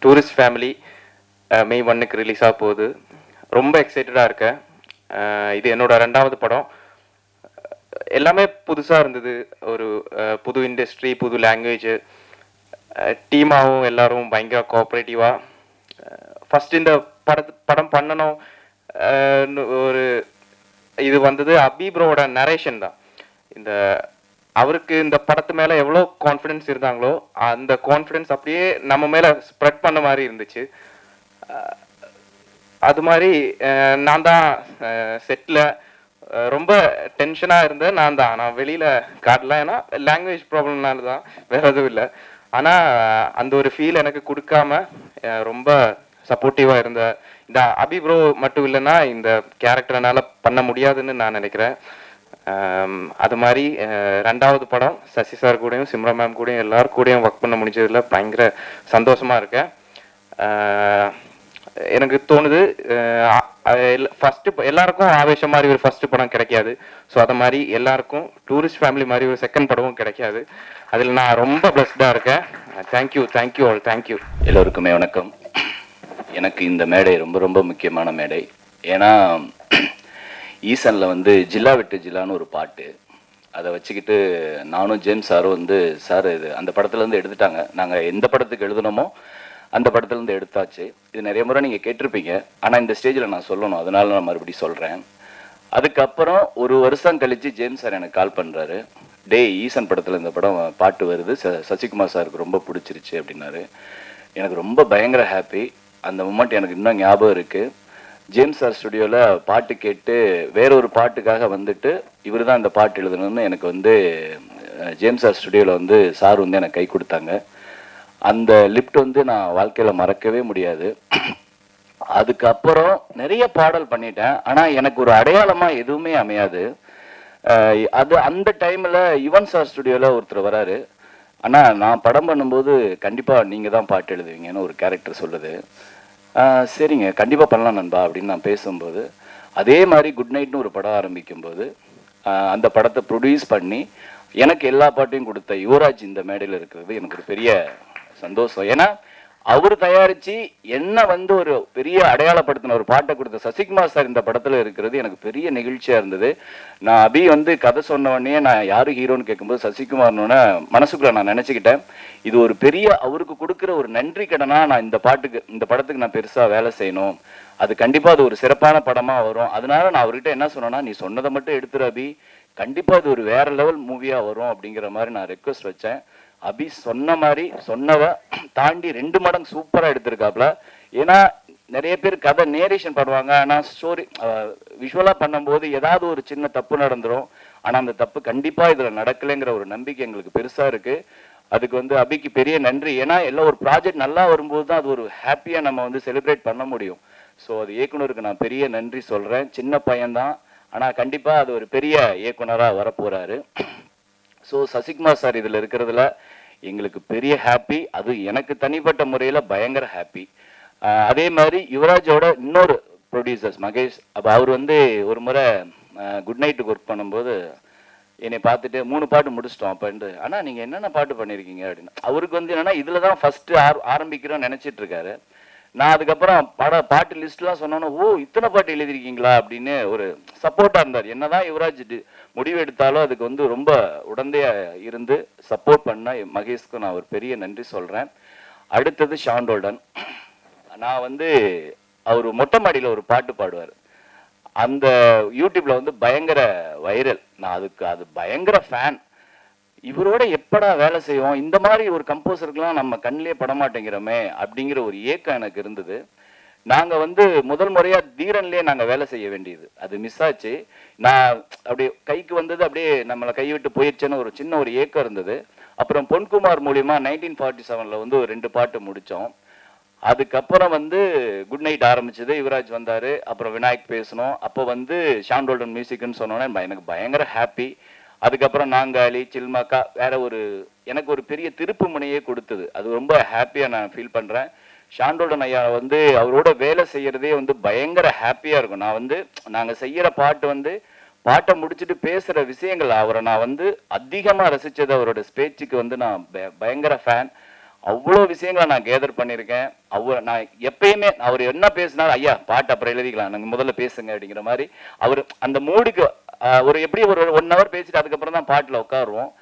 Tourist family மே 1க்கு release ஆக போகுது. ரொம்ப எக்ஸைட்டடாக இருக்கேன். இது என்னோட 2வது படம். எல்லாமே புதுசாக இருந்தது. ஒரு புது இண்டஸ்ட்ரி, புது லாங்குவேஜ், டீமாகவும் எல்லாரும் பயங்கர கோஆப்ரேட்டிவாக. ஃபஸ்ட் இந்த படம் பண்ணணும் ஒரு இது வந்தது அபி ப்ரோவோட நரேஷன் தான். இந்த அவருக்கு இந்த படத்து மேலே எவ்வளோ கான்ஃபிடென்ஸ் இருந்தாங்களோ அந்த கான்ஃபிடென்ஸ் அப்படியே நம்ம மேலே ஸ்ப்ரெட் பண்ண மாதிரி இருந்துச்சு. அது மாதிரி நான் தான் செட்டில் ரொம்ப டென்ஷனாக இருந்தேன். நான் வெளியில் காட்டலாம், ஏன்னா லாங்குவேஜ் ப்ராப்ளம்னால தான், வேறு எதுவும் இல்லை. ஆனால் அந்த ஒரு ஃபீல் எனக்கு கொடுக்காம ரொம்ப சப்போர்ட்டிவாக இருந்த இந்த அபி ப்ரோ மட்டும் இல்லைன்னா இந்த கேரக்டர்னால பண்ண முடியாதுன்னு நான் நினைக்கிறேன். அது மாதிரி 2வது படம் சசி சார் கூடயும் சிம்ரா மேம் கூடயும் எல்லாரும் கூடயும் ஒர்க் பண்ண முடிஞ்சதில் பயங்கர சந்தோஷமாக இருக்கேன். எனக்கு தோணுது ஃபஸ்ட்டு எல்லாருக்கும் ஆவேசம் மாதிரி ஒரு ஃபஸ்ட்டு படம் கிடைக்காது. ஸோ அதை மாதிரி எல்லாருக்கும் டூரிஸ்ட் ஃபேமிலி மாதிரி ஒரு செகண்ட் படமும் கிடைக்காது. அதில் நான் ரொம்ப பிளஸ்டாக இருக்கேன். Thank you all. தேங்க்யூ. எல்லோருக்குமே வணக்கம். எனக்கு இந்த மேடை ரொம்ப ரொம்ப முக்கியமான மேடை. ஏன்னா ஈசனில் வந்து ஜில்லா விட்டு ஜில்லான்னு ஒரு பாட்டு, அதை வச்சுக்கிட்டு நானும் ஜேம்ஸ் சாரும் வந்து சார் இது அந்த படத்துலேருந்து எடுத்துட்டாங்க, நாங்கள் எந்த படத்துக்கு எழுதணுமோ அந்த படத்துலேருந்து எடுத்தாச்சு. இது நிறைய முறை நீங்கள் கேட்டிருப்பீங்க, ஆனால் இந்த ஸ்டேஜில் நான் சொல்லணும், அதனால நான் மறுபடியும் சொல்கிறேன். அதுக்கப்புறம் ஒரு வருஷம் கழித்து ஜேம்ஸ் சார் எனக்கு கால் பண்ணுறாரு, டே ஈசன் படத்தில் இந்த படம் பாட்டு வருது, சசிகுமார் சாருக்கு ரொம்ப பிடிச்சிருச்சு அப்படின்னாரு. எனக்கு ரொம்ப பயங்கர ஹாப்பி. அந்த மூமெண்ட் எனக்கு இன்னும் ஞாபகம் இருக்குது. ஜேம்ஸ் சார் ஸ்டுடியோவில் பாட்டு கேட்டு வேற ஒரு பாட்டுக்காக வந்துட்டு இவர் தான் இந்த பாட்டு எழுதணும்னு எனக்கு வந்து ஜேம்ஸ் சார் ஸ்டுடியோவில் வந்து சார் வந்து எனக்கு கை கொடுத்தாங்க. அந்த லிஃப்ட் வந்து நான் வாழ்க்கையில் மறக்கவே முடியாது. அதுக்கப்புறம் நிறைய பாடல் பண்ணிட்டேன், ஆனால் எனக்கு ஒரு அடையாளமாக எதுவுமே அமையாது. அது அந்த டைமில் யுவன் சார் ஸ்டுடியோவில் ஒருத்தர் வராரு, ஆனால் நான் படம் பண்ணும்போது கண்டிப்பாக நீங்கள் தான் பாட்டு எழுதுவீங்கன்னு ஒரு கேரக்டர் சொல்லுது. சரிங்க கண்டிப்பாக பண்ணலாம் நண்பா அப்படின்னு நான் பேசும்போது, அதே மாதிரி குட் நைட்னு ஒரு படம் ஆரம்பிக்கும்போது அந்த படத்தை ப்ரொடியூஸ் பண்ணி எனக்கு எல்லா பாட்டையும் கொடுத்த யுவராஜ் இந்த மேடையில் இருக்கிறது எனக்கு ஒரு பெரிய சந்தோஷம். ஏன்னா அவர் தயாரித்து என்ன வந்து ஒரு பெரிய அடையாளப்படுத்தின ஒரு பாட்டை கொடுத்த சசிகுமார் சார் இந்த படத்தில் இருக்கிறது எனக்கு பெரிய நிகழ்ச்சியாக இருந்தது. நான் அபி வந்து கதை சொன்ன உடனே நான் யார் ஹீரோன்னு கேட்கும்போது சசிகுமார்னோட மனசுக்குள்ள நான் நினச்சிக்கிட்டேன், இது ஒரு பெரிய அவருக்கு கொடுக்குற ஒரு நன்றி கடனாக நான் இந்த படத்துக்கு நான் பெருசாக வேலை செய்யணும், அது கண்டிப்பாக அது ஒரு சிறப்பான படமாக வரும். அதனால நான் அவர்கிட்ட என்ன சொன்னேன்னா, நீ சொன்னதை மட்டும் எடுத்துரு அபி, கண்டிப்பாக அது ஒரு வேற லெவல் மூவியாக வரும் அப்படிங்கிற மாதிரி நான் ரெக்வஸ்ட் வச்சேன். அபி சொன்ன மாதிரி சொன்னவ தாண்டி 2 மடங்கு சூப்பராக எடுத்திருக்காப்ல. ஏன்னா நிறைய பேர் கதை நேரேஷன் பண்ணுவாங்க, ஆனால் ஸ்டோரி விஷுவலாக பண்ணும்போது ஏதாவது ஒரு சின்ன தப்பு நடந்துடும், ஆனால் அந்த தப்பு கண்டிப்பாக இதில் நடக்கலைங்கிற ஒரு நம்பிக்கை எங்களுக்கு பெருசாக இருக்குது. அதுக்கு வந்து அபிக்கு பெரிய நன்றி. ஏன்னா எல்லாம் ஒரு ப்ராஜெக்ட் நல்லா வரும்போது தான் அது ஒரு ஹாப்பியாக நம்ம வந்து செலிப்ரேட் பண்ண முடியும். ஸோ அது இயக்குனருக்கு நான் பெரிய நன்றி சொல்கிறேன். சின்ன பையன்தான், ஆனால் கண்டிப்பாக அது ஒரு பெரிய இயக்குனராக வரப்போகிறாரு. ஸோ சசிகுமார் சார் இதில் இருக்கிறதுல எங்களுக்கு பெரிய ஹாப்பி. அது எனக்கு தனிப்பட்ட முறையில் பயங்கர ஹாப்பி. அதே மாதிரி யுவராஜோட இன்னொரு ப்ரொடியூசர்ஸ் மகேஷ், அப்போ அவர் வந்து ஒரு முறை குட் நைட்டுக்கு ஒர்க் பண்ணும்போது என்னை பார்த்துட்டு 3 பாட்டு முடிச்சிட்டோம் அப்போன்ட்டு, ஆனால் நீங்கள் என்னென்ன பாட்டு பண்ணியிருக்கீங்க அப்படின்னு. அவருக்கு வந்து என்னென்னா இதில் தான் ஃபஸ்ட்டு ஆரம்பிக்கிறோன்னு நினச்சிட்டு இருக்காரு. நான் அதுக்கப்புறம் பாட்டு லிஸ்ட்லாம் சொன்னோன்னா, ஓ இத்தனை பாட்டு எழுதியிருக்கீங்களா அப்படின்னு ஒரு சப்போர்ட்டாக இருந்தார். என்னதான் யுவராஜ் முடிவு எடுத்தாலும் அதுக்கு வந்து ரொம்ப உடந்தையாக இருந்து சப்போர்ட் பண்ண மகேஷ்க்கு நான் ஒரு பெரிய நன்றி சொல்கிறேன். அடுத்தது ஷாண்டோல்டன். நான் வந்து அவர் மொட்டை மாடியில் ஒரு பாட்டு பாடுவார், அந்த யூடியூப்ல வந்து பயங்கர வைரல். நான் அது பயங்கர ஃபேன். இவரோட எப்படா வேலை செய்வோம், இந்த மாதிரி ஒரு கம்போசருக்குலாம் நம்ம கண்ணிலே படமாட்டேங்கிறோமே அப்படிங்கிற ஒரு ஏக்கம் எனக்கு இருந்தது. நாங்கள் வந்து முதல் முறையாக தீரன்லேயே நாங்கள் வேலை செய்ய வேண்டியது, அது மிஸ் ஆச்சு. நான் அப்படியே கைக்கு வந்தது அப்படியே நம்மளை கைவிட்டு போயிடுச்சேன்னு ஒரு சின்ன ஒரு ஏக்கம் இருந்தது. அப்புறம் பொன்குமார் மூலியமா 1947 வந்து ஒரு 2 பாட்டு முடித்தோம். அதுக்கப்புறம் வந்து குட் நைட் ஆரம்பிச்சது, யுவராஜ் வந்தார், அப்புறம் விநாயக் பேசணும். அப்போ வந்து ஷாண்டோல்டன் மியூசிக்னு சொன்னோன்னே எனக்கு பயங்கர ஹாப்பி. அதுக்கப்புறம் நாங்காலி சில்மாக்கா வேற ஒரு எனக்கு ஒரு பெரிய திருப்பு முனையே கொடுத்தது. அது ரொம்ப ஹாப்பியாக நான் ஃபீல் பண்ணுறேன். ஷாண்டோல்டன் ஐயா வந்து அவரோட வேலை செய்கிறதே வந்து பயங்கர ஹாப்பியாக இருக்கும். நான் வந்து நாங்கள் செய்கிற பாட்டு வந்து பாட்டை முடிச்சுட்டு பேசுகிற விஷயங்கள் அவரை நான் வந்து அதிகமாக ரசித்தது. அவரோட ஸ்பேச்சுக்கு வந்து நான் பயங்கர ஃபேன். அவ்வளோ விஷயங்களை நான் கேதர் பண்ணியிருக்கேன். நான் எப்பயுமே அவர் என்ன பேசினாலும் ஐயா பாட்டு அப்புறம் எழுதிக்கலாம், நாங்கள் முதல்ல பேசுங்க அப்படிங்கிற மாதிரி அவர் அந்த மூடுக்கு ஒரு எப்படி ஒரு 1 hour பேசிட்டு அதுக்கப்புறம் தான் பாட்டில் உட்காருவோம்.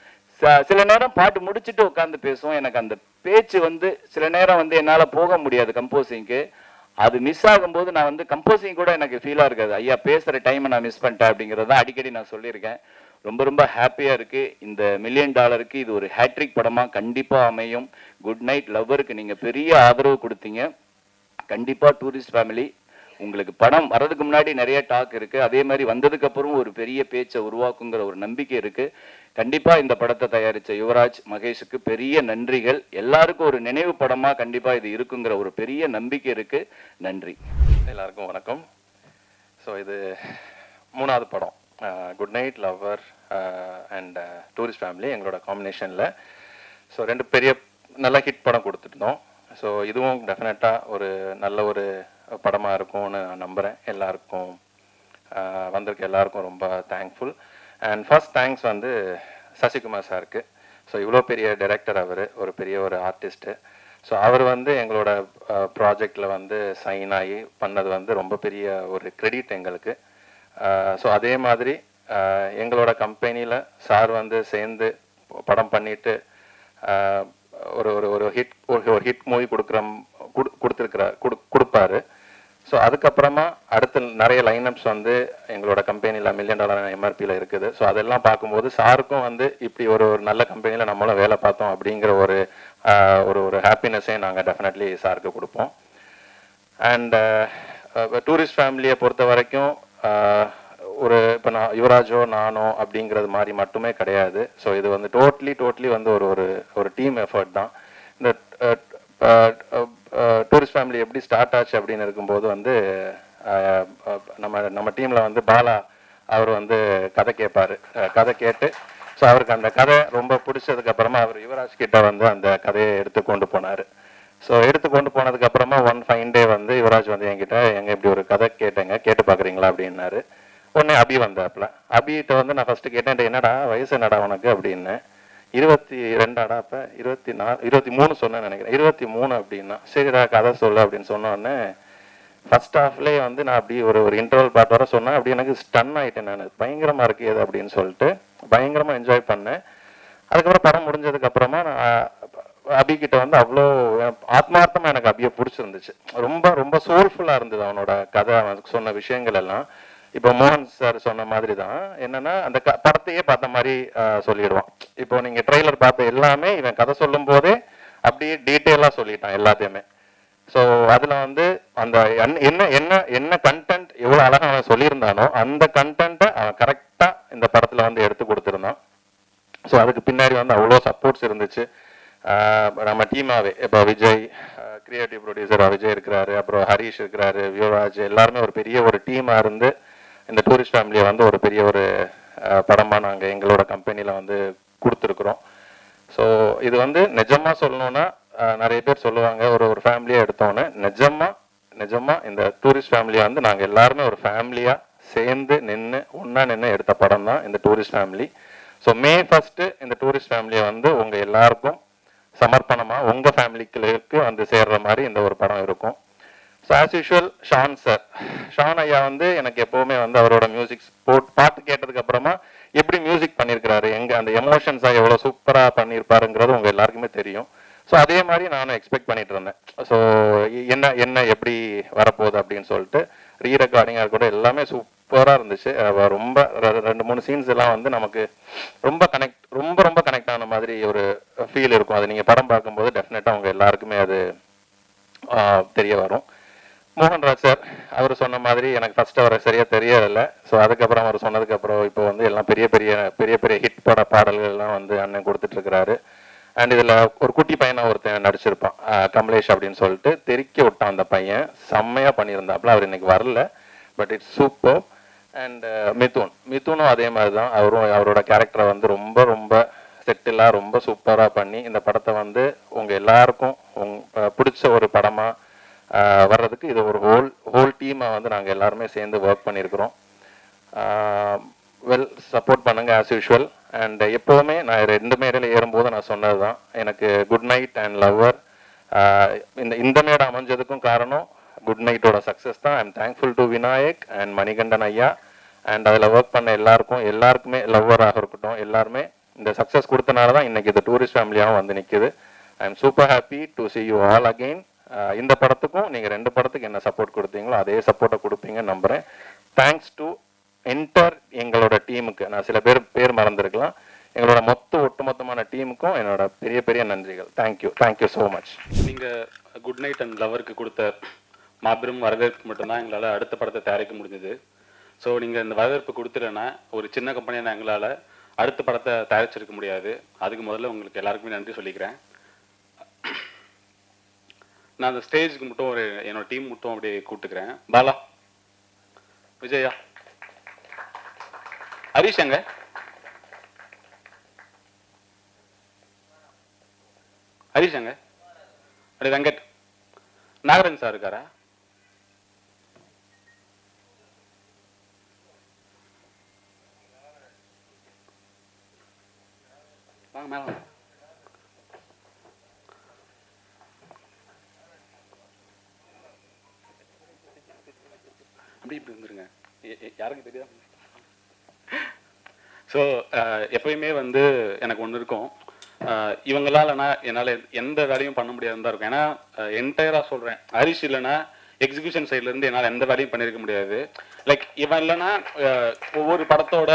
சில நேரம் பாட்டு முடிச்சுட்டு உட்காந்து பேசுவோம். எனக்கு அந்த பேச்சு வந்து சில நேரம் வந்து என்னால் போக முடியாது கம்போசிங்க்கு. அது மிஸ் ஆகும்போது நான் வந்து கம்போசிங் கூட எனக்கு ஃபீலாக இருக்காது. ஐயா பேசுகிற டைமை நான் மிஸ் பண்ணிட்டேன் அப்படிங்கிறது தான் அடிக்கடி நான் சொல்லியிருக்கேன். ரொம்ப ரொம்ப ஹாப்பியாக இருக்குது. இந்த $1 million இது ஒரு ஹேட்ரிக் படமாக கண்டிப்பாக அமையும். குட் நைட் லவ்வருக்கு நீங்கள் பெரிய ஆதரவு கொடுத்தீங்க. கண்டிப்பாக டூரிஸ்ட் ஃபேமிலி உங்களுக்கு படம் வர்றதுக்கு முன்னாடி நிறைய டாக் இருக்குது. அதே மாதிரி வந்ததுக்கு அப்புறம் ஒரு பெரிய பேச்சை உருவாக்குங்கிற ஒரு நம்பிக்கை இருக்குது. கண்டிப்பாக இந்த படத்தை தயாரித்த யுவராஜ் மகேஷுக்கு பெரிய நன்றிகள். எல்லாருக்கும் ஒரு நினைவு படமாக கண்டிப்பாக இது இருக்குங்கிற ஒரு பெரிய நம்பிக்கை இருக்குது. நன்றி. எல்லாருக்கும் வணக்கம். ஸோ இது 3வது படம், good night lover and tourist family எங்களோட காம்பினேஷனில். ஸோ 2 பெரிய நல்ல ஹிட் படம் கொடுத்துருந்தோம். ஸோ இதுவும் டெஃபினட்டாக ஒரு நல்ல ஒரு படமாக இருக்கும்னு நான் நம்புகிறேன். எல்லாருக்கும் வந்திருக்க எல்லாருக்கும் ரொம்ப தேங்க்ஃபுல். அண்ட் ஃபர்ஸ்ட் தேங்க்ஸ் வந்து சசிகுமார் சாருக்கு. ஸோ இவ்வளோ பெரிய டைரக்டர், அவர் ஒரு பெரிய ஒரு ஆர்டிஸ்ட்டு. ஸோ அவர் வந்து எங்களோட ப்ராஜெக்டில் வந்து சைன் ஆகி பண்ணது வந்து ரொம்ப பெரிய ஒரு கிரெடிட் எங்களுக்கு. ஸோ அதே மாதிரி எங்களோட கம்பெனியில் சார் வந்து சேர்ந்து படம் பண்ணிட்டு ஒரு ஒரு ஒரு ஹிட் ஒரு ஹிட் மூவி கொடுப்பாரு. ஸோ அதுக்கப்புறமா அடுத்து நிறைய லைனப்ஸ் வந்து எங்களோட கம்பெனியில் $1 million MRPயில் இருக்குது. ஸோ அதெல்லாம் பார்க்கும்போது சாருக்கும் வந்து இப்படி ஒரு ஒரு நல்ல கம்பெனியில் நம்மளும் வேலை பார்த்தோம் அப்படிங்கிற ஒரு ஒரு ஹாப்பினஸ்ஸே நாங்கள் டெஃபினெட்லி சாருக்கு கொடுப்போம். அண்ட் டூரிஸ்ட் ஃபேமிலியை பொறுத்த வரைக்கும் ஒரு இப்போ நான் யுவராஜோ நானோ அப்படிங்கிறது மாதிரி மட்டுமே கிடையாது. ஸோ இது வந்து டோட்லி வந்து ஒரு ஒரு டீம் எஃபர்ட் தான். இந்த டூரிஸ்ட் ஃபேமிலி எப்படி ஸ்டார்ட் ஆச்சு அப்படின்னு இருக்கும்போது வந்து நம்ம டீமில் வந்து பாலா அவர் வந்து கதை கேட்பார். கதை கேட்டு ஸோ அவருக்கு அந்த கதை ரொம்ப பிடிச்சதுக்கப்புறமா அவர் யுவராஜ் கிட்ட வந்து அந்த கதையை எடுத்து கொண்டு போனார். ஸோ எடுத்து கொண்டு போனதுக்கப்புறமா ஒன் ஃபைன் டே வந்து யுவராஜ் வந்து என்கிட்ட இப்படி ஒரு கதை கேட்டேங்க, கேட்டு பார்க்குறீங்களா அப்படின்னாரு. உடனே அபி வந்தாப்புல. அபிகிட்ட வந்து நான் ஃபஸ்ட்டு கேட்டேன், என்னடா வயசு என்னடா உனக்கு அப்படின்னு. 22 அப்போ 23 சொன்னேன்னு நினைக்கிறேன். 23 அப்படின்னா சரிடா கதை சொல்லு அப்படின்னு சொன்னோடனே ஃபர்ஸ்ட் ஹாஃப்லேயே வந்து நான் அப்படி ஒரு இன்டர்வல் பார்ட் வர சொன்னேன். அப்படி எனக்கு ஸ்டன் ஆகிட்டேன் நான். பயங்கரமாக இருக்கு இது அப்படின்னு சொல்லிட்டு பயங்கரமாக என்ஜாய் பண்ணேன். அதுக்கப்புறம் படம் முடிஞ்சதுக்கப்புறமா நான் அபிகிட்ட வந்து அவ்வளோ ஆத்மார்த்தமாக எனக்கு அபியை பிடிச்சிருந்துச்சு. ரொம்ப ரொம்ப சோல்ஃபுல்லாக இருந்தது அவனோட கதை, அவனுக்கு சொன்ன விஷயங்கள் எல்லாம். இப்போ மோகன் சார் சொன்ன மாதிரி தான் என்னன்னா அந்த படத்தையே பார்த்த மாதிரி சொல்லிடுவான். இப்போ நீங்க ட்ரெய்லர் பார்த்த எல்லாமே இவன் கதை சொல்லும் போதே அப்படியே டீட்டெயிலாக சொல்லிட்டான் எல்லாத்தையுமே. ஸோ அதில் வந்து அந்த என்ன என்ன என்ன கண்டென்ட் எவ்வளோ அழகாக அவன் சொல்லியிருந்தானோ அந்த கண்டென்ட்டை அவன் கரெக்டாக இந்த படத்தில் வந்து எடுத்து கொடுத்துருந்தான். ஸோ அதுக்கு பின்னாடி வந்து அவ்வளோ சப்போர்ட்ஸ் இருந்துச்சு. நம்ம டீமாவே இப்போ விஜய் கிரியேட்டிவ் ப்ரொடியூசர் விஜய் இருக்கிறாரு, அப்புறம் ஹரீஷ் இருக்கிறாரு, யுவராஜ், எல்லாருமே ஒரு பெரிய ஒரு டீமாக இருந்து இந்த டூரிஸ்ட் ஃபேமிலியை வந்து ஒரு பெரிய ஒரு படமாக நாங்கள் எங்களோட கம்பெனியில் வந்து கொடுத்துருக்குறோம். ஸோ இது வந்து நிஜமாக சொல்லணுன்னா நிறைய பேர் சொல்லுவாங்க ஒரு ஃபேமிலியாக எடுத்தோன்னே. நிஜமாக இந்த டூரிஸ்ட் ஃபேமிலியை வந்து நாங்கள் எல்லாருமே ஒரு ஃபேமிலியாக சேர்ந்து ஒன்றா நின்று எடுத்த படம் தான் இந்த டூரிஸ்ட் ஃபேமிலி. ஸோ May 1 இந்த டூரிஸ்ட் ஃபேமிலியை வந்து உங்கள் எல்லாருக்கும் சமர்ப்பணமாக உங்கள் ஃபேமிலிக்கு வந்து சேர்ற மாதிரி இந்த ஒரு படம் இருக்கும். ஸோ ஆஸ் யூஷுவல் ஷான் ஐயா வந்து எனக்கு எப்போவுமே வந்து அவரோட மியூசிக் பாட்டு கேட்டதுக்கு அப்புறமா எப்படி மியூசிக் பண்ணியிருக்கிறாரு, எங்கே அந்த எமோஷன்ஸாக எவ்வளோ சூப்பராக பண்ணியிருப்பாருங்கிறது உங்கள் எல்லாருக்குமே தெரியும். ஸோ அதே மாதிரி நானும் எக்ஸ்பெக்ட் பண்ணிட்டு இருந்தேன். ஸோ என்ன எப்படி வரப்போகுது அப்படின்னு சொல்லிட்டு ரீரெக்கார்டிங்காக கூட எல்லாமே சூப்பராக இருந்துச்சு. ரொம்ப 2-3 சீன்ஸ் எல்லாம் வந்து நமக்கு ரொம்ப கனெக்ட் ஆன மாதிரி ஒரு ஃபீல் இருக்கும். அது நீங்கள் படம் பார்க்கும்போது டெஃபினட்டாக அவங்க எல்லாருக்குமே அது தெரிய வரும். மோகன்ராஜ் சார் அவர் சொன்ன மாதிரி எனக்கு ஃபர்ஸ்ட் அவரை சரியாக தெரியலை. ஸோ அதுக்கப்புறம் அவர் சொன்னதுக்கப்புறம் இப்போ வந்து எல்லாம் பெரிய பெரிய ஹிட் பாடல்கள்லாம் வந்து அண்ணன் கொடுத்துட்ருக்கிறாரு. அண்ட் இதில் ஒரு குட்டி பையனை ஒருத்தன் நடிச்சிருப்பான், கமலேஷ் அப்படின்னு சொல்லிட்டு. தெறிக்க விட்டான் அந்த பையன், செம்மையாக பண்ணியிருந்தாப்புல. அவர் இன்னைக்கு வரல, பட் இட்ஸ் சூப்பர். அண்ட் மிதுனும் அதே மாதிரி தான். அவரோட கேரக்டரை வந்து ரொம்ப செட்டிலாக ரொம்ப சூப்பராக பண்ணி இந்த படத்தை வந்து உங்கள் எல்லாருக்கும் பிடிச்ச ஒரு படமாக வர்றதுக்கு இது ஒரு ஹோல் டீமை வந்து நாங்கள் எல்லாருமே சேர்ந்து ஒர்க் பண்ணியிருக்கிறோம். வெல் சப்போர்ட் பண்ணுங்க ஆஸ் யூஷுவல். அண்ட் எப்போவுமே நான் 2 மேடையில் ஏறும்போது நான் சொன்னது தான், எனக்கு குட் நைட் அண்ட் லவ்வர் இந்த மேடை அமைஞ்சதுக்கும் காரணம் குட் நைட்டோட சக்ஸஸ் தான். I'm thankful to Vinayak and Manikandan ஐயா அண்ட் அதில் ஒர்க் பண்ண எல்லாருக்குமே லவ்வராக இருக்கட்டும், எல்லாருமே இந்த சக்ஸஸ் கொடுத்தனால தான் இன்னைக்கு இது டூரிஸ்ட் ஃபேமிலியாகவும் வந்து நிற்கிது. I am super happy to C you all again. இந்த படத்துக்கும் நீங்கள் 2 படத்துக்கு என்ன சப்போர்ட் கொடுத்தீங்களோ அதே சப்போர்ட்டை கொடுப்பீங்கன்னு நம்புகிறேன். தேங்க்ஸ் டு என்டர் எங்களோட டீமுக்கு, நான் சில பேர் மறந்துருக்கலாம், எங்களோட ஒட்டுமொத்தமான டீமுக்கும் என்னோட பெரிய பெரிய நன்றிகள். Thank you so much. நீங்கள் குட் நைட் அண்ட் லவருக்கு கொடுத்த மாபெரும் வரவேற்பு மட்டும்தான் எங்களால் அடுத்த படத்தை தயாரிக்க முடிஞ்சது. ஸோ நீங்கள் இந்த வரவேற்பு கொடுத்துலன்னா ஒரு சின்ன கம்பெனியான எங்களால் அடுத்த படத்தை தயாரிச்சிருக்க முடியாது. அதுக்கு முதல்ல உங்களுக்கு எல்லாருக்குமே நன்றி சொல்லிக்கிறேன். நான் அந்த ஸ்டேஜுக்கு மட்டும் என்னோட டீம் மட்டும் அப்படியே கூப்பிட்டுக்கிறேன். பாலா, விஜயா, ஹரிஷ் எங்க? ஹரிஷ் எங்க? அப்படியே வெங்கட், நாகரன் சார் இருக்காரா? வாங்க மேல வாங்க. அப்படி இப்படி வந்துருங்க, யாருக்கு தெரியாது. ஸோ எப்பயுமே வந்து எனக்கு ஒன்று இருக்கும், இவங்களாலனா என்னால் எந்த வேலையும் பண்ண முடியாதுன்னு தான் இருக்கும். ஏன்னா என்டையராக சொல்கிறேன், ஹரிஷ் இல்லைன்னா எக்ஸிகியூஷன் சைட்லேருந்து என்னால் எந்த வேலையும் பண்ணியிருக்க முடியாது. லைக் இவன் இல்லைன்னா ஒவ்வொரு படத்தோட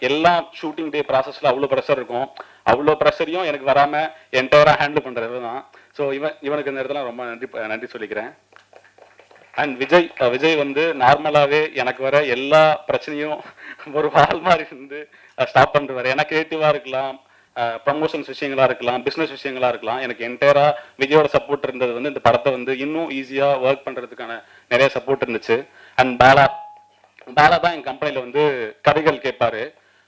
எல்லா ஷூட்டிங் டே ப்ராசஸில் அவ்வளோ ப்ரெஷர் இருக்கும், அவ்வளோ ப்ரெஷரையும் எனக்கு வராமல் என்டையராக ஹேண்டில் பண்ணுறது தான். ஸோ இவனுக்கு இந்த இடத்துல ரொம்ப நன்றி சொல்லிக்கிறேன். அண்ட் விஜய் வந்து நார்மலாகவே எனக்கு வர எல்லா பிரச்சனையும் ஒரு வால் மாதிரி இருந்து ஸ்டாப் பண்ணுறாரு. ஏன்னா கிரியேட்டிவாக இருக்கலாம், ப்ரமோஷன்ஸ் விஷயங்களா இருக்கலாம், பிஸ்னஸ் விஷயங்களா இருக்கலாம், எனக்கு என்டையரா விஜயோட சப்போர்ட் இருந்தது வந்து இந்த படத்தை வந்து இன்னும் ஈஸியாக ஒர்க் பண்ணுறதுக்கான நிறைய சப்போர்ட் இருந்துச்சு. அண்ட் பாலா தான் எங்கள் கம்பெனியில் வந்து கதைகள் கேட்பாரு.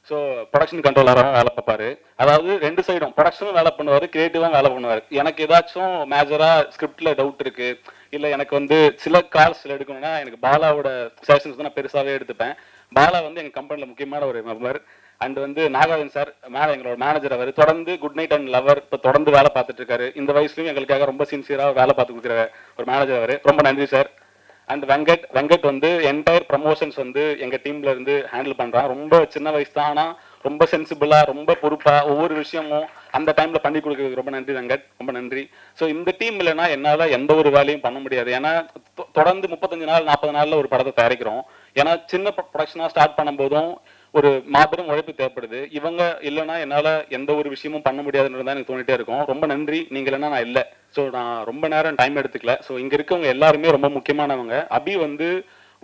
ஸோ ப்ரொடக்ஷன் கண்ட்ரோலராக வேலை பார்ப்பாரு. அதாவது 2 சைடும் ப்ரொடக்ஷனும் வேலை பண்ணுவார், கிரியேட்டிவாக வேலை பண்ணுவார். எனக்கு ஏதாச்சும் மேஜராக ஸ்கிரிப்டில் டவுட் இருக்குது, இல்லை எனக்கு வந்து சில கால்ஸ் எடுக்கணும்னா எனக்கு பாலாவோட செஷன்ஸ் தான் நான் பெருசாகவே எடுத்துப்பேன். பாலா வந்து எங்கள் கம்பெனியில் முக்கியமான ஒரு மெம்பர். அண்ட் வந்து நாகார்ஜுன் சார் எங்களோட மேனேஜர், அவர் தொடர்ந்து குட் நைட் அண்ட் லவர் இப்போ தொடர்ந்து வேலை பார்த்துட்டு இருக்காரு. இந்த வயசுலையும் எங்களுக்காக ரொம்ப சின்சியராக வேலை பார்த்து கொடுக்குற ஒரு மேனேஜர் அவர், ரொம்ப நன்றி சார். அண்ட் வெங்கட் வந்து என்டையர் ப்ரமோஷன்ஸ் வந்து எங்கள் டீம்ல இருந்து ஹேண்டில் பண்ணுறான். ரொம்ப சின்ன வயசு தான், ஆனால் ரொம்ப சென்சிபிளாக, ரொம்ப பொறுப்பாக ஒவ்வொரு விஷயமும் அந்த டைமில் பண்ணி கொடுக்குறதுக்கு ரொம்ப நன்றி வெங்கட், ரொம்ப நன்றி. ஸோ இந்த டீம் இல்லைன்னா என்னால் எந்த ஒரு வேலையும் பண்ண முடியாது. ஏன்னா தொடர்ந்து 35 நாள் 40 நாளில் ஒரு படத்தை தயாரிக்கிறோம். ஏன்னா சின்ன ப்ரொடக்ஷனாக ஸ்டார்ட் பண்ணும்போதும் ஒரு மாபெரும் உழைப்பு தேவைப்படுது. இவங்க இல்லைன்னா என்னால் எந்த ஒரு விஷயமும் பண்ண முடியாதுன்றது தான் எனக்கு தோணிட்டே இருக்கும். ரொம்ப நன்றி, நீங்கள் இல்லைன்னா நான் இல்லை. ஸோ நான் ரொம்ப நேரம் டைம் எடுத்துக்கல. ஸோ இங்கே இருக்கவங்க எல்லாருமே ரொம்ப முக்கியமானவங்க. அபி வந்து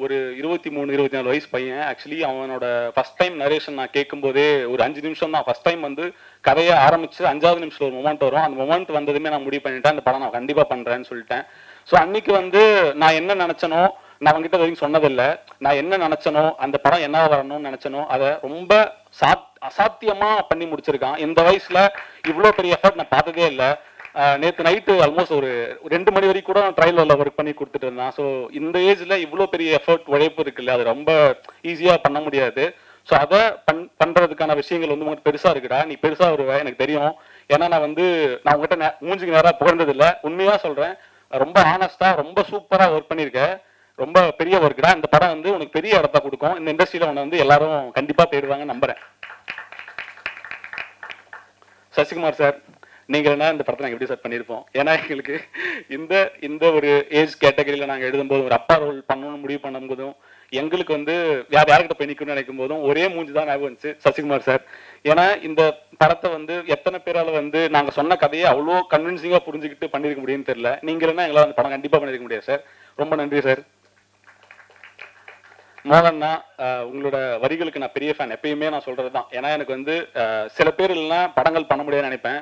ஒரு 23-24 வயசு பையன். ஆக்சுவலி அவனோட ஃபர்ஸ்ட் டைம் நரேஷன் நான் கேட்கும்போதே ஒரு 5 நிமிஷம் தான். ஃபர்ஸ்ட் டைம் வந்து கதையை ஆரம்பிச்சு 5வது நிமிஷத்தில் ஒரு மொமெண்ட் வரும். அந்த மொமெண்ட் வந்ததுமே நான் முடிவு பண்ணிட்டேன், அந்த படம் நான் கண்டிப்பாக பண்ணுறேன்னு சொல்லிட்டேன். ஸோ அன்னைக்கு வந்து நான் என்ன நினச்சனோ, நான் அவங்ககிட்ட வரைக்கும் சொன்னதில்லை, நான் என்ன நினச்சனோ, அந்த படம் என்ன வரணும்னு நினச்சனோ அதை ரொம்ப அசாத்தியமாக பண்ணி முடிச்சிருக்கான். இந்த வயசில் இவ்வளோ பெரிய எஃபர்ட் நான் பார்த்ததே இல்லை. நேற்று நைட்டு ஆல்மோஸ்ட் ஒரு 2 மணி வரைக்கும் கூட ட்ரைலரில் ஒர்க் பண்ணி கொடுத்துட்டு இருந்தான். ஸோ இந்த ஏஜில் இவ்வளோ பெரிய எஃபர்ட் உழைப்பு இருக்குல்ல, அது ரொம்ப ஈஸியாக பண்ண முடியாது. ஸோ அதை பண்ணுறதுக்கான விஷயங்கள் வந்து உங்களுக்கு பெருசாக இருக்குடா, நீ பெருசாக வருவ எனக்கு தெரியும். ஏன்னா நான் உங்ககிட்ட மூஞ்சிக்கு நேராக புகழ்ந்ததில்லை, உண்மையாக சொல்கிறேன். ரொம்ப ஆனஸ்டாக ரொம்ப சூப்பராக ஒர்க் பண்ணியிருக்கேன். ரொம்ப பெரிய ஒர்க்குடா. இந்த படம் வந்து உனக்கு பெரிய இடத்த கொடுக்கும். இந்த இண்டஸ்ட்ரியில் உன்னை வந்து எல்லாரும் கண்டிப்பாக தேடுவாங்க நம்புறேன். சசிகுமார் சார், நீங்கள் என்ன இந்த படத்தை நாங்கள் எப்படி சார் பண்ணியிருப்போம்? ஏன்னா எங்களுக்கு இந்த ஒரு ஏஜ் கேட்டகரியில் நாங்கள் எழுதும்போதும் ஒரு அப்பா ரோல் பண்ணணும்னு முடிவு பண்ணும்போதும் எங்களுக்கு வந்து யார்கிட்ட போய் நிற்கணும்னு நினைக்கும் போதும் ஒரே மூஞ்சி தான் ஞாபகம் வந்துச்சு, சசிகுமார் சார். ஏன்னா இந்த படத்தை வந்து எத்தனை பேரால் வந்து நாங்கள் சொன்ன கதையை அவ்வளோ கன்வின்சிங்காக புரிஞ்சுக்கிட்டு பண்ணியிருக்க முடியும்னு தெரியல. நீங்கன்னா எங்களால் அந்த படம் கண்டிப்பாக பண்ணியிருக்க முடியாது சார். ரொம்ப நன்றி சார். மோகன்னா, உங்களோட வரிகளுக்கு நான் பெரிய ஃபேன், எப்பயுமே நான் சொல்றது தான். ஏன்னா எனக்கு வந்து சில பேர் இல்லைன்னா படங்கள் பண்ண முடியாதுன்னு நினைப்பேன்.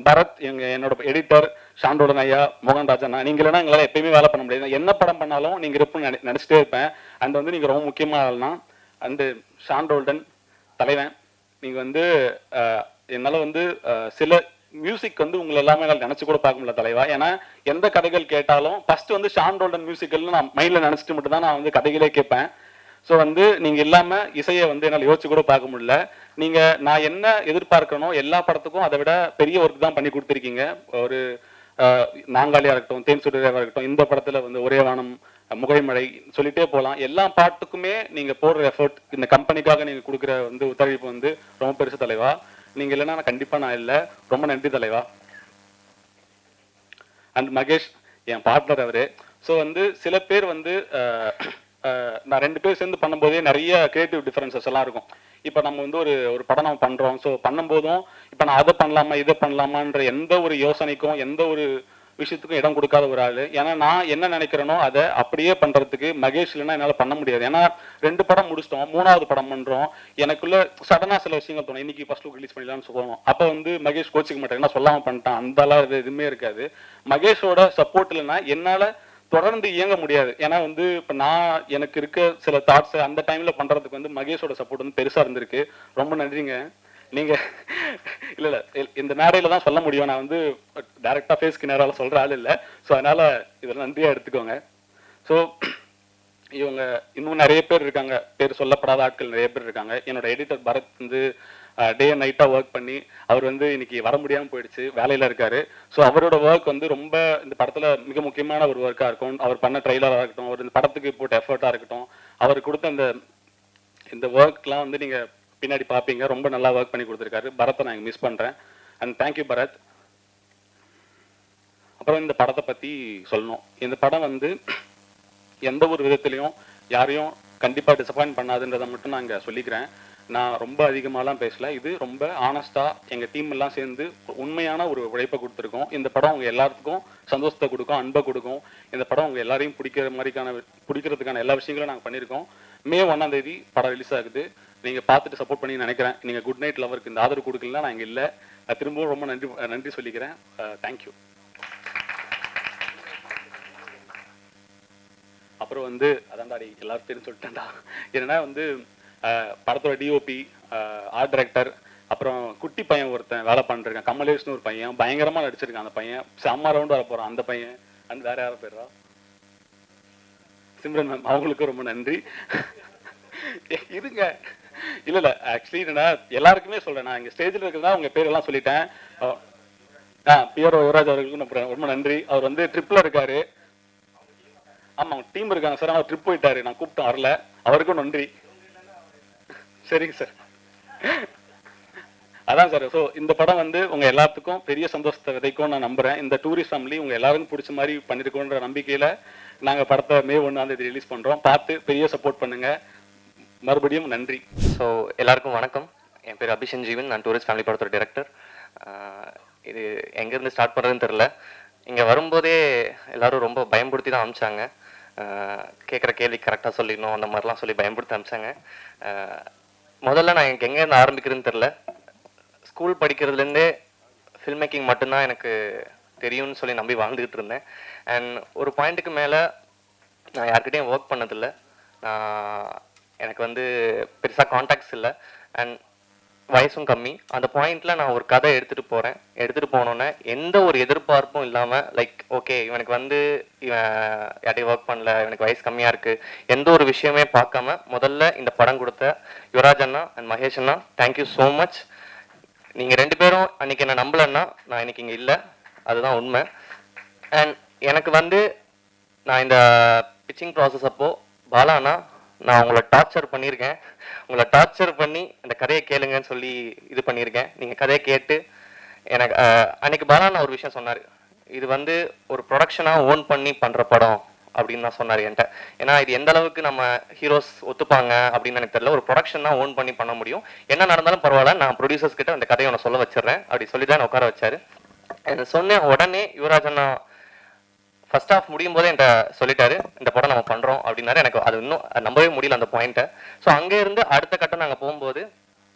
பரத் என்னோட எடிட்டர், ஷாண்டோடன் ஐயா, மோகன் ராஜண்ணா, நீங்க இல்லைன்னா எங்களால் எப்பயுமே வேலை பண்ண முடியாது. என்ன படம் பண்ணாலும் நீங்க இருப்புன்னு நினைச்சிட்டே இருப்பேன். அண்ட் வந்து நீங்க ரொம்ப முக்கியமான ஆள்னா. அண்டு ஷாண்டோல்டன் தலைவன், நீங்க வந்து என்னால் வந்து சில மியூசிக் வந்து உங்களை எல்லாமே என்னால் நினைச்சு கூட பார்க்க முடியல தலைவா. ஏன்னா எந்த கதைகள் கேட்டாலும் ஃபர்ஸ்ட் வந்து ஷாண்டோல்டன் மியூசிக்கல்னு நான் மைண்டில் நினைச்சிட்டு மட்டும் தான் நான் வந்து கதைகளே கேட்பேன். ஸோ வந்து நீங்கள் இல்லாமல் இசையை வந்து என்னால் யோசிச்சு கூட பார்க்க முடியல. நீங்கள் நான் என்ன எதிர்பார்க்கணும் எல்லா படத்துக்கும் அதை விட பெரிய ஒர்க் தான் பண்ணி கொடுத்துருக்கீங்க. ஒரு நாங்காலியாக இருக்கட்டும், தேன் சுடராக இருக்கட்டும், இந்த படத்தில் வந்து ஒரே வானம், முகைமழை சொல்லிட்டே போகலாம். எல்லா பாட்டுக்குமே நீங்கள் போடுற எஃபர்ட், இந்த கம்பெனிக்காக நீங்கள் கொடுக்குற வந்து ஒத்துழைப்பு வந்து ரொம்ப பெருசு தலைவா. நீங்கள் இல்லைன்னா நான் கண்டிப்பாக நான் இல்லை. ரொம்ப நன்றி தலைவா. அண்ட் மகேஷ் என் பார்ட்னர் அவரு. ஸோ வந்து சில பேர் வந்து நான் 2 பேர் சேர்ந்து பண்ணும்போதே நிறைய கிரியேட்டிவ் டிஃபரன்சஸ் எல்லாம் இருக்கும். இப்போ நம்ம வந்து ஒரு படம் நம்ம பண்ணுறோம். ஸோ பண்ணும்போதும் இப்போ நான் அதை பண்ணலாமா இதை பண்ணலாமான்ற எந்த ஒரு யோசனைக்கும் எந்த ஒரு விஷயத்துக்கும் இடம் கொடுக்காத ஒரு ஆள். ஏன்னா நான் என்ன நினைக்கிறேனோ அதை அப்படியே பண்ணுறதுக்கு மகேஷ் இல்லைன்னா என்னால் பண்ண முடியாது. ஏன்னா 2 படம் முடிச்சிட்டோம், 3வது படம் பண்ணுறோம். எனக்குள்ள சடனாக சில விஷயங்கள் தோணும். இன்னைக்கு ஃபர்ஸ்ட் லுக் ரிலீஸ் பண்ணிடலாம்னு சொல்லணும். அப்போ வந்து மகேஷ் கோச்சிக்க மாட்டேன், என்ன சொல்லாமல் பண்ணிட்டான், அந்த அளவு எதுவுமே இருக்காது. மகேஷோட சப்போர்ட் இல்லைன்னா என்னால் தொடர்ந்து இயங்க முடியாது. ஏன்னா வந்து இப்போ நான் எனக்கு இருக்க சில தாட்ஸ் அந்த டைமில் பண்ணுறதுக்கு வந்து மகேஷோட சப்போர்ட் வந்து பெருசாக இருந்திருக்கு. ரொம்ப நன்றிங்க. நீங்கள் இல்லை இந்த மேடையில் தான் சொல்ல முடியும். நான் வந்து டைரெக்டாக ஃபேஸ்க்கு நேரால் சொல்கிற ஆள் இல்லை. ஸோ அதனால் இதில் நன்றியாக எடுத்துக்கோங்க. ஸோ இவங்க இன்னும் நிறைய பேர் இருக்காங்க, பேர் சொல்லப்படாத ஆட்கள் நிறைய பேர் இருக்காங்க. என்னோட எடிட்டர் பரத் வந்து டே அண்ட் நைட்டாக ஒர்க் பண்ணி அவர் வந்து இன்னைக்கு வர முடியாமல் போயிடுச்சு, வேலையில் இருக்காரு. ஸோ அவரோட ஒர்க் வந்து ரொம்ப இந்த படத்தில் மிக முக்கியமான ஒரு ஒர்க்காக இருக்கும். அவர் பண்ண ட்ரெய்லராக இருக்கட்டும், அவர் இந்த படத்துக்கு போட்ட எஃபர்ட்டாக இருக்கட்டும், அவர் கொடுத்த இந்த ஒர்க்லாம் வந்து நீங்கள் பின்னாடி பார்ப்பீங்க. ரொம்ப நல்லா ஒர்க் பண்ணி கொடுத்துருக்காரு. பரத்தை நான் மிஸ் பண்ணுறேன். And thank you Bharath. அப்புறம் இந்த படத்தை பற்றி சொல்லணும். இந்த படம் வந்து எந்த ஒரு விதத்துலையும் யாரையும் கண்டிப்பாக டிசப்பாயின்ட் பண்ணாதுன்றதை மட்டும் நான் இங்கே சொல்லிக்கிறேன். நான் ரொம்ப அதிகமாகலாம் பேசல. இது ரொம்ப ஆனஸ்டாக எங்கள் டீம் எல்லாம் சேர்ந்து உண்மையான ஒரு உழைப்பை கொடுத்துருக்கோம். இந்த படம் உங்கள் எல்லாத்துக்கும் சந்தோஷத்தை கொடுக்கும், அன்பை கொடுக்கும். இந்த படம் உங்கள் எல்லாரையும் பிடிக்கிறதுக்கான எல்லா விஷயங்களும் நாங்கள் பண்ணியிருக்கோம். மே 1ஆம் தேதி படம் ரிலீஸ் ஆகுது. நீங்கள் பார்த்துட்டு சப்போர்ட் பண்ணி நினைக்கிறேன். நீங்கள் குட் நைட் லவருக்கு இந்த ஆதரவு கொடுக்கலாம், நான் இங்கே இல்லை. திரும்பவும் ரொம்ப நன்றி சொல்லிக்கிறேன். தேங்க்யூ. அப்புறம் வந்து அதான்டாடி எல்லாரும் பேரும் சொல்லிட்டேன்டா. என்னன்னா வந்து படத்தோட டிஓபி, ஆர்ட் டைரக்டர், அப்புறம் குட்டி பையன் ஒருத்தன் வேலை பண்ணிருக்கான், கமலேஷ்னு ஒரு பையன் பயங்கரமாக நடிச்சிருக்கான். அந்த பையன் செம்ம ரவுண்டு வர போகிறான். அந்த பையன் அந்த வேற யாரும் பேரா சிம்ரன் மேம், அவங்களுக்கும் ரொம்ப நன்றி. இருங்க இல்லை ஆக்சுவலி என்னன்னா எல்லாருக்குமே சொல்கிறேன். நான் இங்கே ஸ்டேஜில் இருக்கிறதா உங்கள் பேரெல்லாம் சொல்லிட்டேன். பிஆர்ஓ யுவராஜ் அவர்களுக்கும் ரொம்ப நன்றி. அவர் வந்து ட்ரிப்பில் இருக்காரு. ஆமாம், டீம் இருக்காங்க சார். அவர் ட்ரிப் போயிட்டாரு, நான் கூப்பிட்டேன் வரல. அவருக்கும் நன்றி. சரிங்க சார். அதான் சார். ஸோ இந்த படம் வந்து உங்கள் எல்லாத்துக்கும் பெரிய சந்தோஷத்தை விதைக்கும் நான் நம்புகிறேன். இந்த டூரிஸ்ட் ஃபேமிலி உங்கள் எல்லாருக்கும் பிடிச்ச மாதிரி பண்ணியிருக்கோன்ற நம்பிக்கையில் நாங்கள் படத்தை மே 1ஆம் தேதி ரிலீஸ் பண்ணுறோம். பார்த்து பெரிய சப்போர்ட் பண்ணுங்கள். மறுபடியும் நன்றி. ஸோ எல்லாருக்கும் வணக்கம். என் பேர் அபிஷன் ஜீவன். நான் டூரிஸ்ட் ஃபேமிலி படத்தோட டைரக்டர். இது எங்கேருந்து ஸ்டார்ட் பண்ணுறதுன்னு தெரில. இங்கே வரும்போதே எல்லோரும் ரொம்ப பயன்படுத்தி தான் அனுப்பிச்சாங்க. கேட்குற கேள்வி கரெக்டாக சொல்லிடணும் அந்த மாதிரிலாம் சொல்லி பயன்படுத்தி அனுப்பிச்சாங்க. முதல்ல நான் எனக்கு எங்கேருந்து ஆரம்பிக்கிறதுன்னு தெரில. ஸ்கூல் படிக்கிறதுலேருந்தே ஃபில்ம் மேக்கிங் மட்டும்தான் எனக்கு தெரியும்னு சொல்லி நம்பி வாழ்ந்துக்கிட்டு இருந்தேன். அண்ட் ஒரு பாயிண்ட்டுக்கு மேலே நான் யார்கிட்டையும் ஒர்க் பண்ணதில்லை. எனக்கு வந்து பெருசாக கான்டாக்ட்ஸ் இல்லை அண்ட் வயசும் கம்மி. அந்த பாயிண்டில் நான் ஒரு கதை எடுத்துகிட்டு போனோன்னே எந்த ஒரு எதிர்பார்ப்பும் இல்லாமல், லைக் ஓகே இவனுக்கு வந்து இவன் யார்ட்டையும் ஒர்க் பண்ணல, இவனுக்கு வயசு கம்மியாக இருக்குது, எந்த ஒரு விஷயமே பார்க்காம முதல்ல இந்த படம் கொடுத்த யுவராஜ் அண்ணா அண்ட் மகேஷ் அண்ணா, தேங்க்யூ ஸோ மச். நீங்கள் 2 பேரும் அன்றைக்கி என்ன நம்பலன்னா நான் இன்னைக்கு இங்கே இல்லை, அதுதான் உண்மை. அண்ட் எனக்கு வந்து நான் இந்த பிச்சிங் ப்ராசஸ் அப்போது பாலாண்ணா, நான் உங்களை டார்ச்சர் பண்ணியிருக்கேன். உங்களை டார்ச்சர் பண்ணி இந்த கதையை கேளுங்கன்னு சொல்லி இது பண்ணியிருக்கேன். நீங்கள் கதையை கேட்டு எனக்கு அன்னைக்கு பாலாண்ணா ஒரு விஷயம் சொன்னார். இது வந்து ஒரு ப்ரொடக்ஷனாக ஓன் பண்ணி பண்ணுற படம் அப்படின்னு தான் சொன்னார் என்கிட்ட. ஏன்னா இது எந்த அளவுக்கு நம்ம ஹீரோஸ் ஒத்துப்பாங்க அப்படின்னு எனக்கு தெரியல. ஒரு ப்ரொடக்ஷன் தான் ஓன் பண்ணி பண்ண முடியும். என்ன நடந்தாலும் பரவாயில்ல, நான் ப்ரொடியூசர்ஸ் கிட்ட அந்த கதையை ஒன்று சொல்ல வச்சிடுறேன் அப்படி சொல்லி தான் உட்கார வச்சாரு. சொன்னேன் உடனே யுவராஜ் அண்ணா ஃபர்ஸ்ட் ஹாஃப் முடியும் போதே என்கிட்ட சொல்லிட்டாரு, இந்த படம் நம்ம பண்ணுறோம் அப்படின்னாரு. எனக்கு அது இன்னும் நம்பவே முடியல அந்த பாயிண்ட்டை. ஸோ அங்கேருந்து அடுத்த கட்டம் நாங்கள் போகும்போது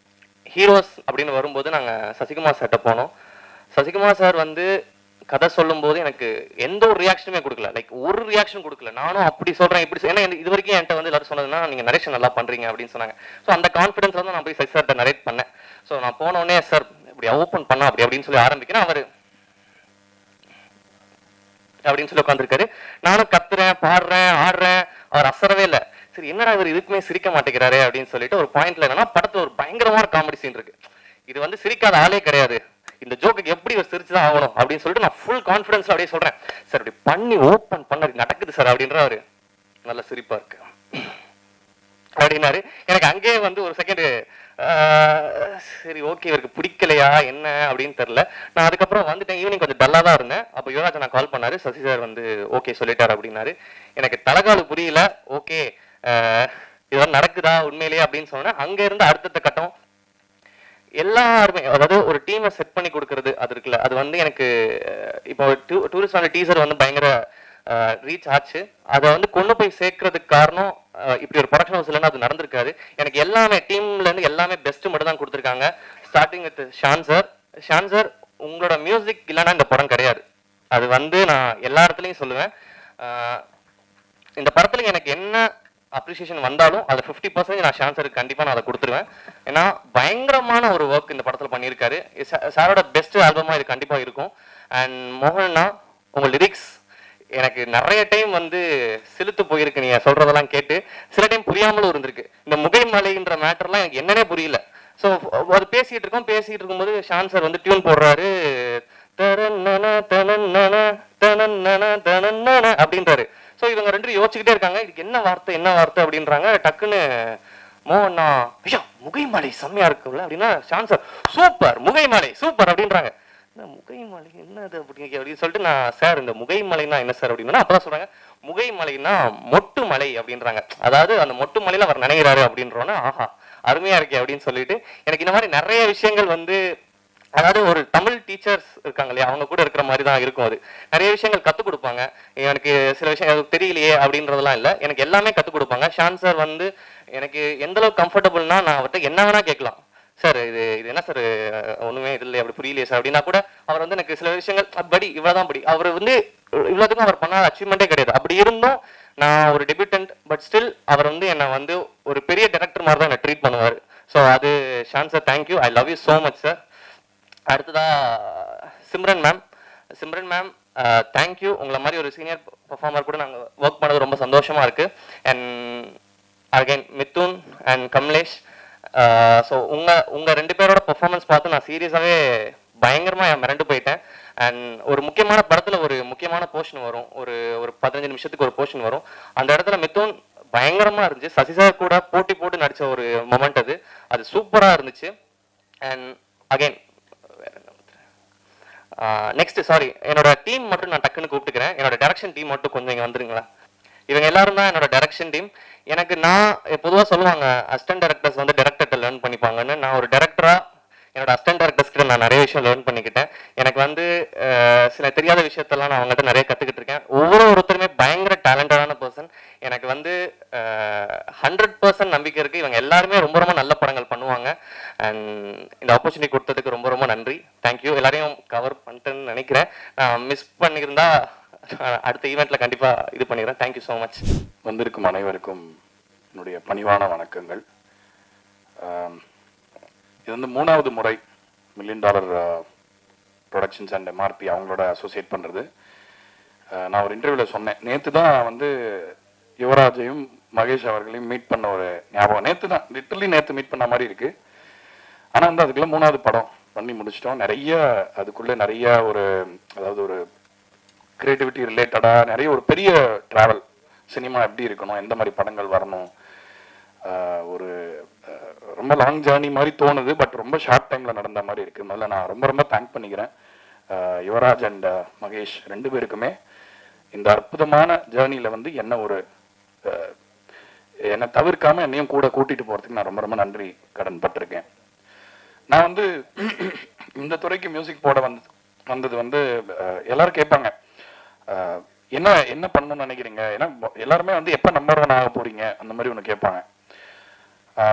ஹீரோஸ் அப்படின்னு வரும்போது நாங்கள் சசிகுமார் சார்கிட்ட போனோம். சசிகுமார் சார் வந்து கதை சொல்லும்போது எனக்கு எந்த ஒரு ரியாக்ஷனுமே கொடுக்கல. லைக் ஒரு ரியாக்ஷன் கொடுக்கல. நானும் அப்படி சொல்கிறேன் இப்படி, ஏன்னா இது வரைக்கும் என்கிட்ட வந்து எல்லாரும் சொன்னதுன்னா நீங்கள் நரேஷன் நல்லா பண்ணுறீங்க அப்படின்னு சொன்னாங்க. ஸோ அந்த கான்ஃபிடன்ஸ் வந்து நான் போய் சசி சார்கிட்ட நரேட் பண்ணேன். ஸோ நான் போனோடனே சார் இப்படி ஓப்பன் பண்ணா அப்படின்னு சொல்லி ஆரம்பிக்கிறேன். அவர் அப்படின்னு சொல்லி உட்காந்துருக்காரு. நானும் கத்துறேன், பாடுறேன், ஆடுறேன். அவர் அசரவே இல்லை. சரி என்னடா இவர் இதுக்குமே சிரிக்க மாட்டேங்கிறாரே அப்படின்னு சொல்லிட்டு ஒரு பாயிண்ட்ல என்னன்னா படத்துல ஒரு பயங்கரமான காமெடி சீன் இருக்கு. இது வந்து சிரிக்காத ஆளே கிடையாது, இந்த ஜோக்கு எப்படி ஒரு சிரிச்சுதான் ஆகணும் அப்படின்னு சொல்லிட்டு நான் ஃபுல் கான்ஃபிடன்ஸ்ல அப்படியே சொல்றேன், சார் அப்படி பண்ணி ஓப்பன் பண்ண நடக்குது சார் அப்படின்ற அவரு நல்ல சிரிப்பா இருக்கு அப்படின்னாரு. எனக்கு அங்கேயே வந்து ஒரு செகண்ட் சரி ஓகே இவருக்கு பிடிக்கலையா என்ன அப்படின்னு தெரியல. நான் அதுக்கப்புறம் வந்துட்டேன், ஈவினிங் கொஞ்சம் டல்லா தான் இருந்தேன். அப்போ யுவராஜ் நான் கால் பண்ணாரு, சசி சார் வந்து ஓகே சொல்லிட்டாரு அப்படின்னாரு. எனக்கு தலைகாலு புரியல, ஓகே இதெல்லாம் நடக்குதா உண்மையிலேயே அப்படின்னு சொன்னேன். அங்க இருந்து அடுத்த கட்டம் எல்லாருமே, அதாவது ஒரு டீமை செட் பண்ணி கொடுக்கறது அது இருக்குல்ல, அது வந்து எனக்கு இப்போ டூரிஸ்ட் டீசர் வந்து பயங்கர ரீச் ஆச்சு. அதை வந்து கொண்டு போய் சேர்க்கறதுக்கு காரணம் இப்படி ஒரு ப்ரொடக்ஷன் ஹவுஸ் இல்லைன்னா அது நடந்திருக்காது. எனக்கு எல்லாமே டீம்ல இருந்து எல்லாமே பெஸ்ட் மட்டும் தான் கொடுத்துருக்காங்க. Starting with Shaan sir. Shaan sir உங்களோட மியூசிக் இல்லைன்னா இந்த படம் கிடையாது, அது வந்து நான் எல்லா இடத்துலையும் சொல்லுவேன். இந்த படத்துல எனக்கு என்ன அப்ரிசியேஷன் வந்தாலும் அது 50% நான் ஷான் சாருக்கு கண்டிப்பா நான் அதை கொடுத்துருவேன். ஏன்னா பயங்கரமான ஒரு ஒர்க் இந்த படத்துல பண்ணியிருக்காரு. சாரோட பெஸ்ட் ஆல்பமா இது கண்டிப்பா இருக்கும். அண்ட் மோகன்னா உங்க லிரிக்ஸ் எனக்கு நிறைய டைம் வந்து சிலுத்து போயிருக்கு, நீங்க சொல்றதெல்லாம் கேட்டு சில டைம் புரியாமலும் இருந்திருக்கு. இந்த முகைமலைன்ற மேட்டர்லாம் எனக்கு என்னன்னே புரியல. ஸோ அது பேசிட்டு இருக்கும்போது ஷான் சார் வந்து டியூன் போடுறாரு, அப்படின்றாரு. ஸோ இவங்க ரெண்டு யோசிச்சுக்கிட்டே இருக்காங்க, இதுக்கு என்ன வார்த்தை அப்படின்றாங்க. டக்குன்னு மோகன்னா ஐயா முகைமலை செம்மையா இருக்குல்ல அப்படின்னா ஷான் சார் சூப்பர் முகைமலை சூப்பர் அப்படின்றாங்க. முகைமலை என்னது அப்படின்னு சொல்லிட்டு நான் சார் இந்த முகைமலைன்னா என்ன சார் அப்படின்னா அப்பதான் சொல்றாங்க முகைமலைன்னா மொட்டு மலை அப்படின்றாங்க. அதாவது அந்த மொட்டு மலையில அவர் நினைக்கிறாரு அப்படின்றோன்னா ஆஹா அருமையா இருக்கே அப்படின்னு சொல்லிட்டு எனக்கு இந்த மாதிரி நிறைய விஷயங்கள் வந்து, அதாவது ஒரு தமிழ் டீச்சர்ஸ் இருக்காங்க இல்லையா அவங்க கூட இருக்கிற மாதிரி தான் இருக்கும். அது நிறைய விஷயங்கள் கற்றுக் கொடுப்பாங்க. எனக்கு சில விஷயம் தெரியலையே அப்படின்றதெல்லாம் இல்லை, எனக்கு எல்லாமே கற்றுக் கொடுப்பாங்க. ஷான் சார் வந்து எனக்கு எந்த அளவுக்கு கம்ஃபர்டபுள்னா நான் அவர்கிட்ட என்ன வேணா கேட்கலாம். சார் இது என்ன சார் ஒண்ணுமே இது இல்லை அப்படி புரியலையே சார் அப்படின்னா கூட அவர் வந்து எனக்கு சில விஷயங்கள் படி இவ்வளவுதான் படி, அவர் வந்து இவ்வளவுக்கும் அவர் பண்ணாத அச்சீவ்மெண்ட்டே கிடையாது. அப்படி இருந்தும் நான் ஒரு டெபியூட்டன்ட் பட் ஸ்டில் அவர் வந்து என்னை வந்து ஒரு பெரிய டைரக்டர் மாதிரி தான் என்னை ட்ரீட் பண்ணுவார். ஸோ அது Shaan sir thank you, I love you so much sir. அடுத்ததா சிம்ரன் மேம் தேங்க்யூ. உங்களை மாதிரி ஒரு சீனியர் பர்ஃபார்மர் கூட நாங்கள் ஒர்க் பண்ணது ரொம்ப சந்தோஷமா இருக்கு. And again Mithun and Kamalesh. So உங்க ரெண்டு பேரோட பெர்ஃபார்மன்ஸ் பார்த்து நான் சீரியஸாகவே பயங்கரமா மிரண்டு போயிட்டேன். அண்ட் ஒரு முக்கியமான படத்துல ஒரு முக்கியமான போர்ஷன் வரும், ஒரு 15 நிமிஷத்துக்கு ஒரு போர்ஷன் வரும். அந்த இடத்துல மிதுன் பயங்கரமா இருந்துச்சு. சசி சார் கூட போட்டு நடிச்ச ஒரு மொமெண்ட் அது சூப்பரா இருந்துச்சு. அண்ட் அகைன் நெக்ஸ்ட் சாரி என்னோட டீம் மட்டும் நான் டக்குன்னு கூப்பிட்டுக்கிறேன். என்னோட டைரக்ஷன் டீம் மட்டும் கொஞ்சம் இங்க வந்துருங்களா. இவங்க எல்லாரும் தான் என்னோட டைரக்ஷன் டீம். எனக்கு நான் பொதுவாக சொல்லுவாங்க அசிஸ்டன்ட் டைரக்டர்ஸ் வந்து டைரக்டர்கிட்ட லேர்ன் பண்ணிப்பாங்கன்னு. நான் ஒரு டைரக்டரா என்னோட அசிஸ்டன்ட் டைரக்டர்ஸ் கிட்ட நான் நிறைய விஷயம் லேர்ன் பண்ணிக்கிட்டேன். எனக்கு வந்து சில தெரியாத விஷயத்தெல்லாம் நான் அவங்ககிட்ட நிறைய கற்றுக்கிட்டு இருக்கேன். ஒருத்தருமே பயங்கர டேலண்டடான பர்சன். எனக்கு வந்து 100% நம்பிக்கை இருக்கு, இவங்க எல்லாருமே ரொம்ப ரொம்ப நல்ல படங்கள் பண்ணுவாங்க. அண்ட் இந்த ஆப்பர்ச்சுனிட்டி கொடுத்ததுக்கு ரொம்ப ரொம்ப நன்றி. தேங்க்யூ. எல்லாரையும் கவர் பண்ணிட்டேன்னு நினைக்கிறேன். நான் மிஸ் பண்ணியிருந்தா அடுத்த ஈவெண்ட்ல கண்டிப்பா இது பண்ணிடுறேன். Thank you so much. வந்திருக்கும் அனைவருக்கும் என்னுடைய பணிவான வணக்கங்கள். இது வந்து 3வது முறை $1 மில்லியன் ப்ரொடக்ஷன்ஸ் அண்ட் எம்ஆர்பி அவங்களோட அசோசியேட் பண்ணுறது. நான் ஒரு இன்டர்வியூவில் சொன்னேன், நேற்று தான் வந்து யுவராஜையும் மகேஷ் அவர்களையும் மீட் பண்ண ஒரு ஞாபகம். நேற்று தான் லிட்டரலி நேற்று மீட் பண்ண மாதிரி இருக்குது. ஆனால் வந்து அதுக்குள்ளே 3வது படம் பண்ணி முடிச்சிட்டோம். அதுக்குள்ளே நிறைய அதாவது ஒரு கிரியேட்டிவிட்டி ரிலேட்டடாக நிறைய ஒரு பெரிய ட்ராவல், சினிமா எப்படி இருக்கணும், எந்த மாதிரி படங்கள் வரணும், ஒரு ரொம்ப லாங் ஜேர்னி மாதிரி தோணுது. பட் ரொம்ப ஷார்ட் டைமில் நடந்த மாதிரி இருக்குது. முதல்ல நான் ரொம்ப ரொம்ப தேங்க் பண்ணிக்கிறேன் யுவராஜ் அண்ட் மகேஷ் 2 பேருக்குமே. இந்த அற்புதமான ஜேர்னியில் வந்து என்னை தவிர்க்காமல் என்னையும் கூட கூட்டிகிட்டு போகிறதுக்கு நான் ரொம்ப ரொம்ப நன்றி கடன் பட்டிருக்கேன். நான் வந்து இந்த துறைக்கு மியூசிக் போட வந்தது வந்து எல்லாரும் கேட்பாங்க என்ன பண்ணணும்னு நினைக்கிறீங்க, ஏன்னா எல்லாருமே வந்து எப்போ நம்பர் 1 ஆக போறீங்க அந்த மாதிரி ஒன்று கேட்பாங்க.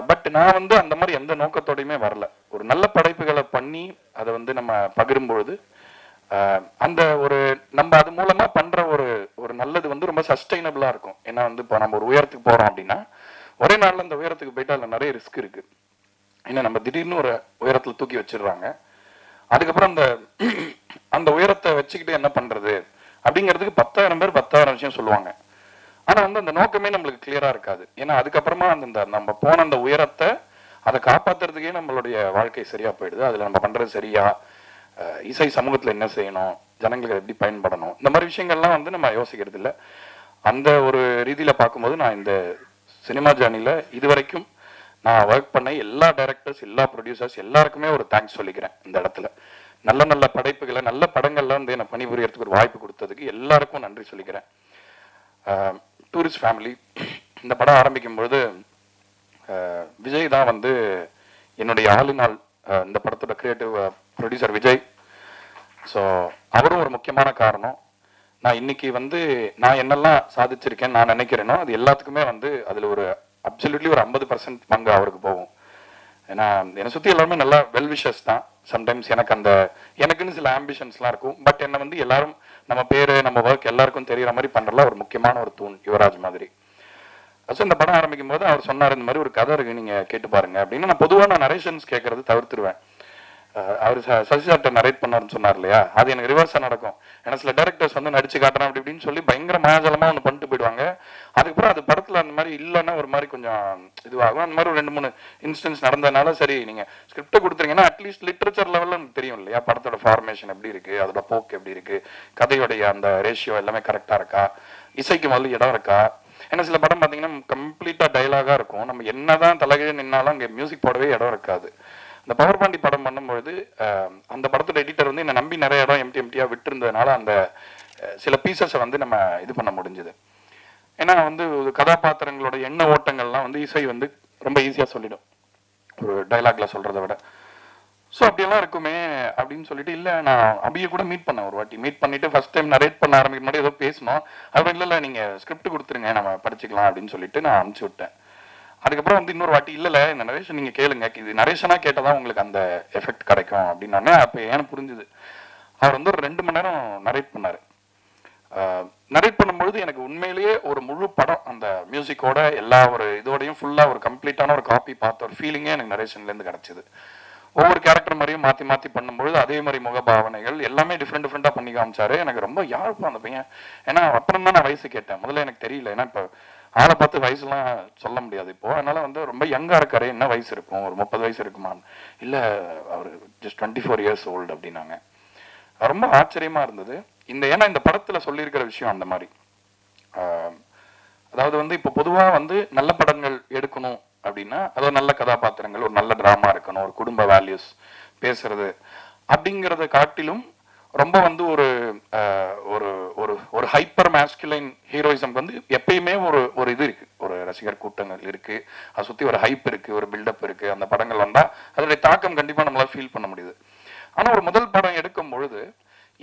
பட் நான் வந்து அந்த மாதிரி எந்த நோக்கத்தோடையுமே வரல. ஒரு நல்ல படைப்புகளை பண்ணி அதை வந்து நம்ம பகிரும்பொழுது அந்த நம்ம அது மூலமா பண்ற ஒரு நல்லது வந்து ரொம்ப சஸ்டைனபிளா இருக்கும். ஏன்னா வந்து இப்போ நம்ம ஒரு உயரத்துக்கு போறோம் அப்படின்னா ஒரே நாள்ல அந்த உயரத்துக்கு போயிட்டு அதுல நிறைய ரிஸ்க் இருக்கு. ஏன்னா நம்ம திடீர்னு ஒரு உயரத்துல தூக்கி வச்சிடுறாங்க, அதுக்கப்புறம் அந்த உயரத்தை வச்சுக்கிட்டு என்ன பண்றது அப்படிங்கிறதுக்கு 10,000 பேர் 10,000 விஷயம் சொல்லுவாங்க. ஆனா வந்து அந்த நோக்கமே நம்மளுக்கு கிளியரா இருக்காது. ஏன்னா அதுக்கப்புறமா அந்த நம்ம போன அந்த உயரத்தை அதை காப்பாத்துறதுக்கே நம்மளுடைய வாழ்க்கை சரியா போயிடுது. அதுல நம்ம பண்றது சரியா, இசை சமூகத்துல என்ன செய்யணும், ஜனங்களுக்கு எப்படி பயன்படணும், இந்த மாதிரி விஷயங்கள்லாம் வந்து நம்ம யோசிக்கிறது இல்லை. அந்த ஒரு ரீதியில பார்க்கும்போது நான் இந்த சினிமா ஜேர்னில இது வரைக்கும் நான் ஒர்க் பண்ண எல்லா டைரக்டர்ஸ், எல்லா ப்ரொடியூசர்ஸ் எல்லாருக்குமே ஒரு தேங்க்ஸ் சொல்லிக்கிறேன் இந்த இடத்துல. நல்ல நல்ல படைப்புகளை, நல்ல படங்கள்ல வந்து என்னை பணிபுரியறதுக்கு ஒரு வாய்ப்பு கொடுத்ததுக்கு எல்லாருக்கும் நன்றி சொல்லிக்கிறேன். டூரிஸ்ட் ஃபேமிலி இந்த படம் ஆரம்பிக்கும் பொழுது விஜய் தான் வந்து என்னுடைய ஆளுநாள், இந்த படத்தோட கிரியேட்டிவ் ப்ரொடியூசர் விஜய். ஸோ அவரும் ஒரு முக்கியமான காரணம். நான் இன்னைக்கு வந்து நான் என்னெல்லாம் சாதிச்சிருக்கேன்னு நான் நினைக்கிறேனோ அது எல்லாத்துக்குமே வந்து அதில் ஒரு அப்சல்யூட்லி ஒரு 50% பங்கு அவருக்கு போகும். ஏன்னா என்னை சுற்றி எல்லாருமே நல்லா வெல்விஷஸ் தான். சம்டைம்ஸ் எனக்குன்னு சில ஆம்பிஷன்ஸ்லாம் இருக்கும். பட் என்னை வந்து எல்லாரும் நம்ம பேர், நம்ம ஒர்க் எல்லாருக்கும் தெரிகிற மாதிரி பண்ணுறதுல ஒரு முக்கியமான ஒரு தூண் யுவராஜ் மாதிரி. ஸோ இந்த படம் ஆரம்பிக்கும் போது அவர் சொன்னார், இந்த மாதிரி ஒரு கதை இருக்கு, நீங்கள் கேட்டு பாருங்க அப்படின்னு. நான் பொதுவாக நரேஷன்ஸ் கேட்கறது தவிர்த்துருவேன். அவர் சசி சார்ட்ட நரேட் பண்ணாருன்னு சொன்னார் இல்லையா, அது எனக்கு ரிவர்ஸாக நடக்கும். ஏன்னா சில டேரக்டர்ஸ் வந்து நடிச்சு காட்டுறேன் அப்படி இப்படின்னு சொல்லி பயங்கர மாயாஜலமா ஒன்று பண்ணிட்டு போயிடுவாங்க. அதுக்கப்புறம் அது படத்தில் அந்த மாதிரி இல்லைன்னா ஒரு மாதிரி கொஞ்சம் இதுவாகும். அந்த மாதிரி ஒரு 2-3 இன்ஸ்டன்ஸ் நடந்ததுனால சரி நீங்கள் ஸ்கிரிப்டை கொடுத்துருங்கன்னா அட்லீஸ்ட் லிட்ரேச்சர் லெவலில் எனக்கு தெரியும் இல்லையா, படத்தோட ஃபார்மேஷன் எப்படி இருக்கு, அதோட போக்கு எப்படி இருக்கு, கதையோடைய அந்த ரேஷியோ எல்லாமே கரெக்டாக இருக்கா, இசைக்கு முதல்ல இடம் இருக்கா. ஏன்னா சில படம் பார்த்தீங்கன்னா கம்ப்ளீட்டாக டைலாகாக இருக்கும், நம்ம என்னதான் தலைகீழ நின்னாலும் அங்கே மியூசிக் போடவே இடம் இருக்காது. இந்த பவர் பாண்டி படம் பண்ணும்பொழுது அந்த படத்தோட எடிட்டர் வந்து என்னை நம்பி நிறைய இடம் எம்டியாக விட்டுருந்ததுனால அந்த சில பீசஸை வந்து நம்ம இது பண்ண முடிஞ்சுது. ஏன்னா வந்து கதாபாத்திரங்களோட எண்ண ஓட்டங்கள்லாம் வந்து இசை வந்து ரொம்ப ஈஸியாக சொல்லிடும் ஒரு டைலாக்ல சொல்றதை விட. ஸோ அப்படியெல்லாம் இருக்குமே அப்படின்னு சொல்லிட்டு, இல்லை நான் அபியை கூட மீட் பண்ணேன் ஒரு வாட்டி. மீட் பண்ணிட்டு ஃபர்ஸ்ட் டைம் நரேட் பண்ண ஆரம்பிக்க முன்னாடி ஏதோ பேசணும். அப்படி இல்லை நீங்கள் ஸ்கிரிப்ட் கொடுத்துருங்க நம்ம படிச்சுக்கலாம் அப்படின்னு சொல்லிட்டு நான் அனுப்பிச்சு விட்டேன். அதுக்கப்புறம் வந்து இன்னொரு வாட்டி இல்லை இந்த நரேஷன் நீங்கள் கேளுங்க, இது நரேஷனாக கேட்டால் உங்களுக்கு அந்த எஃபெக்ட் கிடைக்கும் அப்படின்னானே. அப்போ ஏன்னு புரிஞ்சுது. அவர் வந்து ஒரு 2 மணி நேரம் நரேட் பண்ணார். நரேட் பண்ணும்பொழுது எனக்கு உண்மையிலேயே ஒரு முழு படம் அந்த மியூசிக்கோட எல்லா ஒரு இதோடையும் ஃபுல்லாக ஒரு கம்ப்ளீட்டான ஒரு காப்பி பார்த்த ஒரு ஃபீலிங்கே எனக்கு நரேஷன்லேருந்து கிடச்சிது. ஒவ்வொரு கேரக்டர் மாதிரியும் மாற்றி மாற்றி பண்ணும்பொழுது அதே மாதிரி முகபாவனைகள் எல்லாமே டிஃப்ரெண்ட்டாக பண்ணி காமிச்சாரு. எனக்கு ரொம்ப யாருக்கும் அந்த பையன், ஏன்னா அப்புறம் தான் நான் வயசு கேட்டேன். முதல்ல எனக்கு தெரியல, ஏன்னா இப்போ ஆளை பார்த்து வயசுலாம் சொல்ல முடியாது இப்போ. அதனால வந்து ரொம்ப யங்கா இருக்காரு, என்ன வயசு இருக்கும், ஒரு 30 வயசு இருக்குமான்னு. இல்லை அவர் ஜஸ்ட் 24 இயர்ஸ் ஓல்டு அப்படின்னாங்க. ரொம்ப ஆச்சரியமா இருந்தது. ஏன்னா இந்த படத்துல சொல்லியிருக்கிற விஷயம் அந்த மாதிரி. அதாவது வந்து இப்போ பொதுவா வந்து நல்ல படங்கள் எடுக்கணும் அப்படின்னா அதாவது நல்ல கதாபாத்திரங்கள், ஒரு நல்ல டிராமா இருக்கணும், ஒரு குடும்ப வேல்யூஸ் பேசுறது அப்படிங்கிறத காட்டிலும் ரொம்ப வந்து ஒரு ஒரு ஒரு ஒரு ஹைப்பர் மேஸ்குலைன் ஹீரோயிசம் வந்து எப்பயுமே ஒரு இது இருக்கு, ஒரு ரசிகர் கூட்டங்கள் இருக்கு, அதை சுற்றி ஒரு ஹைப் இருக்கு, ஒரு பில்டப் இருக்கு. அந்த படங்கள் வந்தா அதோடைய தாக்கம் கண்டிப்பாக நம்மளால ஃபீல் பண்ண முடியுது. ஆனால் ஒரு முதல் படம் எடுக்கும் பொழுது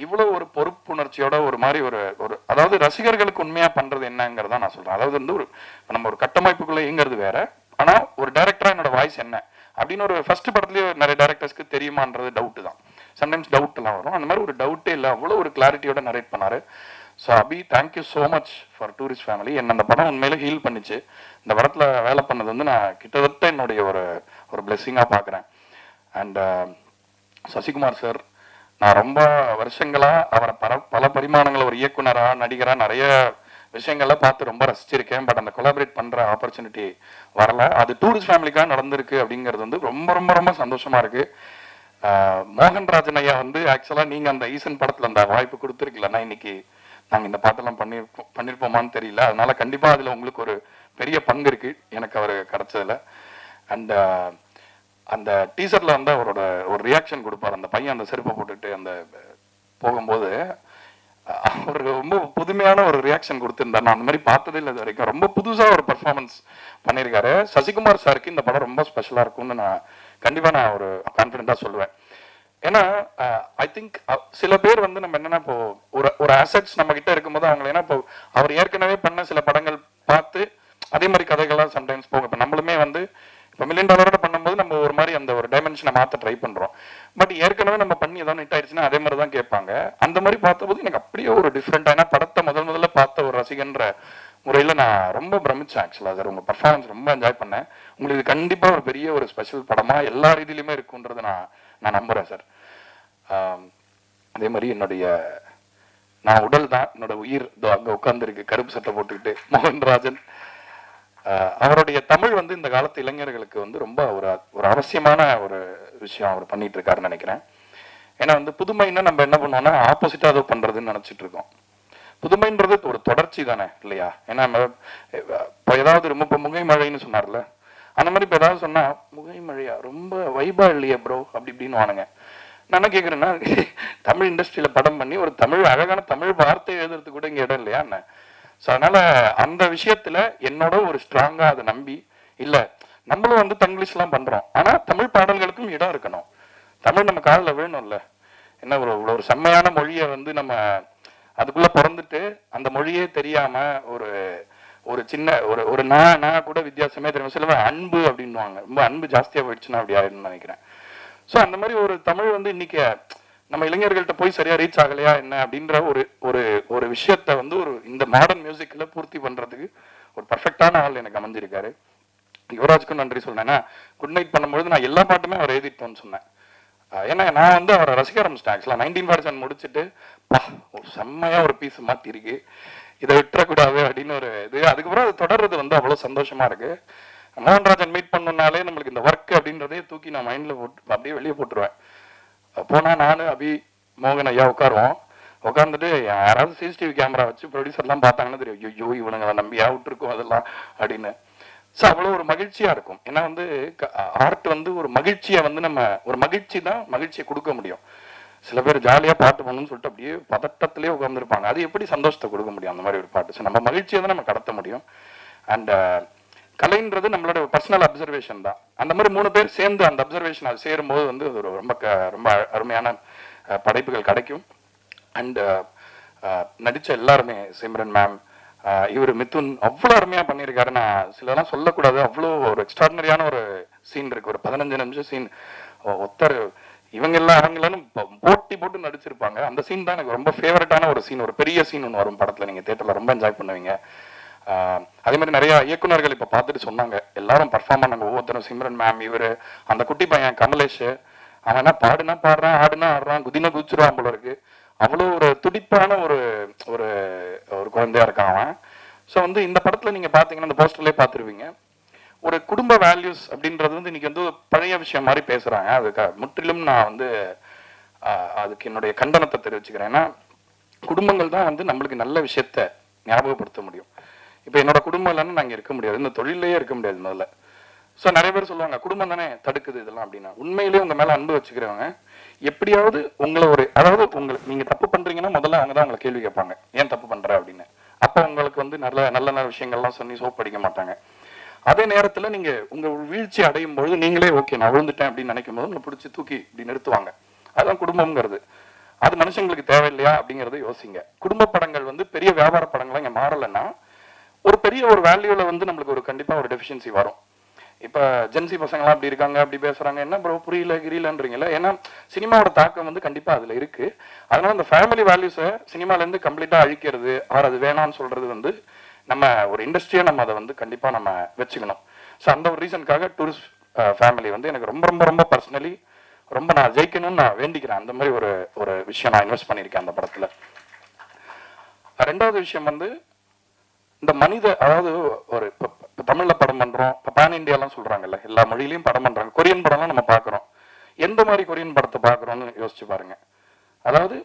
இவ்வளவு ஒரு பொறுப்புணர்ச்சியோட ஒரு மாதிரி ஒரு அதாவது ரசிகர்களுக்கு உண்மையா பண்றது என்னங்கிறதா நான் சொல்றேன். அதாவது வந்து நம்ம ஒரு கட்டமைப்புக்குள்ள இயங்கிறது வேற, ஆனா ஒரு டைரக்டரா என்னோட வாய்ஸ் என்ன அப்படின்னு ஒரு ஃபர்ஸ்ட் படத்துலயே நிறைய டைரக்டர்ஸ்க்கு தெரியுமான்றது டவுட் தான். சம்டைம்ஸ் டவுட் எல்லாம் வரும். அந்த மாதிரி ஒரு டவுட்டே இல்லை, அவ்வளோ ஒரு கிளாரிட்டியோட நரேட் பண்ணாரு. So Abhi, thank you so much for Tourist Family. என்ன அந்த படம் உண்மையில ஹீல் பண்ணிச்சு. இந்த படத்துல வேலை பண்ணது வந்து நான் கிட்டத்தட்ட என்னுடைய ஒரு பிளெஸ்ஸிங்காக பார்க்குறேன். அண்ட் சசிகுமார் சார், நான் ரொம்ப வருஷங்களா அவரை பல பரிமாணங்கள் ஒரு இயக்குனரா, நடிகரா நிறைய விஷயங்கள்ல பார்த்து ரொம்ப ரசிச்சிருக்கேன். பட் அந்த கொலாபரேட் பண்ற ஆப்பர்ச்சுனிட்டி வரல. அது டூரிஸ்ட் ஃபேமிலிக்காக நடந்திருக்கு அப்படிங்கிறது வந்து ரொம்ப ரொம்ப ரொம்ப சந்தோஷமா இருக்கு. மோகன்ராஜன் ஐயா வந்து ஆக்சுவலா நீங்க அந்த ஈசன் படத்துல அந்த வாய்ப்பு கொடுத்துருக்கலன்னா இன்னைக்கு நாங்க இந்த பாட்டெல்லாம் பண்ணிருப்போமான்னு தெரியல. அதனால கண்டிப்பா அதுல உங்களுக்கு ஒரு பெரிய பங்கு இருக்கு எனக்கு அவர் கிடைச்சதுல. அண்ட் அந்த டீசர்ல வந்து அவரோட ஒரு ரியாக்ஷன் கொடுப்பாரு. அந்த பையன் அந்த செருப்பை போட்டுட்டு அந்த போகும்போது அவர் ரொம்ப புதுமையான ஒரு ரியாக்ஷன் கொடுத்திருந்தார். நான் அந்த மாதிரி பார்த்ததே இல்லை இது வரைக்கும். ரொம்ப புதுசா ஒரு பெர்ஃபார்மன்ஸ் பண்ணியிருக்காரு. சசிகுமார் சாருக்கு இந்த படம் ரொம்ப ஸ்பெஷலா இருக்கும்னு நான் கண்டிப்பா நான் ஒரு கான்ஃபிடென்ட்டா சொல்லுவேன். ஏன்னா ஐ திங்க் சில பேர் வந்து நம்ம என்னன்னா இப்போ ஒரு அசெட்ஸ் நம்ம கிட்ட இருக்கும்போது அவங்க ஏன்னா இப்போ அவர் ஏற்கனவே பண்ண சில படங்கள் பார்த்து அதே மாதிரி கதைகள்லாம் சம்டைம்ஸ் போகும். இப்போ நம்மளுமே வந்து இப்போ $1 மில்லியன் பண்ணும்போது நம்ம ஒரு மாதிரி அந்த ஒரு டைமென்ஷனை மாற்ற ட்ரை பண்றோம். பட் ஏற்கனவே நம்ம பண்ணி ஏதாவது ஹிட் ஆயிடுச்சுன்னா அதே மாதிரி தான் கேட்பாங்க. அந்த மாதிரி பார்த்தபோது எனக்கு அப்படியே ஒரு டிஃப்ரெண்டான படத்தை முதல்ல பார்த்த ஒரு ரசிகன்ற முறையில் நான் ரொம்ப பிரமிச்சேன். ஆக்சுவலாக சார் உங்கள் பர்ஃபார்மன்ஸ் ரொம்ப என்ஜாய் பண்ணேன். உங்களுக்கு கண்டிப்பாக ஒரு பெரிய ஒரு ஸ்பெஷல் படமாக எல்லா ரீதியிலுமே இருக்குன்றதை நான் நம்புகிறேன் சார். அதே மாதிரி என்னுடைய நான் உடல் தான், என்னோட உயிர் அங்க உட்கார்ந்துருக்கு கருப்பு சட்டை போட்டுக்கிட்டு மோகன்ராஜன். அவருடைய தமிழ் வந்து இந்த காலத்து இளைஞர்களுக்கு வந்து ரொம்ப ஒரு அவசியமான ஒரு விஷயம் அவர் பண்ணிட்டு இருக்காருன்னு நினைக்கிறேன். ஏன்னா வந்து புதுமைன்னா நம்ம என்ன பண்ணுவோம்னா ஆப்போசிட்டா அதை பண்றதுன்னு நினைச்சிட்டு இருக்கோம். புதுமைன்றது ஒரு தொடர்ச்சி தானே இல்லையா? ஏன்னா இப்போ ஏதாவது ரொம்ப இப்போ முகை மழைன்னு சொன்னார்ல, அந்த மாதிரி இப்போ ஏதாவது சொன்னா முகை மழையா ரொம்ப வைபா இல்லையா ப்ரோ அப்படி இப்படின்னு வானுங்க. நான் என்ன கேட்குறேன்னா, தமிழ் இண்டஸ்ட்ரியில படம் பண்ணி ஒரு தமிழ் அழகான தமிழ் வார்த்தை எழுதுறதுக்கு கூட இங்கே இடம் இல்லையா என்ன? ஸோ அதனால அந்த விஷயத்துல என்னோட ஒரு ஸ்ட்ராங்கா அதை நம்பி, இல்ல நம்மளும் வந்து தங்கிலீஷ்லாம் பண்றோம், ஆனா தமிழ் பாடல்களுக்கும் இடம் இருக்கணும். தமிழ் நம்ம காதில் வேணும்ல. என்ன ஒரு செம்மையான மொழியை வந்து நம்ம அதுக்குள்ள பிறந்துட்டு அந்த மொழியே தெரியாம ஒரு ஒரு சின்ன ஒரு நான் கூட வித்தியாசமே தெரியும். சில அன்பு அப்படின்வாங்க, ரொம்ப அன்பு ஜாஸ்தியா போயிடுச்சுன்னா அப்படி ஆயிடும்னு நினைக்கிறேன். ஸோ அந்த மாதிரி ஒரு தமிழ் வந்து இன்னைக்கு நம்ம இளைஞர்கள்ட்ட போய் சரியா ரீச் ஆகலையா என்ன அப்படின்ற ஒரு ஒரு ஒரு விஷயத்த வந்து ஒரு இந்த மாடர்ன் மியூசிக்ல பூர்த்தி பண்றதுக்கு ஒரு பர்ஃபெக்டான ஆள் எனக்கு அமைஞ்சிருக்காரு. யுவராஜ்க்கும் நன்றி சொன்னேன்னா, குட் நைட் பண்ணும்போது நான் எல்லா பாட்டுமே அவர் எழுதிட்டோன்னு சொன்னேன். ஏன்னா நான் வந்து அவரை ரசிக்க ஆரம்பிச்சிட்டேன். ஆக்சுவலா 1947 முடிச்சுட்டு ஒரு செம்மையா ஒரு பீஸ் மாத்திருக்கு, இதை விட்டுறக்கூடாது அப்படின்னு ஒரு இது. அதுக்கப்புறம் அது தொடர்றது வந்து அவ்வளவு சந்தோஷமா இருக்கு. மோகன்ராஜன் மீட் பண்ணனாலே நம்மளுக்கு இந்த ஒர்க் அப்படின்றதே தூக்கி நான் மைண்ட்ல போட்டு அப்படியே வெளியே போட்டுருவேன். போனா நானு அபி மோகன் ஐயா உட்காருவோம். உட்காந்துட்டு யாராவது சிசிடிவி கேமரா வச்சு ப்ரொடியூசர்லாம் பார்த்தாங்கன்னா தெரியும், ஐயோ இவனுங்களை நம்பியா விட்டுருக்கோம் அதெல்லாம் அப்படின்னு. ஸோ அவ்வளோ ஒரு மகிழ்ச்சியா இருக்கும். ஏன்னா வந்து ஆர்ட் வந்து ஒரு மகிழ்ச்சியை வந்து நம்ம ஒரு மகிழ்ச்சி தான் மகிழ்ச்சியை கொடுக்க முடியும். சில பேர் ஜாலியா பாட்டு பண்ணணும்னு சொல்லிட்டு அப்படியே பதட்டத்திலே உட்காந்துருப்பாங்க. அது எப்படி சந்தோஷத்தை கொடுக்க முடியும் அந்த மாதிரி ஒரு பாட்டு? ஸோ நம்ம மகிழ்ச்சியை தான் நம்ம கடத்த முடியும். அண்ட் கலைன்றது நம்மளோட பர்சனல் அப்சர்வேஷன் தான். அந்த மாதிரி 3 பேர் சேர்ந்து அந்த அப்சர்வேஷன் அது சேரும்போது வந்து ஒரு ரொம்ப ரொம்ப அருமையான படைப்புகள் கிடைக்கும். அண்ட் நடிச்ச எல்லாருமே, சிம்ரன் மேம், இவர் மிதுன் அவ்வளோ அருமையா பண்ணியிருக்காரு. நான் சிலதெல்லாம் சொல்லக்கூடாது, அவ்வளோ ஒரு எக்ஸ்ட்ராடினரியான ஒரு சீன் இருக்கு. ஒரு 15 நிமிஷம் சீன். ஒருத்தர் இவங்க எல்லாம் அவங்களும் போட்டி போட்டு நடிச்சிருப்பாங்க. அந்த சீன் தான் எனக்கு ரொம்ப ஃபேவரட்டான ஒரு சீன். ஒரு பெரிய சீன் ஒன்று வரும் படத்துல, நீங்க தியேட்டர்ல ரொம்ப என்ஜாய் பண்ணுவீங்க. அதே மாதிரி நிறைய இயக்குநர்கள் இப்ப பார்த்துட்டு சொன்னாங்க, எல்லாரும் பர்ஃபார்ம் பண்ணாங்க ஒவ்வொருத்தரும். சிம்ரன் மேம், இவரு, அந்த குட்டி பையன் கமலேஷ், அவன் என்ன பாடுனா பாடுறான், ஆடுனா ஆடுறான், குதினா குதிச்சிருவான் போல இருக்கு. அவ்வளோ ஒரு துடிப்பான ஒரு ஒரு ஒரு குழந்தையா இருக்கான் அவன். ஸோ வந்து இந்த படத்துல நீங்க பாத்தீங்கன்னா, இந்த போஸ்டர்லயே பார்த்துருவீங்க, ஒரு குடும்ப வேல்யூஸ் அப்படின்றது வந்து இன்னைக்கு வந்து பழைய விஷயம் மாதிரி பேசுறாங்க. அதுக்கு முற்றிலும் நான் வந்து அதுக்கு என்னுடைய கண்டனத்தை தெரிவிச்சுக்கிறேன். ஏன்னா குடும்பங்கள் தான் வந்து நம்மளுக்கு நல்ல விஷயத்த ஞாபகப்படுத்த முடியும். இப்போ என்னோட குடும்பம் இல்லைன்னு நாங்கள் இருக்க முடியாது, இந்த தொழிலையே இருக்க முடியாது முதல்ல. ஸோ நிறைய பேர் சொல்லுவாங்க குடும்பம் தானே தடுக்குது இதெல்லாம் அப்படின்னா. உண்மையிலேயே உங்க மேல அன்பு வச்சுக்கிறவங்க எப்படியாவது உங்களை ஒரு, அதாவது உங்களுக்கு நீங்க தப்பு பண்றீங்கன்னா முதல்ல அவங்க தான் உங்களை கேள்வி கேட்பாங்க, ஏன் தப்பு பண்ற அப்படின்னு. அப்போ உங்களுக்கு வந்து நல்ல நல்ல நல்ல விஷயங்கள்லாம் சொல்லி சோப் அடிக்க மாட்டாங்க. அதே நேரத்துல நீங்க உங்க வீழ்ச்சி அடையும் பொழுது நீங்களே ஓகே நான் விழுந்துட்டேன் அப்படின்னு நினைக்கும் போது உங்களை பிடிச்சி தூக்கி இப்படி நிறுத்துவாங்க. அதுதான் குடும்பம்ங்கிறது. அது மனுஷங்களுக்கு தேவையில்லையா அப்படிங்கறத யோசிங்க. குடும்ப படங்கள் வந்து பெரிய வியாபார படங்களா இங்க மாறலைன்னா ஒரு பெரிய ஒரு வேல்யூல வந்து நம்மளுக்கு ஒரு கண்டிப்பா ஒரு டெஃபிஷியன்சி வரும். இப்ப ஜென்சி பசங்களாம் அப்படி இருக்காங்க, அப்படி பேசுறாங்க, என்ன ப்ரோ புரியல கிரியலன்றீங்களா? ஏன்னா சினிமாவோட தாக்கம் வந்து கண்டிப்பா அதுல இருக்கு. அதனால அந்த ஃபேமிலி வேல்யூஸை சினிமால இருந்து கம்ப்ளீட்டா அழிக்கிறது, அது வேணாம்னு சொல்றது வந்து நம்ம ஒரு இண்டஸ்ட்ரியா நம்ம அதை வந்து கண்டிப்பா நம்ம வச்சுக்கணும். ஸோ அந்த ஒரு ரீசனுக்காக டூரிஸ்ட் ஃபேமிலி வந்து எனக்கு ரொம்ப ரொம்ப ரொம்ப பர்சனலி ரொம்ப நான் ஜெயிக்கணும்னு நான் வேண்டிக்கிறேன். அந்த மாதிரி ஒரு ஒரு விஷயம் நான் இன்வெஸ்ட் பண்ணியிருக்கேன் அந்த படத்துல. ரெண்டாவது விஷயம் வந்து இந்த மனித, அதாவது ஒரு இப்போ தமிழ்ல படம் பண்றோம், இப்போ பேன் இண்டியாலாம் சொல்றாங்கல்ல, எல்லா மொழியிலையும் படம் பண்றாங்க. கொரியன் படம்லாம் நம்ம பார்க்குறோம். எந்த மாதிரி கொரியன் படத்தை பார்க்குறோம்னு யோசிச்சு பாருங்க. அதாவது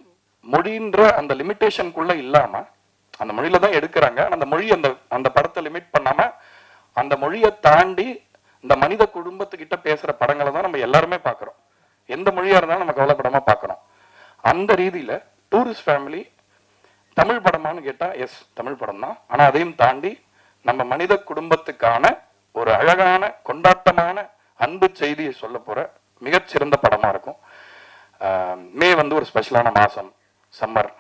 மொழின்ற அந்த லிமிட்டேஷனுக்குள்ள இல்லாம அந்த மொழியில தான் எடுக்கிறாங்க. அந்த மொழி அந்த அந்த படத்தை லிமிட் பண்ணாம அந்த மொழியை தாண்டி இந்த மனித குடும்பத்துக்கிட்ட பேசுற படங்களை தான் நம்ம எல்லாருமே பார்க்குறோம். எந்த மொழியா இருந்தாலும் நம்ம கவலைப்படாம பார்க்குறோம். அந்த ரீதியில டூரிஸ்ட் ஃபேமிலி தமிழ் படமானு கேட்டா எஸ் தமிழ் படம் தான். ஆனா அதையும் தாண்டி நம்ம மனித குடும்பத்துக்கான ஒரு அழகான கொண்டாட்டமான அன்பு செய்தியை சொல்ல போற மிகச்சிறந்த படமா இருக்கும். மே வந்து ஒரு ஸ்பெஷலான மாசம், சம்மர்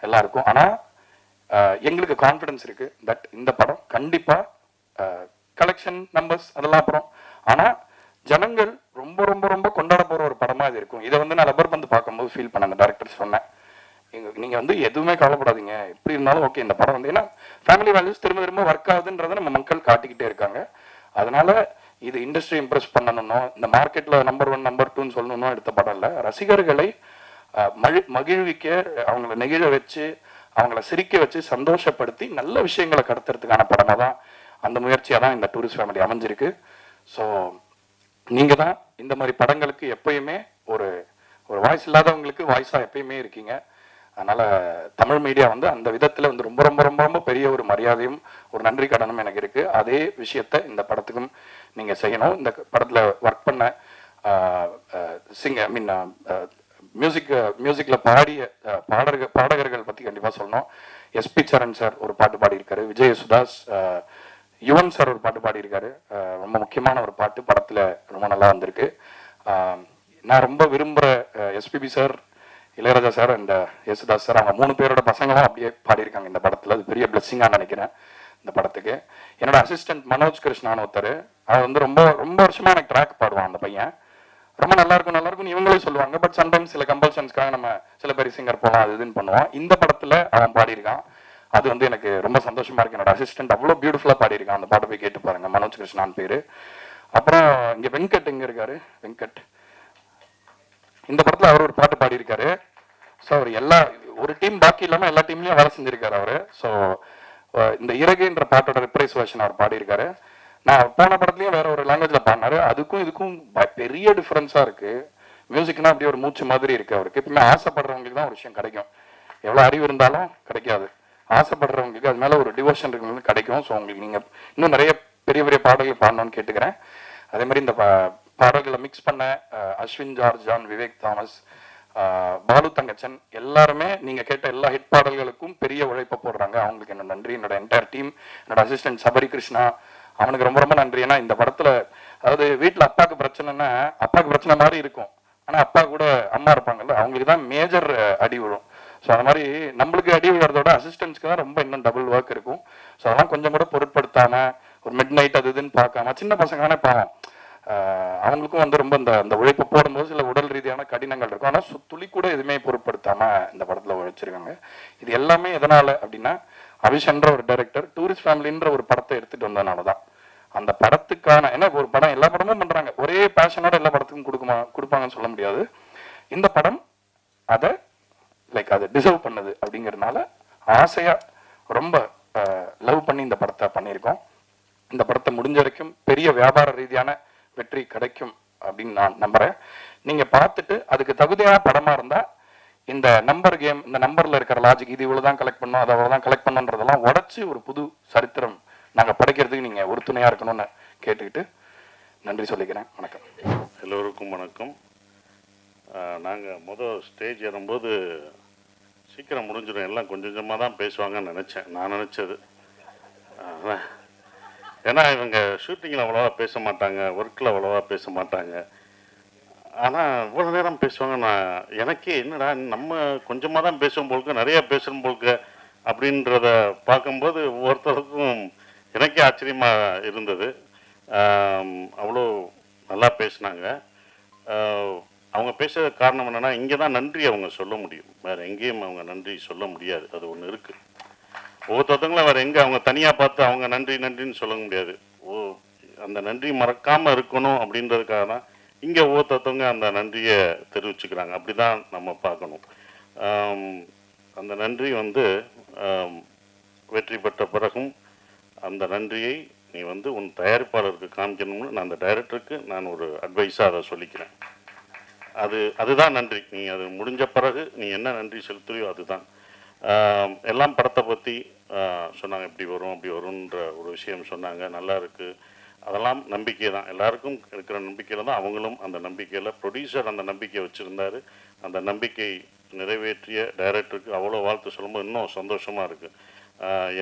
எல்லாம் இருக்கும். ஆனா எங்களுக்கு கான்ஃபிடன்ஸ் இருக்கு தட் இந்த படம் கண்டிப்பா கலெக்ஷன் நம்பர்ஸ் அதெல்லாம் அப்புறம், ஆனா ஜனங்கள் ரொம்ப ரொம்ப ரொம்ப கொண்டாட போற ஒரு படமா இது இருக்கும். இதை வந்து நான் லப்பர் பந்து பார்க்கும்போது ஃபீல் பண்ண அந்த டைரக்டர் சொன்னேன், நீங்க வந்து எதுவுமே கவலைப்படாதீங்க, எப்படி இருந்தாலும் ஓகே இந்த படம் வந்து, ஏன்னா ஃபேமிலி வேல்யூஸ் திரும்ப திரும்ப ஒர்க் ஆகுதுன்றதை நம்ம மக்கள் காட்டிக்கிட்டே இருக்காங்க. அதனால இது இண்டஸ்ட்ரி இம்ப்ரெஸ் பண்ணணும், இந்த மார்க்கெட்ல நம்பர் 1 நம்பர் 2ன்னு சொல்லணும் எடுத்த படம் இல்லை. ரசிகர்களை மகிழ்விக்க, அவங்கள நெகிழ வச்சு, அவங்கள சிரிக்க வச்சு, சந்தோஷப்படுத்தி நல்ல விஷயங்களை கடத்துறதுக்கான படமாக தான், அந்த முயற்சியாக தான் இந்த டூரிஸ்ட் ஃபேமிலி அமைஞ்சிருக்கு. ஸோ நீங்கள் தான் இந்த மாதிரி படங்களுக்கு எப்பயுமே ஒரு ஒரு வாய்ஸ் இல்லாதவங்களுக்கு வாய்ஸாக எப்பயுமே இருக்கீங்க. அதனால் தமிழ் மீடியா வந்து அந்த விதத்தில் வந்து ரொம்ப ரொம்ப ரொம்ப ரொம்ப பெரிய ஒரு மரியாதையும் ஒரு நன்றி கடனும் எனக்கு இருக்குது. அதே விஷயத்த இந்த படத்துக்கும் நீங்கள் செய்யணும். இந்த படத்தில் ஒர்க் பண்ண மியூசிக்கில் பாடிய பாடகர்கள் பற்றி கண்டிப்பாக சொல்லணும். எஸ்பி சரண் சார் ஒரு பாட்டு பாடியிருக்காரு, விஜய் யேசுதாஸ், யுவன் சார் ஒரு பாட்டு பாடியிருக்காரு. ரொம்ப முக்கியமான ஒரு பாட்டு படத்தில் ரொம்ப நல்லா வந்திருக்கு. நான் ரொம்ப விரும்புகிற SPB sir, Ilaiyaraaja sir and Yesudas sir, அவங்க 3 பேரோட பசங்களும் அப்படியே பாடியிருக்காங்க இந்த படத்தில். அது பெரிய பிளெஸ்ஸிங்காக நினைக்கிறேன் இந்த படத்துக்கு. என்னோட அசிஸ்டன்ட் மனோஜ் கிருஷ்ணான்னு ஒருத்தர், அவர் வந்து ரொம்ப ரொம்ப வருஷமாக எனக்கு ட்ராக் பாடுவான். அந்த பையன் ரொம்ப நல்லா இருக்கும்னு இவங்களே சொல்லுவாங்க. பட் சம்டைம்ஸ் சில கம்பல்ஷன்ஸ்க்காக நம்ம சில பேர் சிங்கர் போகலாம் அது இதுன்னு பண்ணுவோம். இந்த படத்தில் அவன் பாடியிருக்கான். அது வந்து எனக்கு ரொம்ப சந்தோஷமா இருக்கு. என்னோட அசிஸ்டன்ட் அவ்வளோ பியூட்டிஃபுல்லாக பாடியிருக்கான். அந்த பாட்டை போய் கேட்டு பாருங்க, மனோஜ் கிருஷ்ணான் பேர். அப்புறம் இங்கே வெங்கட் எங்கே இருக்காரு, வெங்கட் இந்த படத்தில் அவர் ஒரு பாட்டு பாடியிருக்காரு. ஸோ அவர் ஒரு டீம் பாக்கி இல்லாமல் எல்லா டீம்லையும் வேலை செஞ்சிருக்காரு அவர். ஸோ இந்த இறகுன்ற பாட்டோட ரிப்ரைஸ் வெர்ஷன் அவர் பாடியிருக்காரு. நான் போன படத்துலையும் வேற ஒரு லாங்குவேஜில் பாடினாரு. அதுக்கும் இதுக்கும் பெரிய டிஃப்ரென்ஸாக இருக்கு. மியூசிக்னா அப்படியே ஒரு மூச்சு மாதிரி இருக்கு அவருக்கு. எப்பவுமே ஆசைப்படுறவங்களுக்கு தான் ஒரு விஷயம் கிடைக்கும். எவ்வளோ அறிவு இருந்தாலும் கிடைக்காது. ஆசைப்படுறவங்களுக்கு அது மேலே ஒரு டிவோஷன் இருக்கிறவங்களுக்கு கிடைக்கும். ஸோ உங்களுக்கு நீங்கள் இன்னும் நிறைய பெரிய பெரிய பாடல்கள் பாடணும்னு கேட்டுக்கிறேன். அதே மாதிரி இந்த பாடல்களை மிக்ஸ் பண்ண Ashwin George, John, Vivek Thomas, Balu Thankachan எல்லாருமே நீங்கள் கேட்ட எல்லா ஹிட் பாடல்களுக்கும் பெரிய உழைப்பை போடுறாங்க. அவங்களுக்கு என்ன நன்றி. என்னோட என்டையர் டீம், என்னோட அசிஸ்டன்ட் சபரி கிருஷ்ணா, அவனுக்கு ரொம்ப ரொம்ப நன்றி. ஏன்னா இந்த படத்தில் அதாவது வீட்டில் அப்பாவுக்கு பிரச்சனைன்னா அப்பாவுக்கு பிரச்சனை மாதிரி இருக்கும், ஆனால் அப்பா கூட அம்மா இருப்பாங்கல்ல, அவங்களுக்கு தான் மேஜர் அடி விழும். ஸோ அது மாதிரி நம்மளுக்கு அடி விழுறதோட அசிஸ்டன்ட்ஸ்க்கு தான் ரொம்ப இன்னும் டபுள் ஒர்க் இருக்கும். ஸோ அதெல்லாம் கொஞ்சம் கூட பொருட்படுத்தாமல் ஒரு மிட் நைட் அது இதுன்னு பார்க்காம, சின்ன பசங்க தானே பாவம், அவங்களுக்கும் வந்து ரொம்ப இந்த உழைப்பு போடும்போது சில உடல் ரீதியான கடினங்கள் இருக்கும். ஆனால் துளி கூட எதுவுமே பொருட்படுத்தாமல் இந்த படத்தில் உழைச்சிருக்காங்க. இது எல்லாமே எதனால் அப்படின்னா, அபிஷன்ற ஒரு டைரக்டர் டூரிஸ்ட் ஃபேமிலின்ற ஒரு படத்தை எடுத்துகிட்டு வந்ததுனால தான். அந்த படத்துக்கான ஏன்னா ஒரு படம் எல்லா படமும் பண்ணுறாங்க, ஒரே பேஷனோட எல்லா படத்துக்கும் கொடுப்பாங்கன்னு சொல்ல முடியாது. இந்த படம் அதை அதை டிசர்வ் பண்ணுது அப்படிங்கிறதுனால ஆசையாக ரொம்ப லவ் பண்ணி இந்த படத்தை பண்ணியிருக்கோம். இந்த படத்தை முடிஞ்ச வரைக்கும் பெரிய வியாபார ரீதியான வெற்றி கிடைக்கும் அப்படின்னு நான் நம்புறேன். நீங்க பார்த்துட்டு அதுக்கு தகுதியான படமா இருந்தா இந்த நம்பர் கேம், இந்த நம்பர்ல இருக்கிற லாஜிக், இது இவ்வளவுதான் கலெக்ட் பண்ணோம், அதை அவ்வளவுதான் கலெக்ட் பண்ணோன்றதெல்லாம் உடச்சி ஒரு புது சரித்திரம் நாங்க படைக்கிறதுக்கு நீங்க உறுதுணையா இருக்கணும்னு கேட்டுக்கிட்டு நன்றி சொல்லிக்கிறேன். வணக்கம். எல்லோருக்கும் வணக்கம். நாங்கள் ஸ்டேஜ் ஏறும்போது சீக்கிரம் முடிஞ்சிடும், எல்லாம் கொஞ்சம் கொஞ்சமாக தான் பேசுவாங்கன்னு நினச்சேன். நான் நினச்சது ஏன்னா இவங்க ஷூட்டிங்கில் அவ்வளோவா பேச மாட்டாங்க, ஒர்க்கில் அவ்வளோவா பேச மாட்டாங்க. ஆனால் இவ்வளோ நேரம் பேசுவாங்க. எனக்கே என்னடா நம்ம கொஞ்சமாக தான் பேசுவோம் போலுக்கு, நிறையா பேசுகிறோம் போலுக்கு அப்படின்றத பார்க்கும்போது ஒவ்வொருத்தருக்கும் எனக்கே ஆச்சரியமாக இருந்தது. அவ்வளோ நல்லா பேசினாங்க. அவங்க பேசுகிற காரணம் என்னென்னா, இங்கே தான் நன்றி அவங்க சொல்ல முடியும், வேறு எங்கேயும் அவங்க நன்றி சொல்ல முடியாது. அது ஒன்று இருக்குது. ஒவ்வொருத்தவங்களும் வேறு எங்கே அவங்க தனியாக பார்த்து அவங்க நன்றி நன்றின்னு சொல்ல முடியாது. அந்த நன்றி மறக்காமல் இருக்கணும் அப்படின்றதுக்காக தான் இங்கே ஒவ்வொருத்தவங்க அந்த நன்றியை தெரிவிச்சுக்கிறாங்க. அப்படி தான் நம்ம பார்க்கணும். அந்த நன்றி வெற்றி பெற்ற பிறகும் அந்த நன்றியை நீ உன் தயாரிப்பாளருக்கு காமிக்கணும்னு நான் அந்த டைரக்டருக்கு நான் ஒரு அட்வைஸாக அதை சொல்லிக்கிறேன். அதுதான் நன்றி. நீ அது முடிஞ்ச பிறகு நீ என்ன நன்றி செலுத்துறியோ அதுதான். எல்லாம் படத்தை பற்றி சொன்னாங்க, இப்படி வரும் அப்படி வரும்ன்ற ஒரு விஷயம் சொன்னாங்க. நல்லா இருக்குது. அதெல்லாம் நம்பிக்கை தான், எல்லாருக்கும் இருக்கிற நம்பிக்கையில் தான் அவங்களும் அந்த நம்பிக்கையில், ப்ரொடியூசர் அந்த நம்பிக்கையை வச்சுருந்தார். அந்த நம்பிக்கை நிறைவேற்றிய டைரக்டருக்கு அவ்வளோ வாழ்த்து சொல்லும்போது இன்னும் சந்தோஷமாக இருக்குது.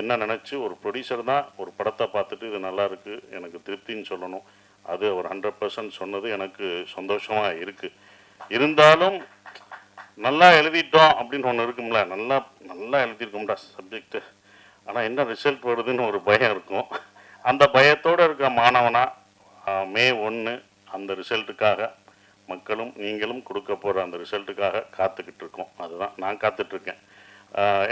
என்ன நினச்சி ஒரு ப்ரொடியூசர் தான் ஒரு படத்தை பார்த்துட்டு இது நல்லா இருக்குது எனக்கு திருப்தின்னு சொல்லணும். அது ஒரு 100% சொன்னது எனக்கு சந்தோஷமாக இருக்குது. இருந்தாலும் நல்லா எழுதிட்டோம் அப்படின்னு ஒன்று இருக்கும்ல, நல்லா எழுதியிருக்கோம்டா சப்ஜெக்டு, ஆனால் என்ன ரிசல்ட் வருதுன்னு ஒரு பயம் இருக்கும். அந்த பயத்தோடு இருக்க மாணவனாக மே 1 அந்த ரிசல்ட்டுக்காக மக்களும் நீங்களும் கொடுக்க போகிற அந்த ரிசல்ட்டுக்காக காத்துக்கிட்டு இருக்கோம். அதுதான் நான் காத்துட்ருக்கேன்.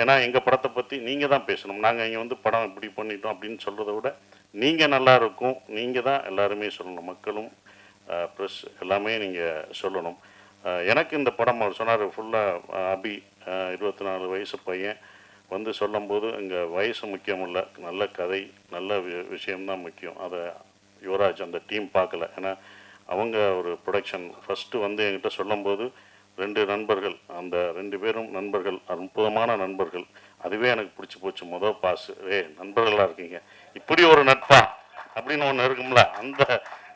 ஏன்னா எங்கள் படத்தை பற்றி நீங்கள் தான் பேசணும். நாங்கள் இங்கே படம் இப்படி பண்ணிட்டோம் அப்படின்னு சொல்கிறத விட நீங்கள் நல்லா இருக்கும், நீங்கள் தான் எல்லாருமே சொல்லணும். மக்களும் ப்ரெஸ் எல்லாமே நீங்கள் சொல்லணும். எனக்கு இந்த படம் அவர் சொன்னார் ஃபுல்லாக அபி 24 வயசு பையன் வந்து சொல்லும்போது இங்கே வயசு முக்கியம் இல்லை, நல்ல கதை நல்ல விஷயம்தான் முக்கியம். அதை யுவராஜ் அந்த டீம் பார்க்கல. ஏன்னா அவங்க ஒரு ப்ரொடக்ஷன் ஃபஸ்ட்டு வந்து என்கிட்ட சொல்லும்போது 2 நண்பர்கள், அந்த 2 பேரும் நண்பர்கள், அற்புதமான நண்பர்கள். அதுவே எனக்கு பிடிச்சி போச்சு. மொதல் பாஸ், நண்பர்களாக இருக்கீங்க, இப்படி ஒரு நட்பா அப்படின்னு ஒன்று இருக்கும்ல, அந்த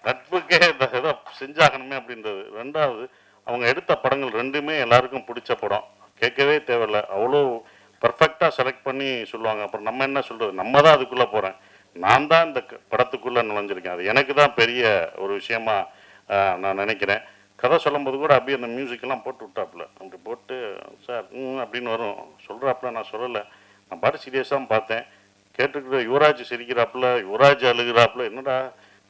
நட்புக்கே இந்த ஏதோ செஞ்சாகணுமே அப்படின்றது. 2வது அவங்க எடுத்த படங்கள் 2மே எல்லாருக்கும் பிடிச்ச படம், கேட்கவே தேவையில்லை, அவ்வளோ பர்ஃபெக்டாக செலக்ட் பண்ணி சொல்லுவாங்க. அப்புறம் நம்ம என்ன சொல்கிறது, நம்ம தான் அதுக்குள்ளே போகிறேன், நான் தான் இந்த படத்துக்குள்ளே நுழைஞ்சிருக்கேன். அது எனக்கு தான் பெரிய ஒரு விஷயமா நான் நினைக்கிறேன். கதை சொல்லும்போது கூட அப்படியே அந்த மியூசிக்கெல்லாம் போட்டு விட்டாப்புல, அப்படி போட்டு சார் அப்படின்னு வரும் சொல்கிறாப்புல. நான் சொல்லலை, நான் பாட்டு சீரியஸாக பார்த்தேன். கேட்டுக்கிட்டு யுவராஜ் சிரிக்கிறாப்புல, யுவராஜ் அழுகிறாப்புல, என்னடா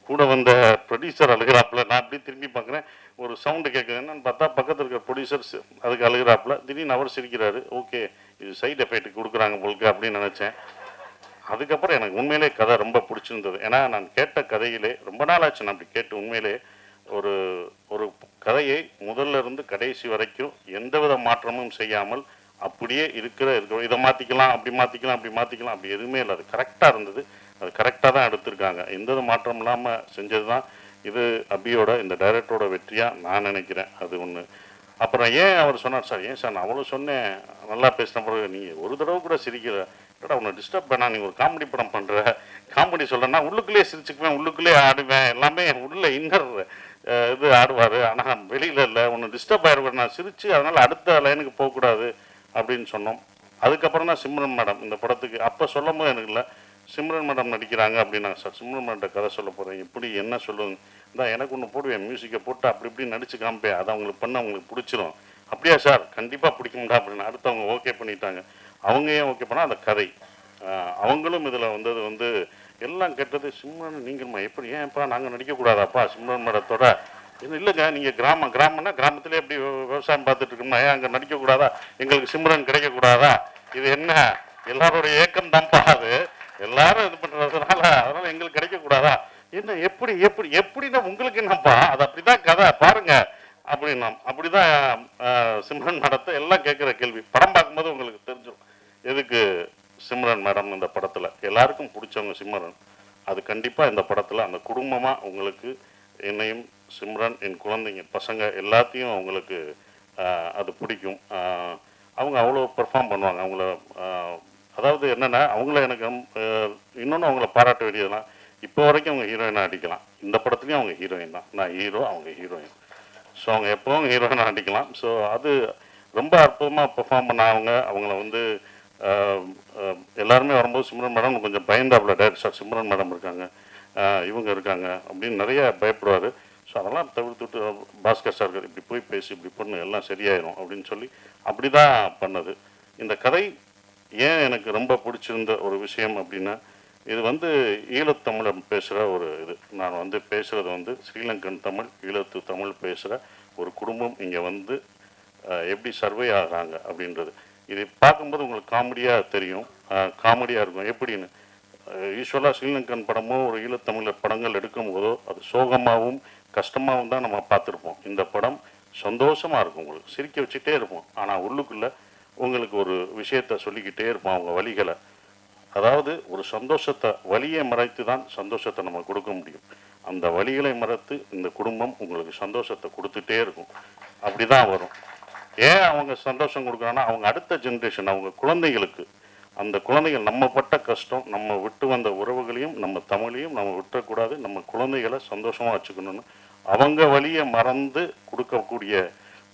கூட வந்த ப்ரொடியூசர் அழுகிறாப்புல. நான் அப்படி திரும்பி பார்க்குறேன், ஒரு சவுண்டு கேட்குது, என்னன்னு பார்த்தா பக்கத்தில் இருக்கிற ப்ரொடியூசர்ஸ் அதுக்கு அழுகிறாப்புல. திடீர்னு அவர் சிரிக்கிறாரு. ஓகே, இது சைடு எஃபெக்ட் கொடுக்குறாங்க உங்களுக்கு அப்படின்னு நினச்சேன். அதுக்கப்புறம் எனக்கு உண்மையிலே கதை ரொம்ப பிடிச்சிருந்தது. ஏன்னா நான் கேட்ட கதையிலே ரொம்ப நாள் ஆச்சு நான் அப்படி கேட்டு. உண்மையிலே ஒரு ஒரு கதையை முதல்ல இருந்து கடைசி வரைக்கும் எந்தவித மாற்றமும் செய்யாமல் அப்படியே இருக்கிற இதை மாற்றிக்கலாம், அப்படி மாற்றிக்கலாம், அப்படி மாற்றிக்கலாம், அப்படி எதுவுமே இல்லை. அது கரெக்டாக இருந்தது, அது கரெக்டாக தான் எடுத்திருக்காங்க. எந்த மாற்றம் இல்லாமல் செஞ்சது தான் இது அபியோட, இந்த டைரக்டரோட வெற்றியாக நான் நினைக்கிறேன். அது ஒன்று. அப்புறம் ஏன் அவர் சொன்னார், சார் ஏன் சார் நான் அவ்வளோ சொன்னேன், நல்லா பேசின பிறகு நீங்கள் ஒரு தடவை கூட சிரிக்கல, ஏடா உன்னை டிஸ்டர்ப் பண்ணா, நீ ஒரு காமெடி படம் பண்ணுற, காமெடி சொல்கிறேன்னா உள்ளுக்குள்ளேயே சிரிச்சுக்குவேன், உள்ளுக்குள்ளேயே ஆடுவேன், எல்லாமே உள்ள இன்னர் இது ஆடுவார், ஆனால் வெளியில் இல்லை, ஒன்று டிஸ்டர்ப் ஆகிடுவேன் நான் சிரித்து, அதனால் அடுத்த லைனுக்கு போகக்கூடாது அப்படின்னு சொன்னோம். அதுக்கப்புறம் தான் சிம்ரன் மேடம் இந்த படத்துக்கு, அப்போ சொல்லும் போது எனக்கு இல்லை, சிம்ரன் மேடம் நடிக்கிறாங்க அப்படின்னாங்க. சார் சிம்ரன் மேடம் கதை சொல்ல போகிறேன், இப்படி என்ன சொல்லுங்க, தான் எனக்கு ஒன்று போடுவேன், மியூசிக்கை போட்டு அப்படி இப்படி நடிச்சு காமிப்பேன், அதை அவங்களுக்கு பண்ண அவங்களுக்கு பிடிச்சிரும். அப்படியா சார், கண்டிப்பாக பிடிக்கும்டா அப்படின்னு அடுத்தவங்க ஓகே பண்ணிட்டாங்க. அவங்க ஏன் ஓகே பண்ணால் அந்த கதை, அவங்களும் இதில் வந்தது வந்து எல்லாம் கேட்டது, சிம்ரன் நீங்கள்மா எப்படி ஏன்ப்பா நாங்கள் நடிக்கக்கூடாதாப்பா சிம்ரன் மேடத்தோட, இல்லைங்க நீங்கள் கிராமம்னா கிராமத்திலே எப்படி விவசாயம் பார்த்துட்டு இருக்கோம்னா ஏன் அங்கே நடிக்கக்கூடாதா, எங்களுக்கு சிம்ரன் கிடைக்கக்கூடாதா, இது என்ன எல்லாரோடைய ஏக்கம் தான்ப்பா, அது எல்லாரும் இது பண்ணுறதுனால அதனால் எங்களுக்கு கிடைக்கக்கூடாதா, என்ன எப்படி எப்படி எப்படின்னா உங்களுக்கு என்னப்பா, அது அப்படிதான் கதை பாருங்க அப்படின்னா. அப்படிதான் சிம்ரன் மேடத்தை எல்லாம் கேட்குற கேள்வி. படம் பார்க்கும்போது உங்களுக்கு தெரிஞ்சிடும் எதுக்கு சிம்ரன் மேடம் இந்த படத்தில் எல்லாருக்கும் பிடிச்சவங்க சிம்ரன். அது கண்டிப்பாக இந்த படத்தில் அந்த குடும்பமாக உங்களுக்கு என்னையும் சிம்ரன் என் குழந்தைங்க பசங்க எல்லாத்தையும் அவங்களுக்கு அது பிடிக்கும். அவங்க அவ்வளோ பெர்ஃபார்ம் பண்ணுவாங்க. அவங்கள அதாவது என்னென்னா அவங்கள எனக்கு இன்னொன்று அவங்கள பாராட்ட வேண்டியதுனா, இப்போ வரைக்கும் அவங்க ஹீரோயினாக நடிக்கலாம், இந்த படத்துலையும் அவங்க ஹீரோயின் தான், நான் ஹீரோ அவங்க ஹீரோயின். ஸோ அவங்க எப்போவும் ஹீரோயினாக நடிக்கலாம். ஸோ அது ரொம்ப அற்புதமாக பெர்ஃபார்ம் பண்ண அவங்கள வந்து எல்லாருமே வரும்போது சிம்ரன் மேடம் கொஞ்சம் பயந்தாப்புல, டைரக்டர் சார் சிம்ரன் மேடம் இருக்காங்க, இவங்க இருக்காங்க அப்படின்னு நிறைய பயப்படுவார். ஸோ அதெல்லாம் தவிர்த்துட்டு பாஸ்கர் சார் இப்படி போய் பேசி இப்படி பண்ணு எல்லாம் சரியாயிடும் அப்படின்னு சொல்லி அப்படி தான் பண்ணது. இந்த கதை ஏன் எனக்கு ரொம்ப பிடிச்சிருந்த ஒரு விஷயம் அப்படின்னா, இது வந்து ஈழத்தமிழை பேசுகிற ஒரு இது. நான் வந்து பேசுகிறது வந்து ஸ்ரீலங்கன் தமிழ், ஈழத்து தமிழ் பேசுகிற ஒரு குடும்பம் இங்கே வந்து எப்படி சர்வே ஆகிறாங்க அப்படின்றது. இது பார்க்கும்போது உங்களுக்கு காமெடியாக தெரியும், காமெடியாக இருக்கும். எப்படின்னு யூஸ்வலாக ஸ்ரீலங்கன் படமோ ஒரு ஈழத்தமிழர் படங்கள் எடுக்கும் போதோ அது சோகமாகவும் கஷ்டமாகவும் தான் நம்ம பார்த்துருப்போம். இந்த படம் சந்தோஷமாக இருக்கும், உங்களுக்கு சிரிக்க வச்சுட்டே இருப்போம், ஆனால் உள்ளுக்குள்ளே உங்களுக்கு ஒரு விஷயத்த சொல்லிக்கிட்டே இருப்போம் அவங்க வலிகளை. அதாவது ஒரு சந்தோஷத்தை, வலியை மறைத்து தான் சந்தோஷத்தை நம்ம கொடுக்க முடியும். அந்த வலிகளை மறைத்து இந்த குடும்பம் உங்களுக்கு சந்தோஷத்தை கொடுத்துட்டே இருக்கும். அப்படி தான் வரும். ஏன் அவங்க சந்தோஷம் கொடுக்குறாங்கன்னா, அவங்க அடுத்த ஜென்ரேஷன், அவங்க குழந்தைகளுக்கு, அந்த குழந்தைகள் நம்ம பட்ட கஷ்டம், நம்ம விட்டு வந்த உறவுகளையும் நம்ம தமிழையும் நம்ம விட்டுறக்கூடாது, நம்ம குழந்தைகளை சந்தோஷமாக வச்சுக்கணும்னு அவங்க வழியை மறந்து கொடுக்கக்கூடிய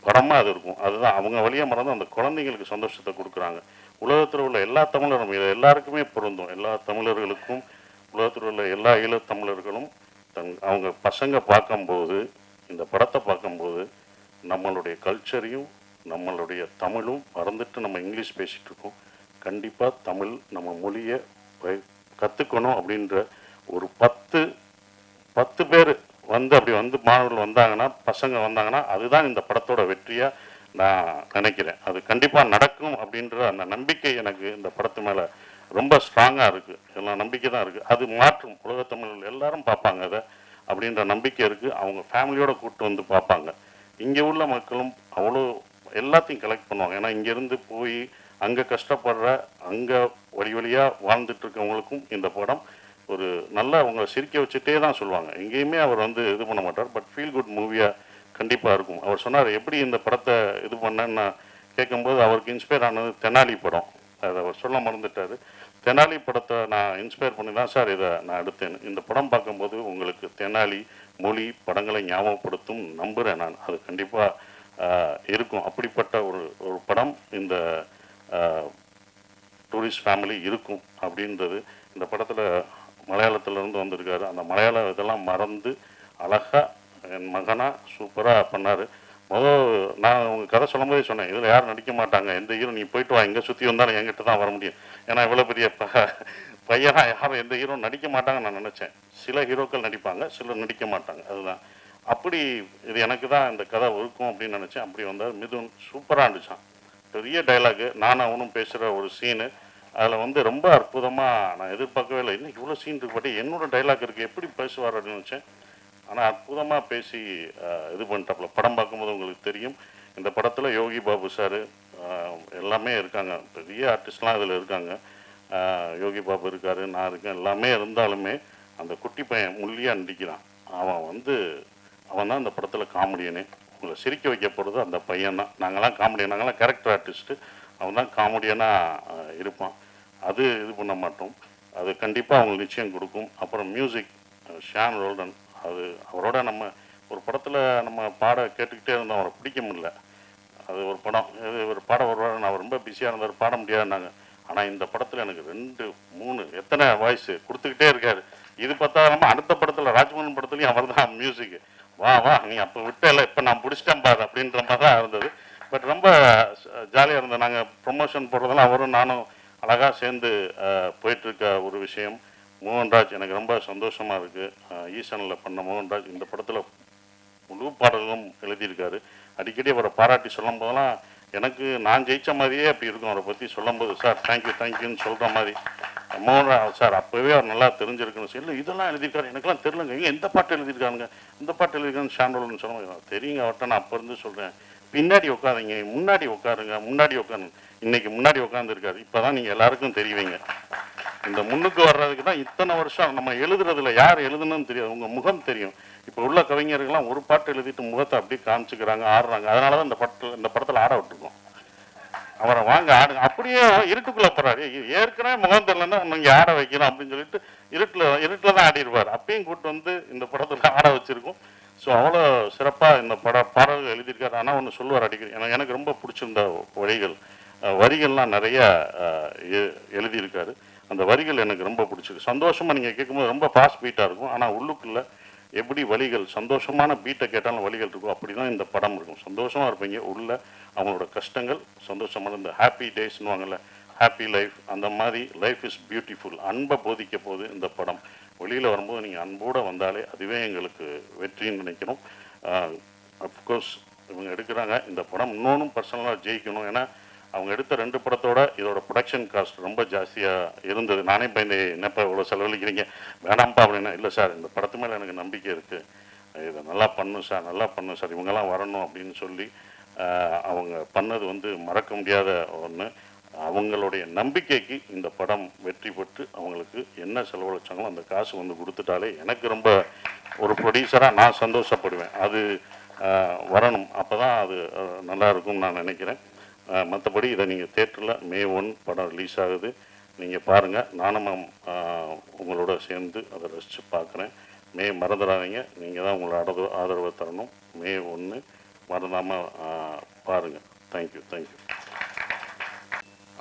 படமாக அது இருக்கும். அதுதான் அவங்க வழியை மறந்து அந்த குழந்தைங்களுக்கு சந்தோஷத்தை கொடுக்குறாங்க. உலகத்தில் உள்ள எல்லா தமிழரும், இது எல்லாருக்குமே பொருந்தும், எல்லா தமிழர்களுக்கும், உலகத்தில் உள்ள எல்லா ஈழத்தமிழர்களும் அவங்க பசங்க பார்க்கும்போது, இந்த படத்தை பார்க்கும்போது நம்மளுடைய கல்ச்சரையும் நம்மளுடைய தமிழும் மறந்துட்டு நம்ம இங்கிலீஷ் பேசிகிட்டு இருக்கோம். கண்டிப்பாக தமிழ் நம்ம மொழியை கற்றுக்கணும் அப்படின்ற ஒரு 10 பேர் வந்து அப்படி வந்து மாணவர்கள் வந்தாங்கன்னா, பசங்க வந்தாங்கன்னா, அதுதான் இந்த படத்தோட வெற்றியாக நான் நினைக்கிறேன். அது கண்டிப்பாக நடக்கும் அப்படின்ற அந்த நம்பிக்கை எனக்கு இந்த படத்து மேலே ரொம்ப ஸ்ட்ராங்காக இருக்குது. எல்லாம் நம்பிக்கை தான் இருக்குது. அது மாற்றும், உலகத்தமிழர்கள் எல்லாரும் பார்ப்பாங்க அதை அப்படின்ற நம்பிக்கை இருக்குது. அவங்க ஃபேமிலியோடு கூப்பிட்டு வந்து பார்ப்பாங்க. இங்கே உள்ள மக்களும் அவ்வளோ எல்லாத்தையும் கலெக்ட் பண்ணுவாங்க. ஏன்னா இங்கேருந்து போய் அங்கே கஷ்டப்படுற அங்கே வழியாக வாழ்ந்துட்டு இருக்கவங்களுக்கும் இந்த படம் ஒரு நல்லா அவங்களை சிரிக்க வச்சுட்டே தான் சொல்லுவாங்க. எங்கேயுமே அவர் வந்து இது பண்ண மாட்டார். பட் ஃபீல் குட் மூவியாக கண்டிப்பாக இருக்கும். அவர் சொன்னார் எப்படி இந்த படத்தை இது பண்ணேன்னு நான் கேட்கும்போது அவருக்கு இன்ஸ்பயர் ஆனது தெனாலி படம். அதை அவர் சொல்ல மறந்துட்டார். தெனாலி படத்தை நான் இன்ஸ்பயர் பண்ணி தான் சார் இதை நான் எடுத்தேன். இந்த படம் பார்க்கும்போது உங்களுக்கு தெனாலி மொழி படங்களை ஞாபகப்படுத்தும் நம்புகிறேன் நான். அது கண்டிப்பாக இருக்கும். அப்படிப்பட்ட ஒரு படம் இந்த டூரிஸ்ட் ஃபேமிலி இருக்கும் அப்படின்றது. இந்த படத்தில் மலையாளத்திலேருந்து வந்திருக்காரு. அந்த மலையாள இதெல்லாம் மறந்து அழகாக என் மகனாக சூப்பராக பண்ணார். நான் உங்கள் கதை சொல்லும் போதே சொன்னேன், இதில் யாரும் நடிக்க மாட்டாங்க, எந்த ஹீரோ நீ போயிட்டு வா, எங்கே சுற்றி வந்தாலும் என்கிட்ட தான் வர முடியும். ஏன்னா இவ்வளோ பெரிய பையனா யாரும் எந்த ஹீரோ நடிக்க மாட்டாங்கன்னு நான் நினச்சேன். சில ஹீரோக்கள் நடிப்பாங்க, சிலர் நடிக்க மாட்டாங்க. அதுதான் அப்படி இது எனக்கு தான் இந்த கதை இருக்கும் அப்படின்னு நினச்சேன். அப்படி வந்தார். மிதுன் சூப்பராக இருந்துச்சான். பெரிய டைலாகு, நானும் அவனும் பேசுகிற ஒரு சீனு. அதில் வந்து ரொம்ப அற்புதமாக நான் எதிர்பார்க்கவே இல்லை. இன்னைக்கு இவ்வளோ சீன் இருக்கு, பட் என்னோட டைலாக் இருக்குது, எப்படி பேசுவார் அப்படின்னு நினச்சேன். ஆனால் அற்புதமாக பேசி இது பண்ணிட்டாப்புல. படம் பார்க்கும்போது உங்களுக்கு தெரியும். இந்த படத்தில் யோகி பாபு சார் எல்லாமே இருக்காங்க. பெரிய ஆர்டிஸ்ட்லாம் இதில் இருக்காங்க. யோகி பாபு இருக்கார், நான் இருக்கேன். எல்லாமே இருந்தாலுமே அந்த குட்டி பையன் முள்ளியாக நடிக்கிறான். அவன் தான் இந்த படத்தில் காமெடியனே. உங்களை சிரிக்க வைக்க போகிறது அந்த பையன் தான். நாங்களாம் காமெடியன், நாங்களாம் கேரக்டர் ஆர்டிஸ்ட்டு. அவன் தான் காமெடியனாக இருப்பான். அது இது பண்ண மாட்டோம். அது கண்டிப்பாக அவங்களுக்கு நிச்சயம் கொடுக்கும். அப்புறம் மியூசிக் ஷான் ரோல்டன். அது அவரோட நம்ம ஒரு படத்தில் நம்ம பாட கேட்டுக்கிட்டே இருந்தோம், அவரை பிடிக்க முடியல. அது ஒரு படம், ஒரு பாட வருவார், நான் ரொம்ப பிஸியாக இருந்தார், பாட முடியாதுன்னாங்க. ஆனால் இந்த படத்தில் எனக்கு 2, 3 எத்தனை வாய்ஸ் கொடுத்துக்கிட்டே இருக்காரு. இது பார்த்தா நம்ம அடுத்த படத்தில் ராஜ்மோகன் படத்துலையும் அவர் தான் மியூசிக்கு. வா நீ அப்போ விட்டல, இப்போ நான் பிடிச்சிட்டேன் பாரு அப்படின்ற மாதிரி தான் இருந்தது. பட் ரொம்ப ஜாலியாக இருந்தது. நாங்கள் ப்ரொமோஷன் போடுறதெல்லாம் அவரும் நானும் அழகாக சேர்ந்து போயிட்டுருக்க ஒரு விஷயம். மோகன்ராஜ் எனக்கு ரொம்ப சந்தோஷமாக இருக்குது. ஈசனில் பண்ண மோகன்ராஜ் இந்த படத்தில் முழு பாடல்களும் எழுதியிருக்காரு. அடிக்கடி அவரை பாராட்டி சொல்லும் போதெல்லாம் எனக்கு நான் ஜெயித்த மாதிரியே அப்படி இருக்கும். அவரை பற்றி சொல்லும்போது சார் தேங்க்யூன்னு சொல்கிற மாதிரி. மோகன்ராஜ் சார் அப்போவே அவர் நல்லா தெரிஞ்சிருக்குன்னு சொல்லி, இல்லை இதெல்லாம் எழுதியிருக்காரு, எனக்கெல்லாம் தெரிலங்க, இங்கே எந்த பாட்டு எழுதியிருக்காருங்க, இந்த பாட்டு எழுதியிருக்கான்னு ஷாண்டோல்னு சொல்லுவாங்க. தெரியுங்க அவர்கிட்ட, நான் அப்போ இருந்து சொல்கிறேன், பின்னாடி உட்காருங்க, முன்னாடி உட்காருங்க, முன்னாடி உட்காருங்க. இன்னைக்கு முன்னாடி உட்காந்துருக்காரு. இப்போ தான் நீங்கள் எல்லாருக்கும் தெரியுவீங்க. இந்த முன்னுக்கு வர்றதுக்கு தான் இத்தனை வருஷம் நம்ம எழுதுறதுல யார் எழுதுன்னு தெரியாது, உங்கள் முகம் தெரியும். இப்போ உள்ள கவிஞர்கள்லாம் ஒரு பாட்டு எழுதிட்டு முகத்தை அப்படியே காமிச்சுக்கிறாங்க, ஆடுறாங்க. அதனால தான் இந்த படத்தில் ஆட விட்டுருக்கோம். அவரை வாங்க ஆடுங்க, அப்படியே இருட்டுக்குள்ளே போகிறாரு. ஏற்கனவே முகம் தெரியலன்னா இங்கே ஆட வைக்கணும் அப்படின்னு சொல்லிட்டு இருட்டில் தான் ஆடிடுவார். அப்பயும் கூப்பிட்டு வந்து இந்த படத்தில் ஆட வச்சுருக்கோம். ஸோ அவ்வளோ சிறப்பாக இந்த பாடல்கள் எழுதியிருக்காரு. ஆனால் ஒன்று சொல்லுவார் அடிக்கடி, எனக்கு ரொம்ப பிடிச்சிருந்த வரிகள்லாம் நிறைய எழுதியிருக்காரு. அந்த வரிகள் எனக்கு ரொம்ப பிடிச்சிருக்கு. சந்தோஷமாக நீங்கள் கேட்கும்போது ரொம்ப ஃபாஸ்ட் பீட்டாக இருக்கும். ஆனால் உள்ளுக்குள்ளே எப்படி வலிகள், சந்தோஷமான பீட்டை கேட்டாலும் வலிகள் இருக்கும். அப்படி தான் இந்த படம் இருக்கும். சந்தோஷமாக இருப்பீங்க. உள்ள அவங்களோட கஷ்டங்கள், சந்தோஷமான இந்த ஹாப்பி டேஸ்னுவாங்கல்ல, ஹாப்பி லைஃப், அந்த மாதிரி லைஃப் இஸ் பியூட்டிஃபுல். அன்பை போதிக்க போது இந்த படம். வெளியில் வரும்போது நீங்கள் அன்போடு வந்தாலே அதுவே எங்களுக்கு வெற்றின்னு நினைக்கிறோம். அஃப்கோர்ஸ் இவங்க எடுக்கிறாங்க இந்த படம் இன்னொன்றும் பர்சனலாக ஜெயிக்கணும். ஏன்னா அவங்க எடுத்த 2 படத்தோட இதோட ப்ரொடக்ஷன் காஸ்ட் ரொம்ப ஜாஸ்தியாக இருந்தது. நானே இப்போ என்னப்பா இவ்வளோ செலவழிக்கிறீங்க வேணாம்ப்பா அப்படின்னா, இல்லை சார் இந்த படத்து மேலே எனக்கு நம்பிக்கை இருக்குது, இதை நல்லா பண்ணும் சார் இவங்கெல்லாம் வரணும் அப்படின்னு சொல்லி அவங்க பண்ணது மறக்க முடியாத ஒன்று. அவங்களுடைய நம்பிக்கைக்கு இந்த படம் வெற்றி பெற்று அவங்களுக்கு என்ன செலவழிச்சாங்களோ அந்த காசு கொடுத்துட்டாலே எனக்கு ரொம்ப ஒரு ப்ரொடியூசராக நான் சந்தோஷப்படுவேன். அது வரணும், அப்போ தான் அது நல்லா இருக்கும்னு நான் நினைக்கிறேன். மற்றபடி இதை நீங்கள் தேட்டரில் May 1 படம் ரிலீஸ் ஆகுது, நீங்கள் பாருங்கள். நானும் உங்களோட சேர்ந்து அதை ரசித்து பார்க்குறேன். மறந்துடாதீங்க, நீங்கள் தான் உங்களோட ஆதரவை தரணும். May 1 மறந்தாமல் பாருங்கள். தேங்க்யூ.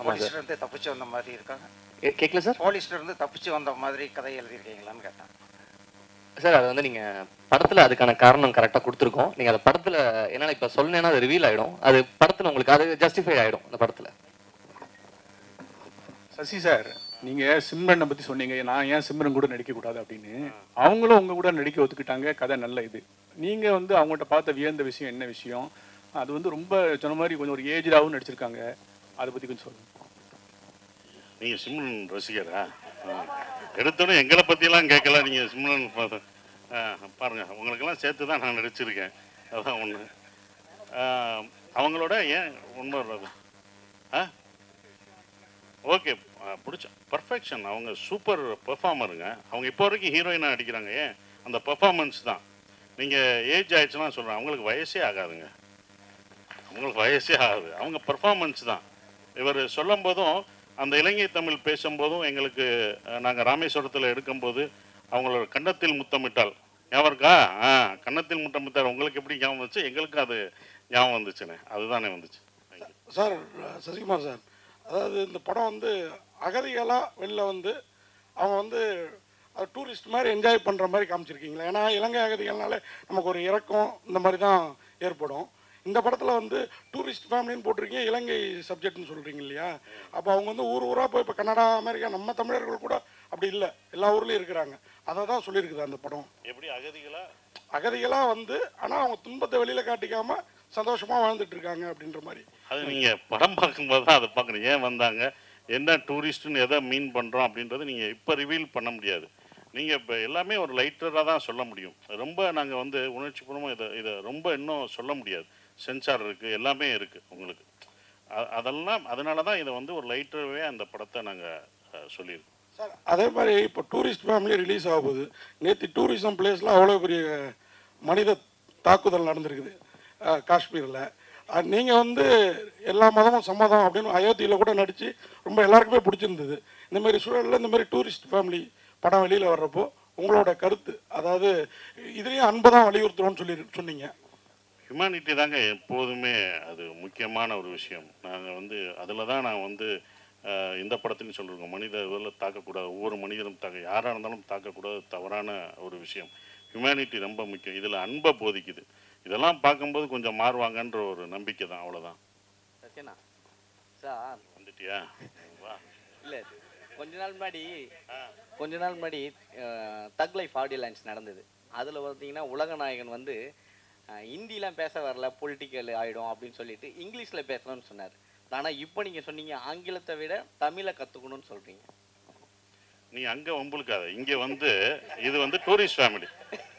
போலீஸ்ல இருந்து தப்பிச்சு வந்த மாதிரி இருக்காங்க. கேட்கல சார்? போலீஸ்ல இருந்து தப்பிச்சு வந்த மாதிரி கதை எழுதியிருக்கீங்களான்னு கேட்டேன் சார். அது நீங்கள் படத்தில் அதுக்கான காரணம் கரெக்டாக கொடுத்துருக்கோம். நீங்கள் அதை படத்தில் என்னென்ன இப்போ சொன்னேன்னா அது ரிவீல் ஆகிடும். அது படத்தில் உங்களுக்கு அது ஜஸ்டிஃபை ஆகிடும் அந்த படத்தில். சசி சார், நீங்கள் சிம்ரனை பற்றி சொன்னீங்க, நான் ஏன் சிம்ரன் கூட நடிக்கக்கூடாது அப்படின்னு. அவங்களும் உங்கள் கூட நடிக்க ஒத்துக்கிட்டாங்க. கதை நல்ல இது. நீங்கள் அவங்கள்ட்ட பார்த்த வியந்த விஷயம் என்ன விஷயம்? அது ரொம்ப சொன்ன மாதிரி கொஞ்சம் ஒரு ஏஜ்டாகவும் நடிச்சிருக்காங்க. அதை பற்றி கொஞ்சம் சொல்லுங்கள். நீங்கள் சிம்ரன் ரசிகரா? எடுத்தோடனே எங்களை பற்றியெல்லாம் கேட்கல. நீங்கள் சிம்ரன் பாருங்கள், உங்களுக்கெல்லாம் சேர்த்து தான் நான் நடிச்சிருக்கேன். அதுதான் ஒன்று. அவங்களோட ஏன் உண்மை வர்றது ஓகே பிடிச்ச பர்ஃபெக்ஷன். அவங்க சூப்பர் பெர்ஃபார்மருங்க. அவங்க இப்போ வரைக்கும் ஹீரோயினாக நடிக்கிறாங்க. ஏன் அந்த பெர்ஃபார்மன்ஸ் தான். நீங்கள் ஏஜ் ஆயிடுச்சுன்னா சொல்கிறேன், அவங்களுக்கு வயசே ஆகாதுங்க. அவங்களுக்கு வயசே ஆகாது, அவங்க பெர்ஃபார்மன்ஸ் தான். இவர் சொல்லும் போதும் அந்த இலங்கை தமிழ் பேசும்போதும் எங்களுக்கு நாங்கள் ராமேஸ்வரத்தில் எடுக்கும்போது அவங்களோட கன்னத்தில் முத்தமிட்டால் ஞாபகம் இருக்கா? கன்னத்தில் முத்தமிட்டால் உங்களுக்கு எப்படி ஞாபகம் வந்துச்சு, எங்களுக்கு அது ஞாபகம் வந்துச்சுண்ணே. அதுதானே வந்துச்சு. சார் சசிகுமார் சார், அதாவது இந்த படம் வந்து அகதிகளாக வெளில வந்து அவங்க வந்து அது டூரிஸ்ட் மாதிரி என்ஜாய் பண்ணுற மாதிரி காமிச்சிருக்கீங்களா? ஏன்னா இலங்கை அகதிகள்னாலே நமக்கு ஒரு இறக்கம் இந்த மாதிரி தான் ஏற்படும். இந்த படத்தில் வந்து டூரிஸ்ட் ஃபேமிலின்னு போட்டிருக்கீங்க, இலங்கை சப்ஜெக்ட்னு சொல்கிறீங்க இல்லையா? அப்போ அவங்க வந்து ஊர் ஊராக போய் இப்போ கனடா அமெரிக்கா நம்ம தமிழர்கள் கூட அப்படி இல்லை, எல்லா ஊர்லேயும் இருக்கிறாங்க. அதை தான் சொல்லியிருக்குது அந்த படம். எப்படி அகதிகளாக வந்து ஆனால் அவங்க துன்பத்தை வெளியில் காட்டிக்காமல் சந்தோஷமாக வாழ்ந்துட்டு இருக்காங்க அப்படின்ற மாதிரி. அது நீங்கள் படம் பார்க்கும்போது தான் அதை பார்க்கணும். ஏன் வந்தாங்க, என்ன டூரிஸ்ட்டுன்னு எதை மீன் பண்ணுறோம் அப்படின்றது நீங்கள் இப்போ ரிவீல் பண்ண முடியாது. நீங்கள் இப்போ எல்லாமே ஒரு லைட்டராக தான் சொல்ல முடியும். ரொம்ப நாங்கள் வந்து உணர்ச்சிபூர்வமாக இதை ரொம்ப இன்னும் சொல்ல முடியாது. சென்சார் இருக்குது, எல்லாமே இருக்குது உங்களுக்கு. அதெல்லாம் அதனால தான் இதை வந்து ஒரு லைட்டராகவே அந்த படத்தை நாங்கள் சொல்லியிருக்கோம் சார். அதே மாதிரி இப்போ டூரிஸ்ட் ஃபேமிலி ரிலீஸ் ஆகுது. நேற்று டூரிசம் பிளேஸில் அவ்வளோ பெரிய மனித தாக்குதல் நடந்திருக்குது காஷ்மீரில். நீங்கள் வந்து எல்லா மதமும் சம்மதம் அப்படின்னு அயோத்தியில் கூட நடித்து ரொம்ப எல்லாருக்குமே பிடிச்சிருந்தது. இந்தமாரி சூழலில் இந்தமாரி டூரிஸ்ட் ஃபேமிலி படம் வெளியில் வர்றப்போ உங்களோட கருத்து, அதாவது இதுலேயும் அன்பை தான் வலியுறுத்துறோன்னு சொன்னீங்க. ஹியூமனிட்டி தாங்க எப்போதுமே அது முக்கியமான ஒரு விஷயம். நாங்கள் வந்து அதில் தான் நான் வந்து இந்த படத்துலையும் சொல்லியிருக்கோம், மனித இதில் தாக்கக்கூடாது, ஒவ்வொரு மனிதனும் யாராக இருந்தாலும் தாக்கக்கூடாது, தவறான ஒரு விஷயம். ஹியூமனிட்டி ரொம்ப முக்கியம். இதில் அன்பை போதிக்குது. இதெல்லாம் பார்க்கும்போது கொஞ்சம் மாறுவாங்கன்ற ஒரு நம்பிக்கை தான், அவ்வளோதான். சத்யனா சார் வந்துட்டியா? வா. இல்லை, கொஞ்ச நாள் முன்னாடி தக் லைஃப் ஆடியோ லான்ச் நடந்தது. அதில் பார்த்தீங்கன்னா உலகநாயகன் வந்து ஹிந்திலாம் பேச வரல, பொலிட்டிக்கல் ஆகிடும் அப்படின்னு சொல்லிட்டு இங்கிலீஷில் பேசணும்னு சொன்னார். ஆனால் இப்போ நீங்கள் சொன்னீங்க ஆங்கிலத்தை விட தமிழை கற்றுக்கணும்னு சொல்கிறீங்க. நீ அங்கே வம்புழுக்காத, இங்கே வந்து இது வந்து டூரிஸ்ட் ஃபேமிலி.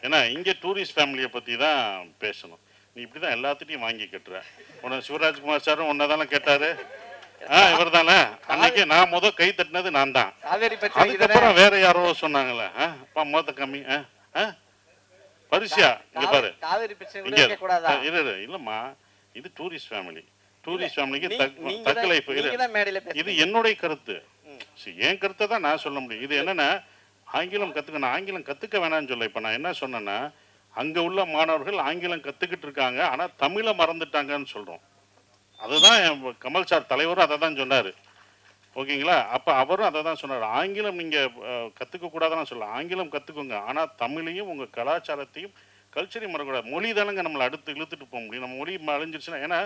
ஏன்னா இங்கே டூரிஸ்ட் ஃபேமிலியை பற்றி தான் பேசணும். நீ இப்படி தான் எல்லாத்துட்டையும் வாங்கி கட்டுற. உன்னை சிவராஜ்குமார் சாரும் ஒன்றை தானே கேட்டார். இவர் தானே அன்னைக்கு நான் கை தட்டினது நான் தான். அதுக்கப்புறம் வேற யாரோ சொன்னாங்களே, மொத்த கம்மி பரிசியா இங்க பாரு. இல்லம்மா, இது டூரிஸ்ட் ஃபேமிலி. டூரிஸ்ட் ஃபேமிலிக்கு தக்க லைஃப். இது என்னுடைய கருத்து, என் கருத்தை தான் நான் சொல்ல முடியும். இது என்னன்னா ஆங்கிலம் கற்றுக்கணும், ஆங்கிலம் கற்றுக்க வேணாம்னு சொல்ல. இப்போ நான் என்ன சொன்னேன்னா, அங்கே உள்ள மாணவர்கள் ஆங்கிலம் கற்றுக்கிட்டு இருக்காங்க, ஆனால் தமிழை மறந்துட்டாங்கன்னு சொல்கிறோம். அதுதான் கமல் சார் தலைவரும் அதை தான் சொன்னார். ஓகேங்களா? அப்போ அவரும் அதை தான் சொன்னார். ஆங்கிலம் நீங்கள் கற்றுக்கக்கூடாதுன்னு சொல்ல, ஆங்கிலம் கற்றுக்கோங்க, ஆனால் தமிழையும் உங்கள் கலாச்சாரத்தையும் கல்ச்சரையும் மறக்கக்கூடாது. மொழி தானங்க நம்மளை அடுத்து இழுத்துட்டு போக முடியும். நம்ம மொழி அழிஞ்சிருச்சுன்னா, ஏன்னா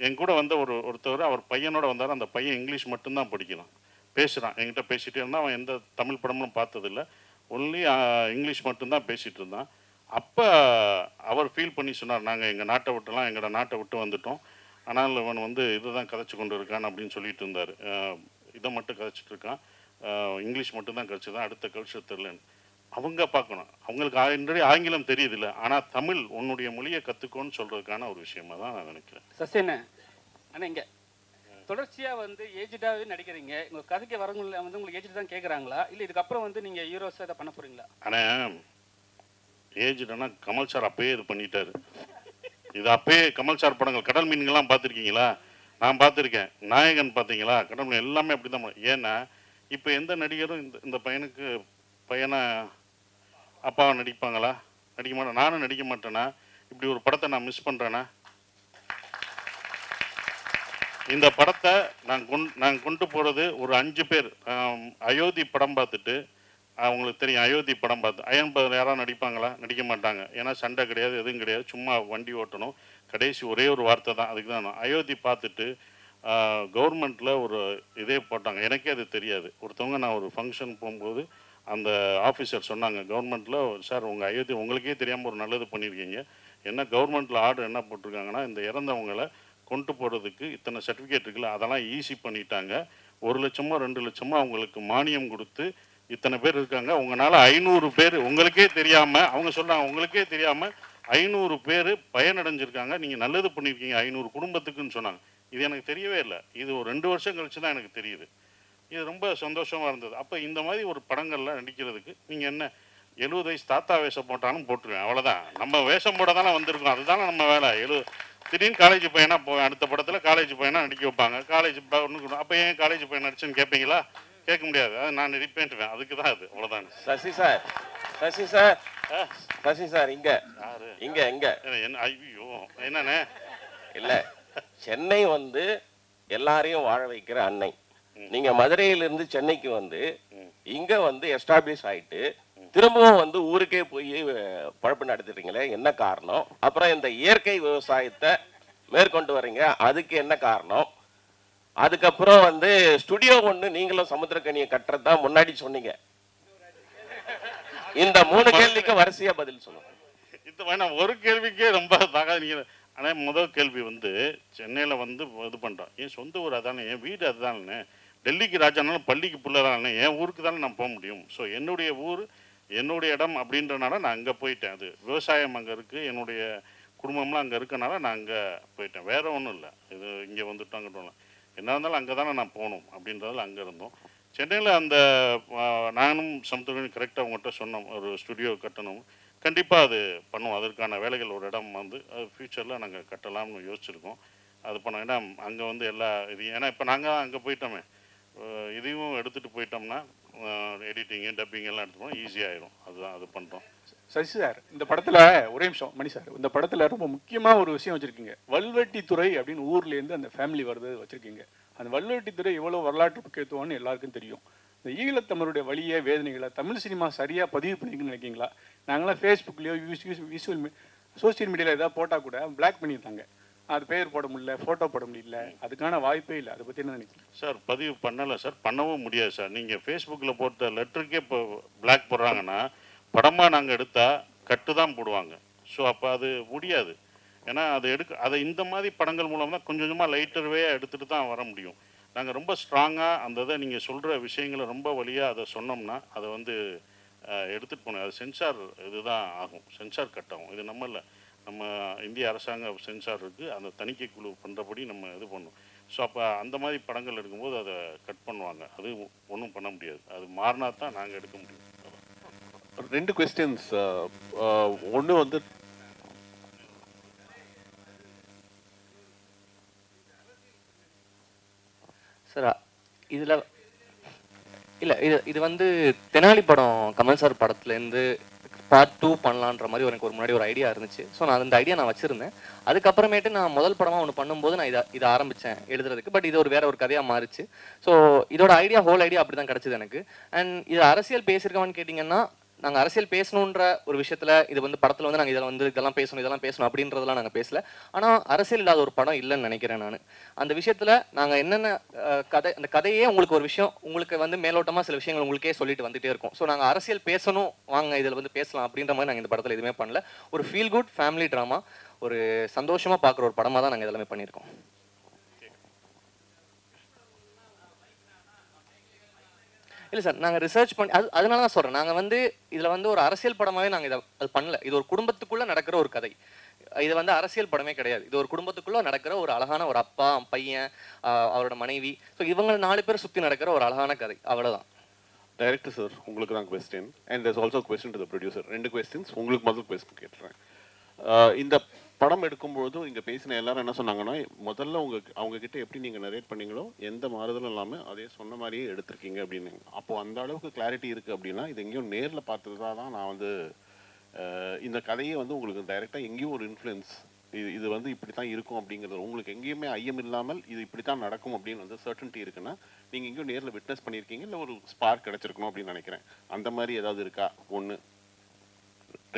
என் கூட வந்த ஒருத்தவர் அவர் பையனோட வந்தார். அந்த பையன் இங்கிலீஷ் மட்டும்தான் படிக்கிறான், பேசுகிறான். என்கிட்ட பேசிகிட்டே இருந்தால் அவன் எந்த தமிழ் படமும் பார்த்ததில்லை, ஒன்லி இங்கிலீஷ் மட்டும்தான் பேசிகிட்டு இருந்தான். அப்போ அவர் ஃபீல் பண்ணி சொன்னார், நாங்கள் எங்கள் எங்களோட நாட்டை விட்டு வந்துட்டோம், ஆனால் அவன் வந்து இதை தான் கதைச்சி கொண்டு இருக்கான் அப்படின்னு சொல்லிட்டு இருந்தார். இதை மட்டும் கதைச்சிட்டு இருக்கான், இங்கிலீஷ் மட்டும்தான் கதைச்சிதான், அடுத்த கல்ச்சர் தெரியலன்னு. அவங்க பார்க்கணும், அவங்களுக்கு ஆல்ரெடி ஆங்கிலம் தெரியுதில்ல, ஆனால் தமிழ் உன்னுடைய மொழியை கற்றுக்கோன்னு சொல்கிறதுக்கான ஒரு விஷயமா தான் நான் நினைக்கிறேன். சசியண்ணே, ஆனால் இங்கே தொடர்ச்சியாக வந்து ஏஜ்டாகவே நடிக்கிறீங்க. உங்கள் கதைக்கு வரவங்கள வந்து உங்களுக்கு ஏஜ் தான் கேட்குறாங்களா, இல்லை இதுக்கப்புறம் வந்து நீங்கள் ஹீரோஸாக இதை பண்ண போகிறீங்களா? ஆனால் ஏஜ்டுனா கமல் சார் அப்பயே இது பண்ணிட்டாரு. இது அப்பயே கமல் சார் படங்கள், கடல் மீன்கள்லாம் பார்த்துருக்கீங்களா? நான் பார்த்துருக்கேன். நாயகன் பார்த்தீங்களா? கடல் மீன் எல்லாமே அப்படி தான். ஏன்னா இப்போ எந்த நடிகரும் இந்த பையனை அப்பாவை நடிப்பாங்களா? நடிக்க மாட்டேன். நானும் நடிக்க மாட்டேன்னா இப்படி ஒரு படத்தை நான் மிஸ் பண்ணுறேன்னா? இந்த படத்தை நான் கொண்டு போகிறது ஒரு 5 பேர். அயோத்தி படம் பார்த்துட்டு, அவங்களுக்கு தெரியும் அயோத்தி படம் பார்த்து அயன் யாராவது நடிப்பாங்களா? நடிக்க மாட்டாங்க. ஏன்னா சண்டை கிடையாது, எதுவும் கிடையாது, சும்மா வண்டி ஓட்டணும், கடைசி ஒரே ஒரு வார்த்தை தான். அதுக்கு தான் அயோத்தி பார்த்துட்டு கவர்மெண்ட்டில் ஒரு இதே போட்டாங்க. எனக்கே அது தெரியாது. ஒருத்தவங்க நான் ஒரு ஃபங்க்ஷன் போகும்போது அந்த ஆஃபீஸர் சொன்னாங்க, கவர்மெண்ட்டில் சார் உங்கள் அயோத்தி உங்களுக்கே தெரியாமல் ஒரு நல்லது பண்ணியிருக்கீங்க. என்ன கவர்மெண்ட்டில் ஆர்டர் என்ன போட்டிருக்காங்கன்னா, இந்த இறந்தவங்களை கொண்டு போகிறதுக்கு இத்தனை சர்டிஃபிகேட் இருக்குல்ல, அதெல்லாம் ஈஸி பண்ணிட்டாங்க. 1 லட்சமோ 2 லட்சமோ அவங்களுக்கு மானியம் கொடுத்து இத்தனை பேர் இருக்காங்க, உங்களால் 500 பேர் உங்களுக்கே தெரியாமல், அவங்க சொல்கிறாங்க உங்களுக்கே தெரியாமல் 500 பேர் பயனடைஞ்சிருக்காங்க, நீங்கள் நல்லது பண்ணியிருக்கீங்க 500 குடும்பத்துக்குன்னு சொன்னாங்க. இது எனக்கு தெரியவே இல்லை. இது ஒரு 2 வருஷம் கழிச்சு தான் எனக்கு தெரியுது. இது ரொம்ப சந்தோஷமாக இருந்தது. அப்போ இந்த மாதிரி ஒரு படங்களில் நடிக்கிறதுக்கு நீங்கள் என்ன 70 வயசு தாத்தா வேஷம் போட்டாலும் போட்டுருவேன், அவ்வளோதான். நம்ம வேஷம் போட தானே வந்திருக்கோம், அதுதானே நம்ம வேலை. திடீர்னு காலேஜ் பையனா போவேன், அடுத்த படத்தில் காலேஜ் பையனா நடிக்க வைப்பாங்க. காலேஜ் ஒன்று அப்போ ஏன் காலேஜ் பையன் நடிச்சுன்னு கேட்பீங்களா? கேட்க முடியாது. அது நான் ரிப்பேண்ட்டுவேன், அதுக்கு தான் அது, அவ்வளோதான். Sasi sir, Sasi sir, Sasi sir, இங்க இங்க இங்க என்ன? ஐயோ, என்னண்ணே? இல்லை, சென்னை வந்து எல்லாரையும் வாழ வைக்கிற அன்னை. நீங்க மதுரையிலிருந்து சென்னைக்கு வந்து இங்க வந்து எஸ்டாப்ளிஷ் ஆயிட்டு திரும்பவும் வந்து ஊருக்கே போய் பழப்பு நடத்துறீங்களே, என்ன காரணம்? அப்புறம் இந்த இயற்கை விவசாயத்தை மேற்கொண்டு வரீங்க, அதுக்கு என்ன காரணம்? அதுக்கப்புறம் வந்து ஸ்டுடியோ ஒன்று நீங்களும் சமுத்திரக்கனியை கட்டுறது தான் முன்னாடி சொன்னீங்க. இந்த 3 கேள்விக்கு வரிசையா பதில் சொல்லுங்க. இது வேணாம், ஒரு கேள்விக்கே ரொம்ப தாகாது நீங்கள். ஆனால் முதல் கேள்வி வந்து சென்னையில் வந்து இது பண்ணுறோம், என் சொந்த ஊர் அதானே, என் வீடு அதுதானே. டெல்லிக்கு ராஜானாலும் பள்ளிக்கு பிள்ளை தானே, என் ஊருக்கு தானே நான் போக முடியும். ஸோ என்னுடைய ஊர் என்னுடைய இடம் அப்படின்றனால நான் அங்கே போயிட்டேன். அது விவசாயம் அங்கே இருக்குது, என்னுடைய குடும்பம்லாம் அங்கே இருக்கனால நான் அங்கே போயிட்டேன். வேறு ஒன்றும் இல்லை. இது இங்கே வந்துட்டோம் அங்கிட்டோம், என்ன இருந்தாலும் அங்கே தானே நான் போகணும் அப்படின்றதால அங்கே இருந்தோம். சென்னையில் அந்த நானும் சமுத்திரம் கரெக்டாக அவங்ககிட்ட சொன்னோம், ஒரு ஸ்டுடியோ கட்டணும், கண்டிப்பாக அது பண்ணுவோம். அதற்கான வேலைகள் ஒரு இடம் வந்து அது ஃப்யூச்சரில் நாங்கள் கட்டலாம்னு யோசிச்சுருக்கோம். அது பண்ணோம். ஏன்னா அங்கே வந்து எல்லா இதையும், ஏன்னா இப்போ நாங்கள் அங்கே போயிட்டோமே, இதையும் எடுத்துகிட்டு போயிட்டோம்னா எடிட்டிங்கு டப்பிங் எல்லாம் எடுத்துப்போம், ஈஸியாகிடும். அதுதான் அது பண்ணுறோம். சசி சார், இந்த படத்தில் ஒரே நிமிஷம் மணி சார், இந்த படத்தில் ரொம்ப முக்கியமாக ஒரு விஷயம் வச்சுருக்கீங்க. வல்வெட்டித்துறை அப்படின்னு ஊர்லேருந்து அந்த ஃபேமிலி வருது வச்சுருக்கீங்க. அந்த வல்வெட்டித்துறை எவ்வளோ வரலாற்று முக்கியத்துவம்னு எல்லாருக்கும் தெரியும். இந்த ஈழத்தமிழுடைய வழியை வேதனைகளை தமிழ் சினிமா சரியாக பதிவு பண்ணியிருக்குன்னு நினைக்கிங்களா? நாங்களாம் ஃபேஸ்புக்லேயோ சோசியல் மீடியாவில் ஏதாவது போட்டால் கூட பிளாக் பண்ணியிருந்தாங்க, அது பேர் போட முடியல, ஃபோட்டோ போட முடியல, அதுக்கான வாய்ப்பே இல்லை. அதை பற்றி என்ன நினைக்கிறீங்க சார்? பதிவு பண்ணலை சார், பண்ணவும் முடியாது சார். நீங்கள் ஃபேஸ்புக்கில் போட்ட லெட்டருக்கே இப்போ பிளாக் போடுறாங்கன்னா, படமாக நாங்கள் எடுத்தால் கட்டு தான் போடுவாங்க. ஸோ அப்போ அது முடியாது. ஏன்னா அதை இந்த மாதிரி படங்கள் மூலம் தான் கொஞ்சம் கொஞ்சமாக லைட்டர்வே எடுத்துகிட்டு தான் வர முடியும். நாங்கள் ரொம்ப ஸ்ட்ராங்காக அந்த இதை நீங்கள் சொல்கிற விஷயங்களை ரொம்ப வழியாக அதை சொன்னோம்னா அதை வந்து எடுத்துகிட்டு போனோம். அது சென்சார் இதுதான் ஆகும், சென்சார் கட் ஆகும். இது நம்ம இந்திய அரசாங்க சென்சார் இருக்குது, அந்த தணிக்கை குழு பண்ணுறபடி நம்ம இது பண்ணோம். ஸோ அப்போ அந்த மாதிரி படங்கள் எடுக்கும்போது அதை கட் பண்ணுவாங்க. அது ஒன்றும் பண்ண முடியாது, அது மாறினா தான் நாங்கள் எடுக்க முடியும். 2 கொஸ்டின்ஸ். ஒன்று வந்து சார் இதில் இல்லை, இது வந்து தெனாலி படம் கமல் சார் படத்துலேருந்து பார்ட் 2 பண்ணலான்ற மாதிரி எனக்கு முன்னாடி ஒரு ஐடியா இருந்துச்சு. ஸோ நான் அந்த ஐடியா நான் வச்சுருந்தேன். அதுக்கப்புறமேட்டு நான் முதல் படமாக ஒன்று பண்ணும்போது நான் இதை ஆரம்பித்தேன் எழுதுறதுக்கு. பட் இது வேற ஒரு கதையாக மாறிச்சு. ஸோ இதோட ஹோல் ஐடியா அப்படி தான் கிடச்சிது எனக்கு. அண்ட் இது அரசியல் பேசியிருக்கோன்னு கேட்டிங்கன்னா, நாங்கள் அரசியல் பேசணுன்ற ஒரு விஷயத்தில் இது வந்து படத்தில் வந்து நாங்கள் இதெல்லாம் பேசணும் அப்படின்றதெல்லாம் நாங்கள் பேசல. ஆனால் அரசியல் இல்லாத ஒரு படம் இல்லைன்னு நினைக்கிறேன் நான். அந்த விஷயத்தில் நாங்கள் என்னென்ன அந்த கதையே உங்களுக்கு ஒரு விஷயம், உங்களுக்கு வந்து மேலோட்டமாக சில விஷயங்கள் உங்களுக்கே சொல்லிட்டு வந்துட்டே இருக்கும். ஸோ நாங்கள் அரசியல் பேசணும், வாங்க இதில் வந்து பேசலாம் அப்படின்ற மாதிரி நாங்கள் இந்த படத்தில் எதுவுமே பண்ணல. ஒரு ஃபீல் குட் ஃபேமிலி ட்ராமா, ஒரு சந்தோஷமாக பார்க்குற ஒரு படமாக தான் நாங்கள் இதெல்லாமே பண்ணியிருக்கோம். இல்லை சார், நாங்கள் ரிசர்ச் பண்ணி அதனால தான் சொல்கிறேன். நாங்கள் வந்து இதில் வந்து ஒரு அரசியல் படமாகவே நாங்கள் அது பண்ணல. இது ஒரு குடும்பத்துக்குள்ளே நடக்கிற ஒரு கதை. இது வந்து அரசியல் படமே கிடையாது. இது ஒரு குடும்பத்துக்குள்ளே நடக்கிற ஒரு அழகான ஒரு அப்பா, பையன், அவரோட மனைவி, ஸோ இவங்க 4 பேர் சுற்றி நடக்கிற ஒரு அழகான கதை, அவ்வளோதான். டைரக்டர் சார், உங்களுக்கு தான் question. And there's also question to the producer. 2 questions. உங்களுக்கு முதல் கொஸ்டின் கேட்டுறேன். இந்த படம் எடுக்கும்போது இங்கே பேசின எல்லாரும் என்ன சொன்னாங்கன்னா, முதல்ல அவங்க கிட்ட எப்படி நீங்கள் நரேட் பண்ணீங்களோ எந்த மாறுதலும் இல்லாமல் அதே சொன்ன மாதிரியே எடுத்திருக்கீங்க அப்படின்னு. அப்போது அந்த அளவுக்கு கிளாரிட்டி இருக்குது அப்படின்னா, இது எங்கேயும் நேரில் பார்த்ததா தான் நான் வந்து இந்த கதையை வந்து உங்களுக்கு டைரெக்டாக எங்கேயும் ஒரு இன்ஃப்ளூயன்ஸ், இது வந்து இப்படி தான் இருக்கும் அப்படிங்கிறது உங்களுக்கு எங்கேயுமே ஐயம் இல்லாமல் இது இப்படி தான் நடக்கும் அப்படின்னு வந்து சர்டன்ட்டி இருக்குன்னா, நீங்கள் எங்கேயும் நேரில் விட்னஸ் பண்ணியிருக்கீங்க, இல்லை ஒரு ஸ்பார்க் கிடச்சிருக்கணும் அப்படின்னு நினைக்கிறேன். அந்த மாதிரி ஏதாவது இருக்கா? 1.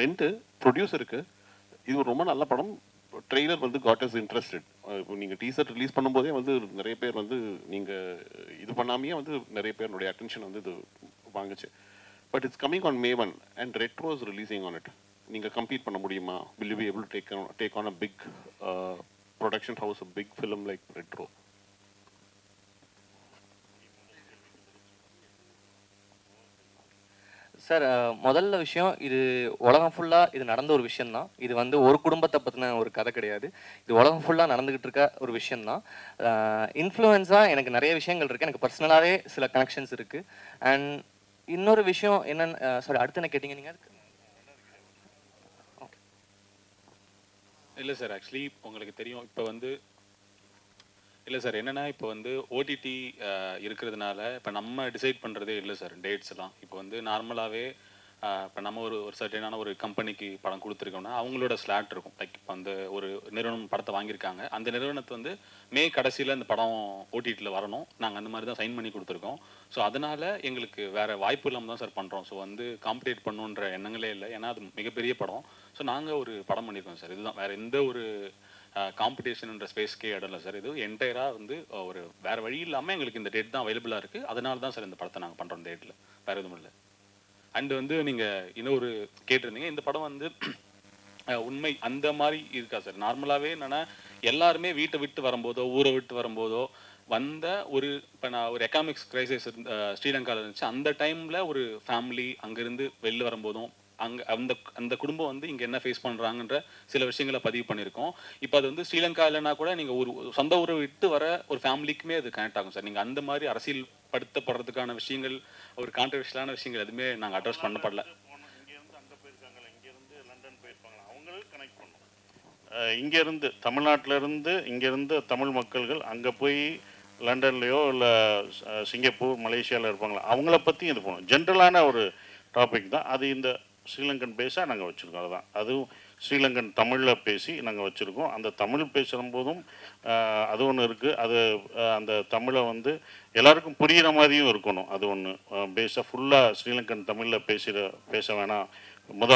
2, ப்ரொடியூசருக்கு இது ஒரு ரொம்ப நல்ல படம், ட்ரெய்லர் வந்து காட் இஸ் இன்ட்ரெஸ்டட். இப்போ நீங்கள் டீசர் ரிலீஸ் பண்ணும்போதே வந்து நிறைய பேர் வந்து நீங்கள் இது பண்ணாமையே வந்து நிறைய பேருடைய அட்டென்ஷன் வந்து இது வாங்குச்சு. But it's coming on May 1 and Retro is releasing on it. நீங்கள் கம்ப்ளீட் பண்ண முடியுமா? Will you be able to take on a big production house, a big film like Retro? Sir முதல்ல விஷயம், இது உலகம் ஃபுல்லாக இது நடந்த ஒரு விஷயந்தான். இது வந்து ஒரு குடும்பத்தை பற்றின ஒரு கதை கிடையாது. இது உலகம் ஃபுல்லாக நடந்துகிட்டு இருக்க ஒரு விஷயந்தான். இன்ஃப்ளூயன்ஸாக எனக்கு நிறைய விஷயங்கள் இருக்குது. எனக்கு பர்சனலாகவே சில கனெக்ஷன்ஸ் இருக்குது. அண்ட் இன்னொரு விஷயம் என்னன்னு சாரி, அடுத்து என்ன கேட்டீங்க நீங்கள்? ஓகே. இல்லை சார், ஆக்சுவலி உங்களுக்கு தெரியும் இப்போ வந்து இல்லை சார், என்னென்னா இப்போ வந்து ஓடிடி இருக்கிறதுனால இப்போ நம்ம டிசைட் பண்ணுறதே இல்லை சார் டேட்ஸ் எல்லாம். இப்போ வந்து நார்மலாகவே இப்போ நம்ம ஒரு சர்டனான ஒரு கம்பெனிக்கு படம் கொடுத்துருக்கோம்னா அவங்களோட ஸ்லாட் இருக்கும். லைக் இப்போ அந்த ஒரு நிறுவனம் படத்தை வாங்கியிருக்காங்க, அந்த நிறுவனத்தை வந்து மே கடைசியில் இந்த படம் ஓடிடியில் வரணும், நாங்கள் அந்த மாதிரி தான் சைன் பண்ணி கொடுத்துருக்கோம். ஸோ அதனால் எங்களுக்கு வேறு வாய்ப்பு இல்லாமல் தான் சார் பண்ணுறோம். ஸோ வந்து காம்படேட் பண்ணுன்ற எண்ணங்களே இல்லை, ஏன்னா அது மிகப்பெரிய படம். ஸோ நாங்கள் ஒரு படம் பண்ணியிருக்கோம் சார். இதுதான், வேறு எந்த ஒரு காம்படிஷன்ன்ற ஸ்பேஸ்க்கே இடம் இல்லை சார். இது என்டையராக வந்து ஒரு வேறு வழி இல்லாமல் எங்களுக்கு இந்த டேட் தான் அவைலபிளாக இருக்குது. அதனால தான் சார் இந்த படத்தை நாங்கள் பண்ணுறோம் இந்த டேட்டில், வேறு எதுவும் இல்லை. அண்டு வந்து நீங்கள் இன்னொரு கேட்டிருந்தீங்க, இந்த படம் வந்து உண்மை அந்த மாதிரி இருக்கா சார்? நார்மலாகவே என்னென்னா எல்லாருமே வீட்டை விட்டு வரும்போதோ ஊரை விட்டு வரும்போதோ வந்த ஒரு இப்போ நான் ஒரு எக்கனாமிக்ஸ் கிரைசிஸ் ஸ்ரீலங்காவில் இருந்துச்சு, அந்த டைமில் ஒரு ஃபேமிலி அங்கேருந்து வெளில வரும்போதும் அங்கே அந்த குடும்பம் வந்து இங்கே என்ன ஃபேஸ் பண்ணுறாங்கன்ற சில விஷயங்களை பதிவு பண்ணியிருக்கோம். இப்போ அது வந்து ஸ்ரீலங்கா இல்லைனா கூட நீங்கள் ஒரு சொந்த ஊரை விட்டு வர ஒரு ஃபேமிலிக்குமே அது கனெக்ட் ஆகும் சார். நீங்கள் அந்த மாதிரி அரசியல் படுத்தப்படுறதுக்கான விஷயங்கள், ஒரு கான்ட்ரவர்ஷியலான விஷயங்கள் எதுவுமே நாங்கள் அட்ரஸ் பண்ணப்படல. இங்கேருந்து அங்கே போயிருக்காங்களா, இங்கேருந்து லண்டன் போயிருப்பாங்களா, அவங்களும் கனெக்ட் பண்ணோம். இங்கேருந்து தமிழ்நாட்டிலேருந்து இங்கேருந்து தமிழ் மக்கள்கள் அங்கே போய் லண்டன்லேயோ இல்லை சிங்கப்பூர் மலேசியாவில் இருப்பாங்களா, அவங்கள பற்றி இது போகணும். ஜென்ரலான ஒரு டாபிக் தான் அது. இந்த ஸ்ரீலங்கன் பேஸாக நாங்கள் வச்சுருக்கோம். அதுதான், அதுவும் ஸ்ரீலங்கன் தமிழில் பேசி நாங்கள் வச்சுருக்கோம். அந்த தமிழ் பேசுகிற போதும் அது ஒன்று இருக்குது. அது அந்த தமிழை வந்து எல்லாருக்கும் புரிகிற மாதிரியும் இருக்கணும். அது ஒன்று பேஸாக ஃபுல்லாக ஸ்ரீலங்கன் தமிழில் பேச வேணாம்,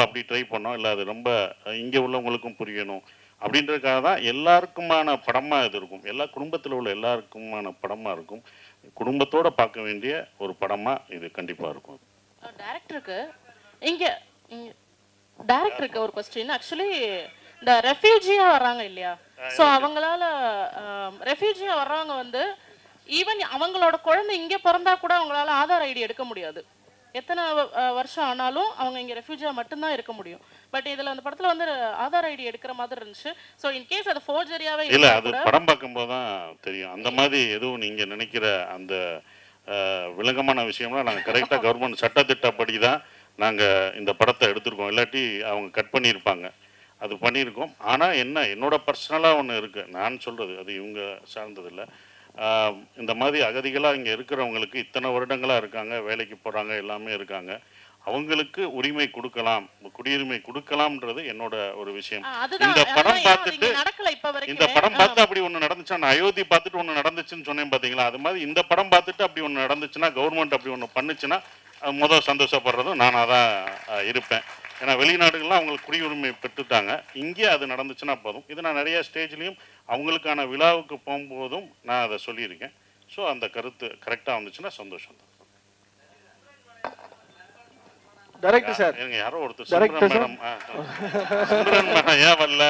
அப்படி ட்ரை பண்ணோம். இல்லை அது ரொம்ப இங்கே உள்ளவங்களுக்கும் புரியணும் அப்படின்றதுக்காக தான் எல்லாருக்குமான படமாக இது இருக்கும். எல்லா குடும்பத்தில் உள்ள எல்லாருக்குமான படமாக இருக்கும். குடும்பத்தோடு பார்க்க வேண்டிய ஒரு படமாக இது கண்டிப்பாக இருக்கும். டைரக்டருக்கு ஒரு கொஸ்டின். ஆக்சுவலி இந்த ரெஃப்யூஜியா வர்றாங்க இல்லையா, ஸோ அவங்களால ரெஃப்யூஜியா வர்றவங்க வந்து ஈவன் அவங்களோட குழந்தை இங்கே பிறந்தா கூட அவங்களால ஆதார் ஐடி எடுக்க முடியாது. எத்தனை வருஷம் ஆனாலும் அவங்க இங்கே ரெஃப்யூஜியா மட்டும்தான் இருக்க முடியும். பட் இதில் அந்த படத்தில் வந்து ஆதார் ஐடி எடுக்கிற மாதிரி இருந்துச்சு. ஸோ இன்கேஸ் அது ஃபோர்ஜரியாவே இல்லை, அது படம் பார்க்கும்போது தான் தெரியும். அந்த மாதிரி எதுவும் நீங்கள் நினைக்கிற அந்த விளங்கமான விஷயம்லாம் நாங்கள் கரெக்டாக கவர்மெண்ட் சட்டத்திட்டப்படி தான் நாங்கள் இந்த படத்தை எடுத்திருக்கோம். இல்லாட்டி அவங்க கட் பண்ணியிருப்பாங்க. அது பண்ணியிருக்கோம். ஆனால் என்னோட பர்சனலாக ஒன்று இருக்குது, நான் சொல்கிறது, அது இவங்க சார்ந்ததில்லை. இந்த மாதிரி அகதிகளாக இங்கே இருக்கிறவங்களுக்கு இத்தனை வருடங்களாக இருக்காங்க, வேலைக்கு போகிறாங்க, எல்லாமே இருக்காங்க, அவங்களுக்கு உரிமை கொடுக்கலாம், குடியுரிமை கொடுக்கலாம்ன்றது என்னோட ஒரு விஷயம். இந்த படம் பார்த்துட்டு அப்படி ஒன்று நடந்துச்சா, நான் அயோத்தி பார்த்துட்டு ஒன்று நடந்துச்சுன்னு சொன்னேன் பார்த்தீங்களா, அது மாதிரி இந்த படம் பார்த்துட்டு அப்படி ஒன்று நடந்துச்சுன்னா, கவர்மெண்ட் அப்படி ஒன்று பண்ணுச்சுன்னா முதல் சந்தோஷப்படுறதும் நானாக தான் இருப்பேன். ஏன்னா வெளிநாடுகள்லாம் அவங்களுக்கு குடியுரிமை பெற்றுட்டாங்க, இங்கே அது நடந்துச்சுன்னா போதும். இது நான் நிறைய ஸ்டேஜ்லேயும் அவங்களுக்கான விழாவுக்கு போகும்போதும் நான் அதை சொல்லியிருக்கேன். ஸோ அந்த கருத்து கரெக்டாக வந்துச்சுன்னா சந்தோஷம் தான். டைரக்டர் சார், யாரோ ஒருத்தர் சிம்ரன் மேடம் ஏன் வரல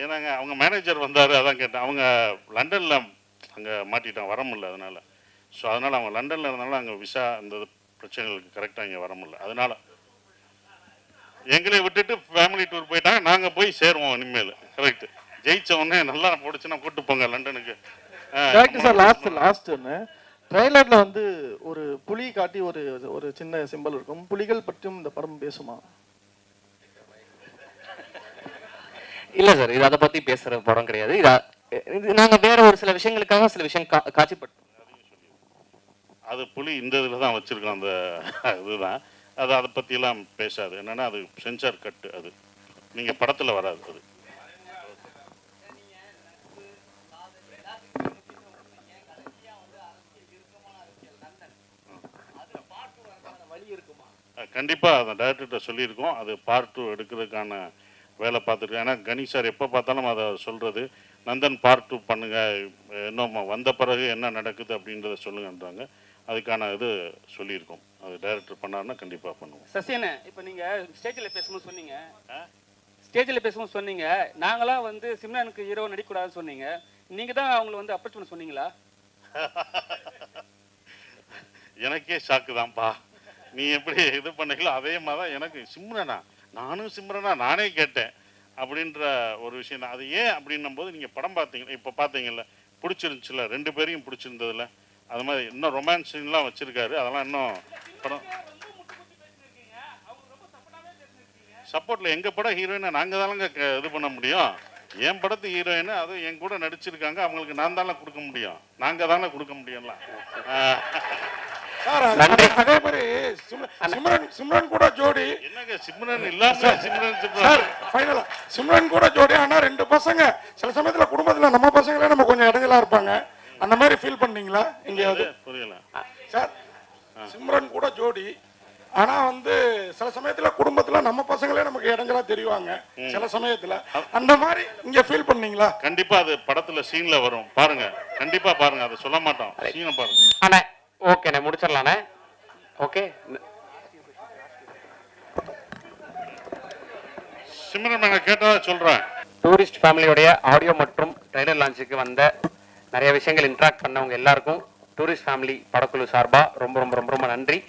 ஏன்னாங்க அவங்க மேனேஜர் வந்தார், அதான் கேட்டேன். அவங்க லண்டனில் அங்கே மாட்டிட்டாங்க, வர முடியல. அதனால் ஸோ அதனால் அவங்க லண்டனில் இருந்தாலும் அங்கே விசா அந்த பிரச்சனைகளுக்கு கரெக்டாக இங்கே வர முடியல. அதனால் எங்களை விட்டுட்டு ஃபேமிலி டூர் போயிட்டாங்க. நாங்கள் போய் சேருவோம் இனிமேல். கரெக்டு, ஜெயிச்ச உடனே நல்லா போடுச்சுன்னா கூப்பிட்டு போங்க லண்டனுக்கு. டைரக்டர் சார், லாஸ்ட் ஒன்று ட்ரெய்லரில் வந்து ஒரு புலி காட்டி ஒரு சின்ன சிம்பல் இருக்கும். புலிகள் பற்றியும் இந்த படம் பேசுமா? இல்லை சார், இது அதை பற்றி பேசுகிற படம் கிடையாது. இது நாங்கள் வேற ஒரு சில விஷயங்களுக்காக சில விஷயம் காட்சிப்பட்டோம். அது புலி இந்த இதில் தான் வச்சுருக்கோம். அந்த இதுதான் அது, அதை பற்றியெல்லாம் பேசாது. என்னென்னா அது சென்சார் கட்டு, அது நீங்கள் படத்தில் வராது. அது கண்டிப்பாக அந்த டைரக்டர்கிட்ட சொல்லியிருக்கோம். அது பார்ட் 2 எடுக்கிறதுக்கான வேலை பார்த்துருக்கேன். ஏன்னா கணேஷ் சார் எப்போ பார்த்தாலும் அதை சொல்கிறது, நந்தன் பார்ட் 2 பண்ணுங்கள், இன்னும் வந்த பிறகு என்ன நடக்குது அப்படின்றத சொல்லுங்கன்றாங்க. அதுக்கான இது சொல்லியிருக்கோம். அது டைரக்டர் பண்ணாருன்னா கண்டிப்பாக பண்ணுவோம். சசியண்ணே, இப்போ நீங்கள் ஸ்டேஜில் பேசும்போது சொன்னீங்க நாங்களாம் வந்து சிம்ரனுக்கு ஹீரோ நடிக்கக்கூடாதுன்னு சொன்னீங்க. நீங்கள் தான் அவங்கள வந்து அப்ரோச் பண்ண சொன்னீங்களா? எனக்கே ஷாக்கு தான்ப்பா. நீ எப்படி இது பண்ணீங்களோ அதே மாதிரி தான் எனக்கு சிம்ரனா நானும் சிம்ரனா நானே கேட்டேன் அப்படின்ற ஒரு விஷயம் தான். அது ஏன் அப்படின்னும் போது நீங்கள் படம் பார்த்தீங்க இப்போ பார்த்தீங்கல்ல பிடிச்சிருந்துச்சுல, 2 பேரையும் பிடிச்சிருந்ததுல, அது மாதிரி இன்னும் ரொமான்ஸ் சீன்லாம் வச்சுருக்காரு. அதெல்லாம் இன்னும் படம் சப்போர்ட்டில் எங்கள் படம் ஹீரோயினை நாங்கள் தானங்க இது பண்ண முடியும். என் படத்து ஹீரோயினு அதுவும் என் கூட நடிச்சிருக்காங்க, அவங்களுக்கு நான் தானே கொடுக்க முடியும், நாங்கள் தானே கொடுக்க முடியும்ல. அதே மாதிரி சிம்ரன் கூட ஜோடி என்னங்க சிம்ரன் இல்லாம ஃபைனலா சிம்ரன் கூட ஜோடி. ஆனா 2 பசங்க சில சமயத்துல குடும்பத்துல நம்ம பசங்களே நம்ம கொஞ்சம் இடைஞ்சலா இருப்பாங்க. அந்த மாதிரி ஃபீல் பண்ணீங்களா எங்கேயாவது? புரியல சார், சிம்ரன் கூட ஜோடி. ஆனா வந்து சில சமயத்துல குடும்பத்துல நம்ம பசங்களே நமக்கு இடைஞ்சலா தெரிவாங்க சில சமயத்துல. அந்த மாதிரி இங்க ஃபீல் பண்ணீங்களா? கண்டிப்பா அது படத்துல சீன்ல வரும், பாருங்க, கண்டிப்பா பாருங்க, அதை சொல்ல மாட்டோம், சீனை பாருங்க. அண்ணே ஓகேண்ணே, முடிச்சிடலாண்ணே. ஓகே, சிம்ரன் நான் கேட்டதா சொல்றேன். டூரிஸ்ட் ஃபேமிலியோடைய ஆடியோ மற்றும் ட்ரைலர் லான்ச்சுக்கு வந்த நிறைய விஷயங்கள் இன்ட்ராக்ட் பண்ணவங்க எல்லாருக்கும் டூரிஸ்ட் ஃபேமிலி படக்குழு சார்பாக ரொம்ப ரொம்ப ரொம்ப ரொம்ப நன்றி.